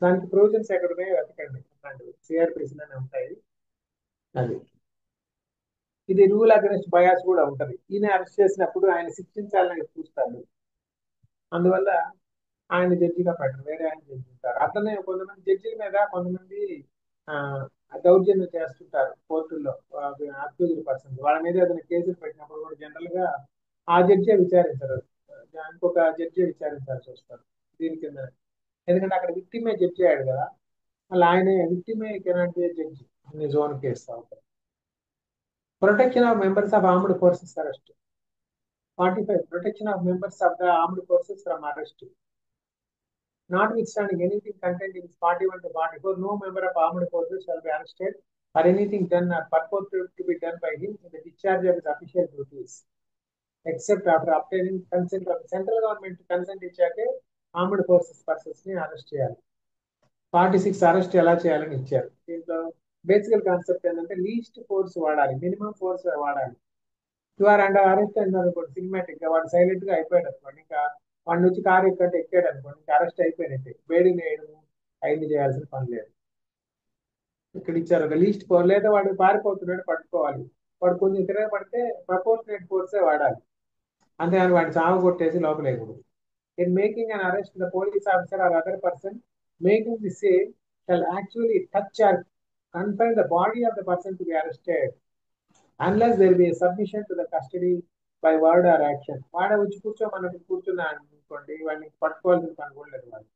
[SPEAKER 1] దానికి ప్రొవిజన్స్ ఎక్కడ ఉన్నాయో వెతకండి, అలాంటివి సిఆర్పిసిలోనే ఉంటాయి. అది ఇది రూల్ అగెన్స్ట్ బయాస్ కూడా ఉంటది. ఈయన అరెస్ట్ చేసినప్పుడు ఆయన శిక్షించాలని చూస్తాడు, అందువల్ల ఆయన జడ్జిగా పెట్టరు, వేరే ఆయన జడ్జి ఉంటారు. అట్లనే కొంతమంది జడ్జిల మీద కొంతమంది దౌర్జన్యం చేస్తుంటారు కోర్టుల్లో, అక్యూజ్డ్ పర్సన్స్. వాళ్ళ మీద ఏదైనా కేసులు పెట్టినప్పుడు కూడా జనరల్ గా ఆ జడ్జే విచారించారు, ఇంకొక జడ్జి విచారించాల్సి వస్తారు దీని కింద. ఎందుకంటే అక్కడ విక్టిమే జడ్జి అయ్యాడు కదా, మళ్ళీ ఆయన విక్టిమే cannot be judge in his own case అవుతారు. Protection of members of armed forces arrest. 45 protection of members of the armed forces from arrest. Notwithstanding anything contained in 41 to 44, no member of armed forces shall be arrested for anything done or purported to be done by him in the discharge of his official duties, except after obtaining consent of the central government. Consent ఇచ్చాకే armed forces persons ని arrest చేయాలి. 46 arrest ఎలా చేయాలని ఇచ్చారు. దీంట్లో బేసికల్ concept ఏంటంటే least force వాడాలి, మినిమం ఫోర్స్ వాడాలి. యు ఆర్ అండర్ అరెస్ట్ అన్నారు సినిమాటిక్ గా, వాడు సైలెంట్ గా అయిపోయాడు అనుకోండి, ఇంకా వాడి నుంచి కారు ఎక్కంటే ఎక్కాడు అనుకోండి, ఇంకా అరెస్ట్ అయిపోయినట్టే. బెయిల్ వేయడం అయింది చేయాల్సిన పని లేదు. ఇక్కడ ఇచ్చారు ఒక లీస్ట్ ఫోర్, లేదా వాడు పారిపోతున్నాడు పట్టుకోవాలి. వాడు కొంచెం తిరగబడితే ప్రపోర్షనేట్ ఫోర్సే వాడాలి, అంతేగాని వాడిని చావు కొట్టేసి లోపలేయకూడదు. In making an arrest, the police officer or other person making the same shall actually touch or confine the body of the person to be arrested, unless there be a submission to the custody by word or action. వాడ వచ్చి మనకి కూర్చున్నాను అనుకోండి, వాడిని పట్టుకోవాల్సిన పని కూడా లేదు వాళ్ళు.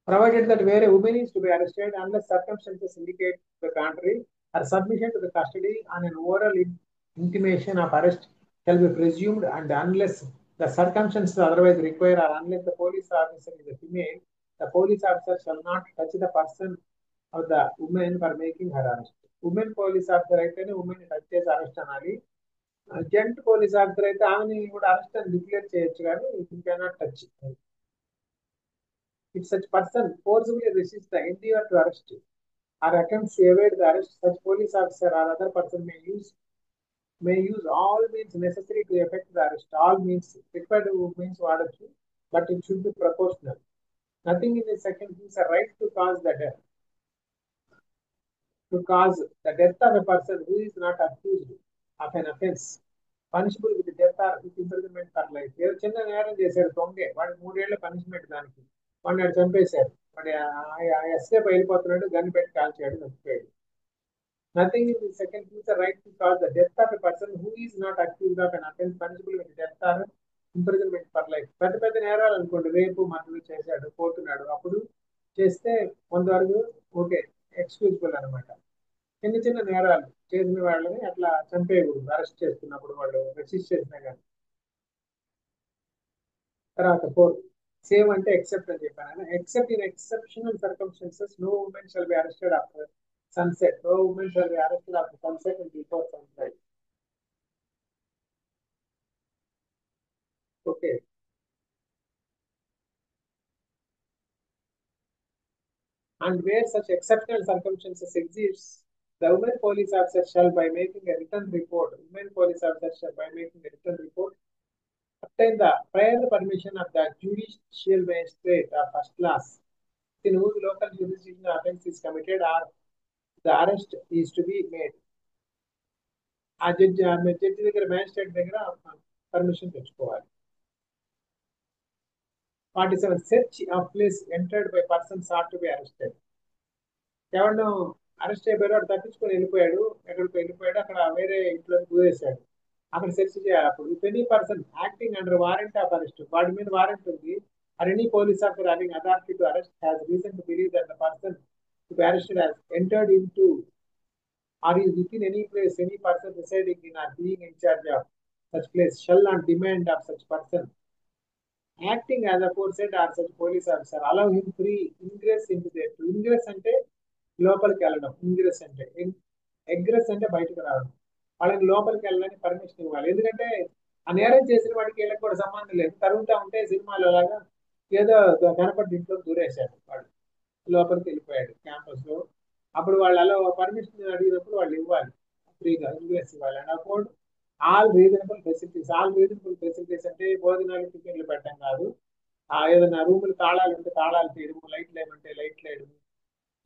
[SPEAKER 1] Provided that where a woman is to be arrested unless circumstances indicate the contrary, her submission to the custody on an oral intimation of arrest shall be presumed, and unless the circumstances otherwise require, or unless the police officer is a female, the police officer shall not touch the person of the woman for making her arrest. Women police officer అయితేనే women touch చేసి arrest అనాలి. Gent police officer అయితే ఆమెని కూడా arrest అని declare చేయొచ్చు, కానీ you cannot touch. If such person forcibly resists the endeavor to arrest or attempts to evade the arrest, such police officer or other person may use all means necessary to effect the arrest. All means required means వాడచ్చు, but it should be proportional. Nothing in the second gives a right to cause the death of a person who is not accused of an offense punishable with death or with imprisonment for life. ఏదో చిన్న నేరం చేశాడు దొంగే, వాడికి 3 ఏళ్ల punishment, దానికి వాడిని చంపేశారు. వాడి ఎస్కేప్ వెళ్ళిపోతున్నాడు, గన్ పెట్టి కాల్చాడు, చచ్చిపోయాడు. Nothing in the second gives a right to cause the death of a person who is not accused of an offense punishable with death or imprisonment for life. పెద్ద పెద్ద నేరాలు అనుకోండి, రేపు మర్డర్ చేశాడు, పోతున్నాడు, అప్పుడు చేస్తే కొంతవరకు ఓకే, ఎక్స్క్యూజబుల్ అనమాట. చిన్న చిన్న నేరాలు చేసిన వాళ్ళని అట్లా చంపేయకూడదు అరెస్ట్ చేస్తున్నప్పుడు, వాళ్ళు రెసిస్ట్ చేసినా కానీ. తర్వాత 4, సేవ్ అంటే ఎక్సెప్ట్ అని చెప్పాను. Except in exceptional circumstances no women shall be arrested after sunset. No women shall be arrested after sunset and before sunrise. Okay. And where such exceptional circumstances exist, the women police officer shall, by making a written report, obtain the prior permission of the judicial magistrate of first class in whose local jurisdiction the offence is committed, or the arrest is to be made. ఆ judge దగ్గర, magistrate దగ్గర permission తెచ్చుకోవాలి. 47, search of place entered by person sought to be arrested. ఎవరినో arrest అయిపోయాడు, వాడు తప్పించుకొని వెళ్ళిపోయాడు, ఎక్కడికి వెళ్ళిపోయాడు, అక్కడ వేరే ఇంట్లో దూరేశాడు, అక్కడ సెర్చ్ చేయాలి. అప్పుడు if any person acting under warrant of arrest, వాడి మీద వారెంట్ ఉంది, or any police officer having authority to arrest has reason to believe that the person to be arrested has entered into or is within any place, any person residing in or being in charge of such place shall not demand of such person acting as aforesaid or such police officer allow him free ingress into their. Ingress అంటే లోపలికి వెళ్ళడం, ingress అంటే, egress అంటే బయటకు రావడం. వాళ్ళకి లోపలికి వెళ్ళడానికి పర్మిషన్ ఇవ్వాలి. ఎందుకంటే ఆ నేరం చేసిన వాడికి వీళ్ళకి కూడా సంబంధం లేదు, తరుగుతూ ఉంటే సినిమాలో లాగా ఏదో కనపడి ఇంట్లో దూరేశాడు, వాడు లోపలికి వెళ్ళిపోయాడు క్యాంపస్ లో. అప్పుడు వాళ్ళు అలా పర్మిషన్ అడిగినప్పుడు వాళ్ళు ఇవ్వాలి, ఫ్రీగా ఇంగ్లీష్ ఇవ్వాలి. అండ్ అప్పుడు ఆల్ రీజనబుల్ ఫెసిలిటీస్. అంటే భోజనాలు, టిఫిన్లు పెట్టడం కాదు, ఏదైనా రూములు తాళాలు ఉంటే తాళాలు తీయడము, లైట్లు వేయమంటే లైట్లు వేయడము,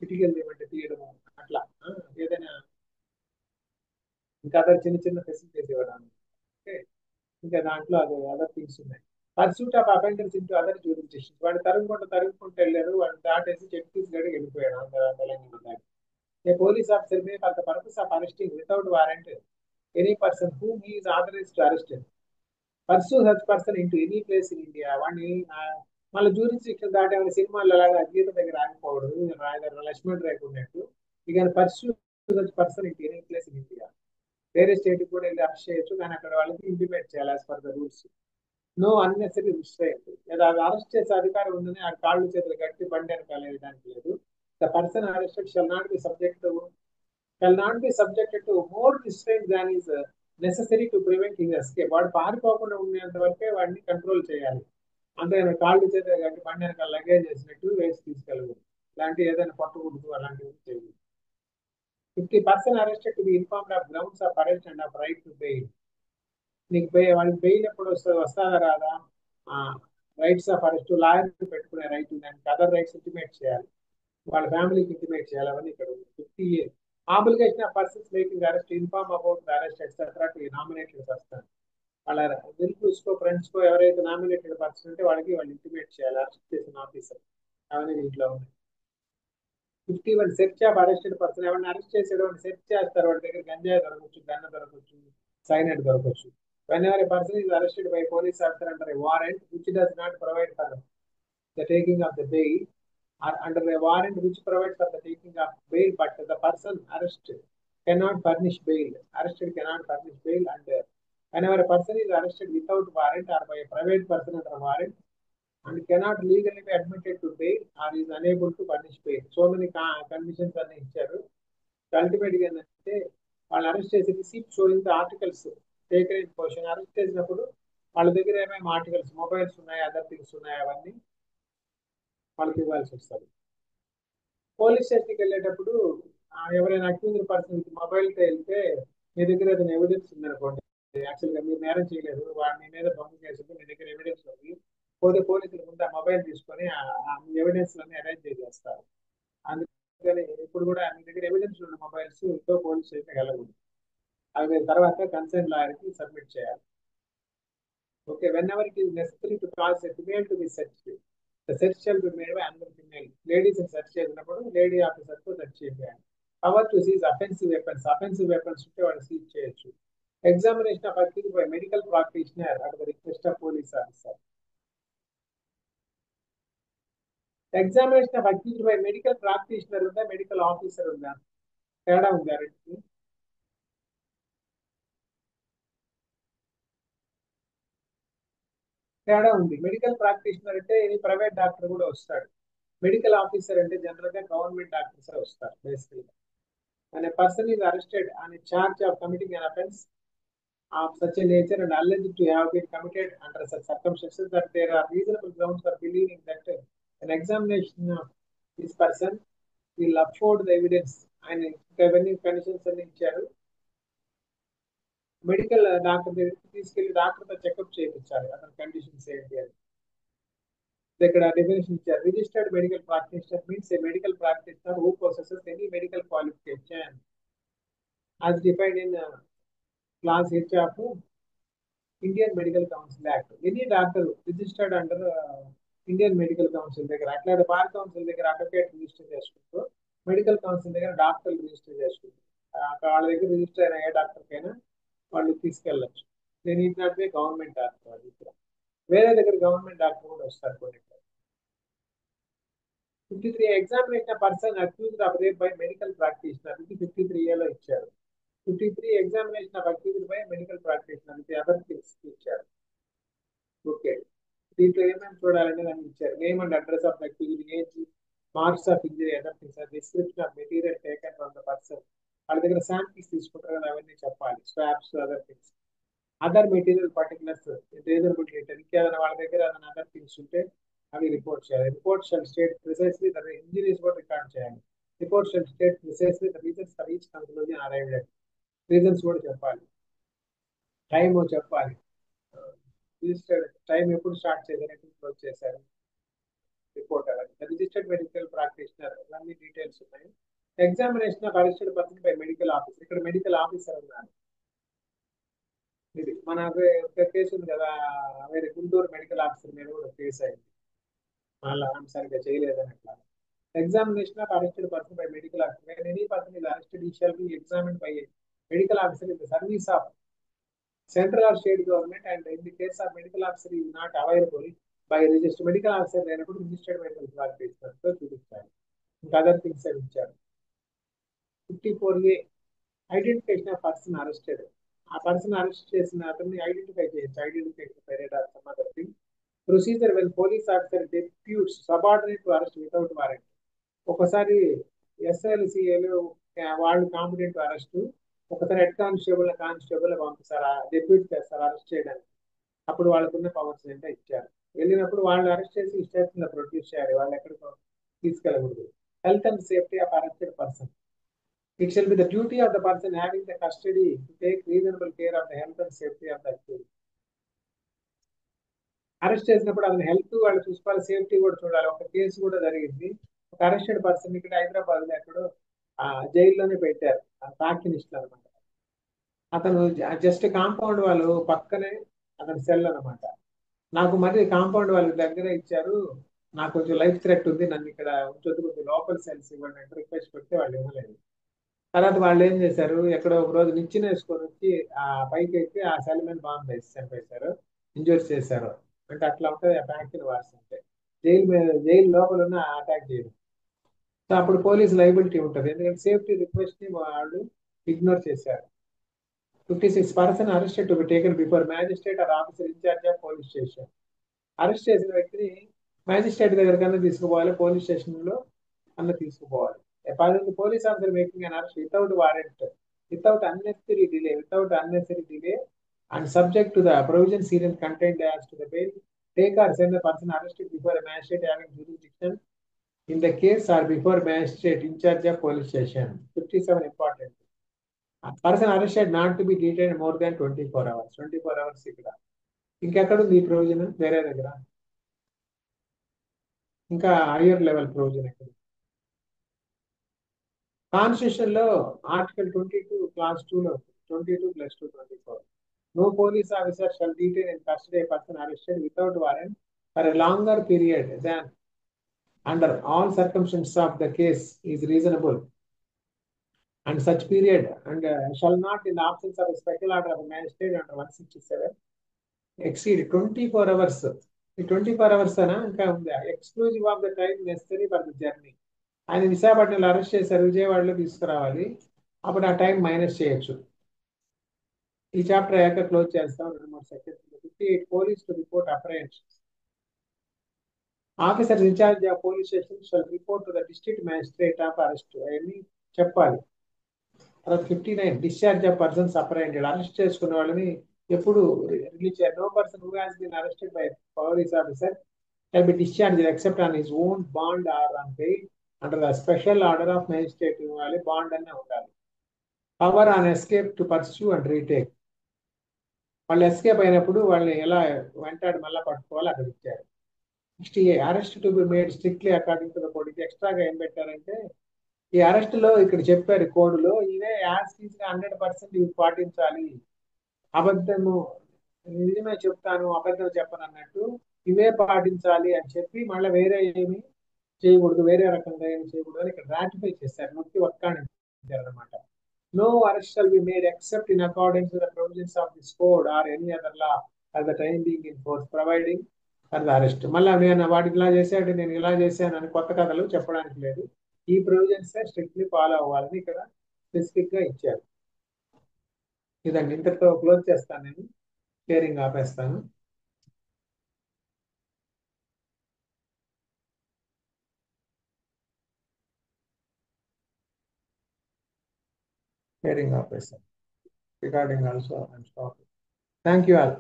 [SPEAKER 1] కిటికీలు తీయమంటే తీయడము, అట్లా ఏదైనా ఇంకా అదర్ చిన్న చిన్న ఫెసిలిటీస్ ఇవ్వడానికి. ఓకే, ఇంకా దాంట్లో అది అదర్ థింగ్స్ ఉన్నాయి. Pursuit of offenders into other జ్యూరిస్డిక్షన్స్. వాడు తరుముకుంటూ వెళ్ళారు, వాడు దాటేసి చెక్ గడి వెళ్ళిపోయాడు తెలంగాణ దాటి. A police officer may, for the purpose of arresting without warrant any person whom he is authorized to arrest, pursue such person into any place in India. వాడిని మళ్ళీ jurisdiction దాటే సినిమాల్లో లాగా గీత దగ్గర ఆగిపోవడం, లక్ష్మణ్ రేఖ ఉన్నట్టు. ఇక pursue such person into any place in India. వేరే స్టేట్కి కూడా వెళ్ళి అరెస్ట్ చేయొచ్చు, కానీ అక్కడ వాళ్ళకి ఇంటిమేట్ చేయాలి as per the rules. No unnecessary restraint. లేదా అది అరెస్ట్ చేసే అధికారం ఉందని ఆ కాళ్ళు చేతులు కట్టి బండి వెనకాల వేయడానికి లేదు. The person arrested shall not be subjected to more restraint than is necessary to prevent his escape. వాడు పారిపోకుండా ఉండేంత వరకే వాడిని కంట్రోల్ చేయాలి. అంటే కాళ్ళు చేతులు కట్టి బండి వెనకాల లగేజ్ చేసినట్టు వేసి తీసుకెళ్ళకూడదు, ఇలాంటి ఏదైనా పట్టుకూడదు, అలాంటివి చేయకూడదు. 50 person arrested to be informed of grounds of arrest and of right to bail. నీకు వాడికి బెయిల్ ఎప్పుడు వస్తుందా రాదా, రైట్స్ ఆఫ్ అరెస్ట్, లాయర్ పెట్టుకునే రైట్, దానికి అదర్ రైట్స్ ఇంటిమేట్ చేయాలి, వాళ్ళ ఫ్యామిలీకి ఇంటిమేట్ చేయాలి. అవన్నీ ఇక్కడ ఉంది. 50 obligation of persons making arrest inform about the arrest etcetera to nominated person. వాళ్ళ రిలేటివ్స్ కో ఫ్రెండ్స్ కో ఎవరైతే నామినేటెడ్ పర్సన్ ఉంటే వాళ్ళకి వాళ్ళు ఇంటిమేట్ చేయాలి అరెస్ట్ చేసిన ఆఫీసర్. అవన్నీ దీంట్లో ఉన్నాయి. 51 సెర్చ్ ఆఫ్ అరెస్టెడ్ పర్సన్. ఎవరిని అరెస్ట్ చేసేటువంటి సెర్చ్ చేస్తారు, వాడి దగ్గర గంజాయి దొరకవచ్చు, గన్న దొరకవచ్చు, cyanide దొరకవచ్చు. whenever a person is arrested by police officer under a warrant which does not provide for the taking of the bail, or under a warrant which provides for the taking of bail, but the person arrested cannot furnish bail, arrested cannot furnish bail, and whenever a person is arrested without warrant or by a private person under warrant and cannot legally be admitted to bail or is unable to furnish bail. So many conditions are ఇచ్చారు. అల్టిమేట్గా ఏంటంటే వాళ్ళు arrest చేసి receipt showing the articles taken in position. Arrest చేసినప్పుడు వాళ్ళ దగ్గర ఏమేమి articles, mobiles ఉన్నాయి, అదర్ థింగ్స్ ఉన్నాయి, అవన్నీ వాళ్ళకి ఇవ్వాల్సి వస్తుంది. పోలీస్ స్టేషన్కి వెళ్ళేటప్పుడు ఎవరైనా అక్యూజ్డ్ పర్సన్ మొబైల్తో వెళ్తే మీ దగ్గర ఏదైనా ఎవిడెన్స్ ఉందనుకోండి, యాక్చువల్గా మీరు నేరం చేయలేదు, మీ మీద దొంగ కేసు, మీ దగ్గర ఎవిడెన్స్ ఉంది, పోతే పోలీసులు ముందు ఆ మొబైల్ తీసుకొని ఎవిడెన్స్ అన్ని అరేంజ్ చేసేస్తారు. అందుకని ఇప్పుడు కూడా మీ దగ్గర ఎవిడెన్స్ ఉన్న మొబైల్స్ తో పోలీస్ స్టేషన్కి వెళ్ళకూడదు. అవి తర్వాత కన్సర్న్ లాయర్ కి సబ్మిట్ చేయాలి. Okay, when ever it is necessary to cause a female to be searched, the search shall be made by another female. Ladies search చేసినప్పుడు లేడీ ఆఫీసర్ తో సెర్చ్ చేయాలి. Power to seize offensive weapons, offensive weapons ఉంటే వాళ్ళు seize చేయొచ్చు. Examination of accused by medical practitioner at the request of police officer. Examination of accused by medical practitioner ఉందా, medical officer ఉందా? తేడా ఉందా రెండుకి? తేడా ఉంది. మెడికల్ ప్రాక్టీషనర్ అంటే ప్రైవేట్ డాక్టర్ కూడా వస్తాడు. మెడికల్ ఆఫీసర్ అంటే జనరల్ గా గవర్నమెంట్ డాక్టర్స్ వస్తారు బేసికల్గా. When a person is arrested on a charge of committing an offense of such a nature and alleged to have been committed under such circumstances that there are reasonable grounds for believing that an examination of this person will uphold the evidence, and అవన్నీ conditions అన్ని ఇచ్చారు. Medical doctor దగ్గరికి తీసుకెళ్లి డాక్టర్తో checkup చేయించాలి అతని conditions ఏంటి అని. ఇక్కడ డెఫినేషన్ ఇచ్చారు. Registered medical practitioner means A medical practitioner who possesses any medical qualification as defined in class H of Indian Medical Council Act. Any doctor registered under Indian Medical Council దగ్గర, అట్లా bar council దగ్గర advocate register చేసుకుంటూ, medical council దగ్గర doctor register చేసుకుంటూ, వాళ్ళ దగ్గర register అయిన ఏ doctor కైనా వాళ్ళు తీసుకెళ్ళచ్చు. నేను ఇచ్చినట్టే గవర్నమెంట్ డాక్టర్ వాళ్ళ దగ్గర, వేరే దగ్గర గవర్నమెంట్ డాక్టర్ కూడా వస్తారు కొన్ని. 53 examination person accused of rape by medical practitioner, ఇది 53A ఇచ్చారు. 53 examination of accused by medical practitioner, ఇది అదర్ థింగ్స్ ఇచ్చారు. ఓకే, దీంట్లో ఏమేమి చూడాలంటే దాన్ని ఇచ్చారు. Name and address of accused, age, marks of injury, other things, description of material taken from the person. వాళ్ళ దగ్గర శాంపిల్స్ తీసుకుంటారు కదా, అవన్నీ చెప్పాలి. Swabs, other things, other material particulars, reasonable rate, ఇంకేదైనా వాళ్ళ దగ్గర ఏదైనా అదర్ థింగ్స్ ఉంటే అవి రిపోర్ట్ చేయాలి. Report shall state precisely the injuries కూడా రికార్డ్ చేయాలి. Report shall state precisely the reasons for each conclusion arrived at, reasons కూడా చెప్పాలి, టైం చెప్పాలి, రిజిస్టర్డ్ టైం ఎప్పుడు స్టార్ట్ చేశారు, ఎప్పుడు క్లోజ్ చేశారు, రిపోర్ట్ అలాగే. రిజిస్టర్డ్ మెడికల్ ప్రాక్టీషనర్ అన్ని డీటెయిల్స్ ఉన్నాయి. Examination of arrested person by medical officer, ఇక్కడ మెడికల్ ఆఫీసర్ ఉన్నారు. ఇది మన ఒక కేసు ఉంది కదా, వేరే గుంటూరు మెడికల్ ఆఫీసర్ మీద కూడా కేసు అయింది, మళ్ళీ సరిగ్గా చేయలేదని అట్లా. Examination of arrested person by medical officer. When any person is arrested, he shall be examined by a medical officer in the service of central or state government, and in the case of medical officer is not available by registered medical officer, then registered medical practitioner. So చూపించాలి. ఇంకా other things అవి ఇచ్చారు. 54A identification of person arrested. ఆ person arrest చేసిన అతన్ని identify చేయొచ్చు. Identification period of some other thing. Procedure when police officer deputes subordinate to arrest without warrant. ఒకసారి ఎస్ఎల్సిఏలు వాళ్ళు కాంపిటెంట్ అరెస్ట్, ఒకసారి హెడ్ కానిస్టేబుల్ పంపిస్తారు, డెప్యూట్ చేస్తారు అరెస్ట్ చేయడానికి. అప్పుడు వాళ్ళకున్న పవర్స్ ఏంటో ఇచ్చారు. వెళ్ళినప్పుడు వాళ్ళు అరెస్ట్ చేసి స్టేషన్ లో ప్రొడ్యూస్ చేయాలి, వాళ్ళు ఎక్కడికో తీసుకెళ్ళకూడదు. Health and safety of arrested person. It shall be the duty of the person having the custody to take reasonable care of the health and safety of the accused. Arrest చేసినప్పుడు అతని health వాళ్ళు చూసుకోవాలి, safety కూడా చూడాలి. ఒక case కూడా జరిగింది. ఒక అరెస్టెడ్ పర్సన్ ఇక్కడ హైదరాబాద్ లో ఎక్కడో జైల్లోనే పెట్టారు, ఫ్యాక్షనిస్ట్ అనమాట. అతను జస్ట్ కాంపౌండ్ వాళ్ళు పక్కనే అతని సెల్ అనమాట. నాకు మరి కాంపౌండ్ వాళ్ళకి దగ్గర ఇచ్చారు, నాకు కొంచెం లైఫ్ థ్రెట్ ఉంది, నన్ను ఇక్కడ ఉంచొద్దు, కొంచెం లోపల్ సెల్స్ ఇవ్వండి అంటే రిక్వెస్ట్ పెడితే వాళ్ళు ఇవ్వలేదు. తర్వాత వాళ్ళు ఏం చేశారు, ఎక్కడో ఒక రోజు నిచ్చెన వేసుకొని వచ్చి ఆ పైకి ఎక్కి ఆ సెల్ మీద బాంబు వేసి చంపేశారు, ఇంజూర్ చేశారు. అంటే అట్లా ఉంటుంది ఆ ఫ్యాక్టరీ వార్స్ అంటే. జైలు మీద, జైలు లోపల ఉన్న అటాక్ చేయడం. సో అప్పుడు పోలీస్ లైబిలిటీ ఉంటుంది, ఎందుకంటే సేఫ్టీ రిక్వెస్ట్ ని వాళ్ళు ఇగ్నోర్ చేశారు. 56 person arrested to be taken before magistrate or officer in charge of police station. Arrest చేసిన వ్యక్తిని మ్యాజిస్ట్రేట్ దగ్గర కన్నా తీసుకుపోవాలి, పోలీస్ స్టేషన్ లో కన్నా తీసుకుపోవాలి. Police officer making an arrest without warrant, without unnecessary delay and subject to the provisions herein contained as to the bail, take or send the person arrested before a magistrate having jurisdiction in the case or before magistrate in charge of police station. 57 important. A person arrested not to be detained more than 24 hours. 24 hours ఇక్కడ ఇంకెక్కడ ఉంది ఈ provision? వేరే దగ్గర. ఇంకా higher level provision ఎక్కడ? Constitution లో article 22 class 2 లో 22 + 2 24. No police officer shall detain and custody a person arrested without warrant for a longer period than under all circumstances of the case is reasonable, and such period and shall not, in the absence of a special order of a magistrate under 167, exceed 24 hours. ఈ 24 hours అనా ఇంకా ఉందా? Exclusive of the time necessary for the journey. ఆయన విశాఖపట్నంలో arrest చేశారు, విజయవాడలో తీసుకురావాలి, అప్పుడు ఆ టైం మైనస్ చేయొచ్చు. ఈ చాప్టర్ అయ్యాక క్లోజ్ చేస్తాం. 2-3 seconds. 58 police to report apprehensions. Officers in charge of police station shall report to the district magistrate of arrest. అవన్నీ చెప్పాలి. తర్వాత 59 discharge of persons apprehended. Arrest చేసుకున్న వాళ్ళని ఎప్పుడు రిలీజ్ చేయాలి? No person who has been arrested by police officer shall be discharged except on his own bond or on bail under the special order of magistrate. ఇవ్వాలి, bond అనే ఉండాలి. Power on escape to pursue and retake. వాళ్ళు escape అయినప్పుడు వాళ్ళని ఎలా వెంటాడి మళ్ళీ పట్టుకోవాలి, అక్కడ ఇచ్చారు. 68 arrest to be made strictly according to the code. ఇది ఎక్స్ట్రాగా ఏం పెట్టారంటే, ఈ అరెస్ట్ లో ఇక్కడ చెప్పారు కోడ్లో, ఇవే యాజ్ టీజ్ గా 100% ఇవి పాటించాలి. అబద్ధము నిజమే చెప్తాను, అబద్ధం చెప్పను అన్నట్టు ఇవే పాటించాలి అని చెప్పి మళ్ళీ వేరే ఏమి చేయకూడదు, వేరే రకంగా ఏమి చేయకూడదు అని ఇక్కడ రాటిఫై చేశారు, నొక్కి ఒక్కాణించారు అనమాట. No arrest shall be made except in accordance with the provisions of this code or any other law at the time being in force providing for the arrest. మళ్ళీ నేను వాటికి ఇలా చేశాడు, నేను ఇలా చేశాను అని కొత్త కథలు చెప్పడానికి లేదు. ఈ ప్రొవిజన్స్ స్ట్రిక్ట్లీ ఫాలో అవ్వాలని ఇక్కడ స్పెసిఫిక్ గా ఇచ్చారు. ఇదండి, ఇంతతో క్లోజ్ చేస్తాను, నేను షేరింగ్ ఆపేస్తాను. Sharing ఆపేస్తాను. Recording also I'm stopping. Thank you all.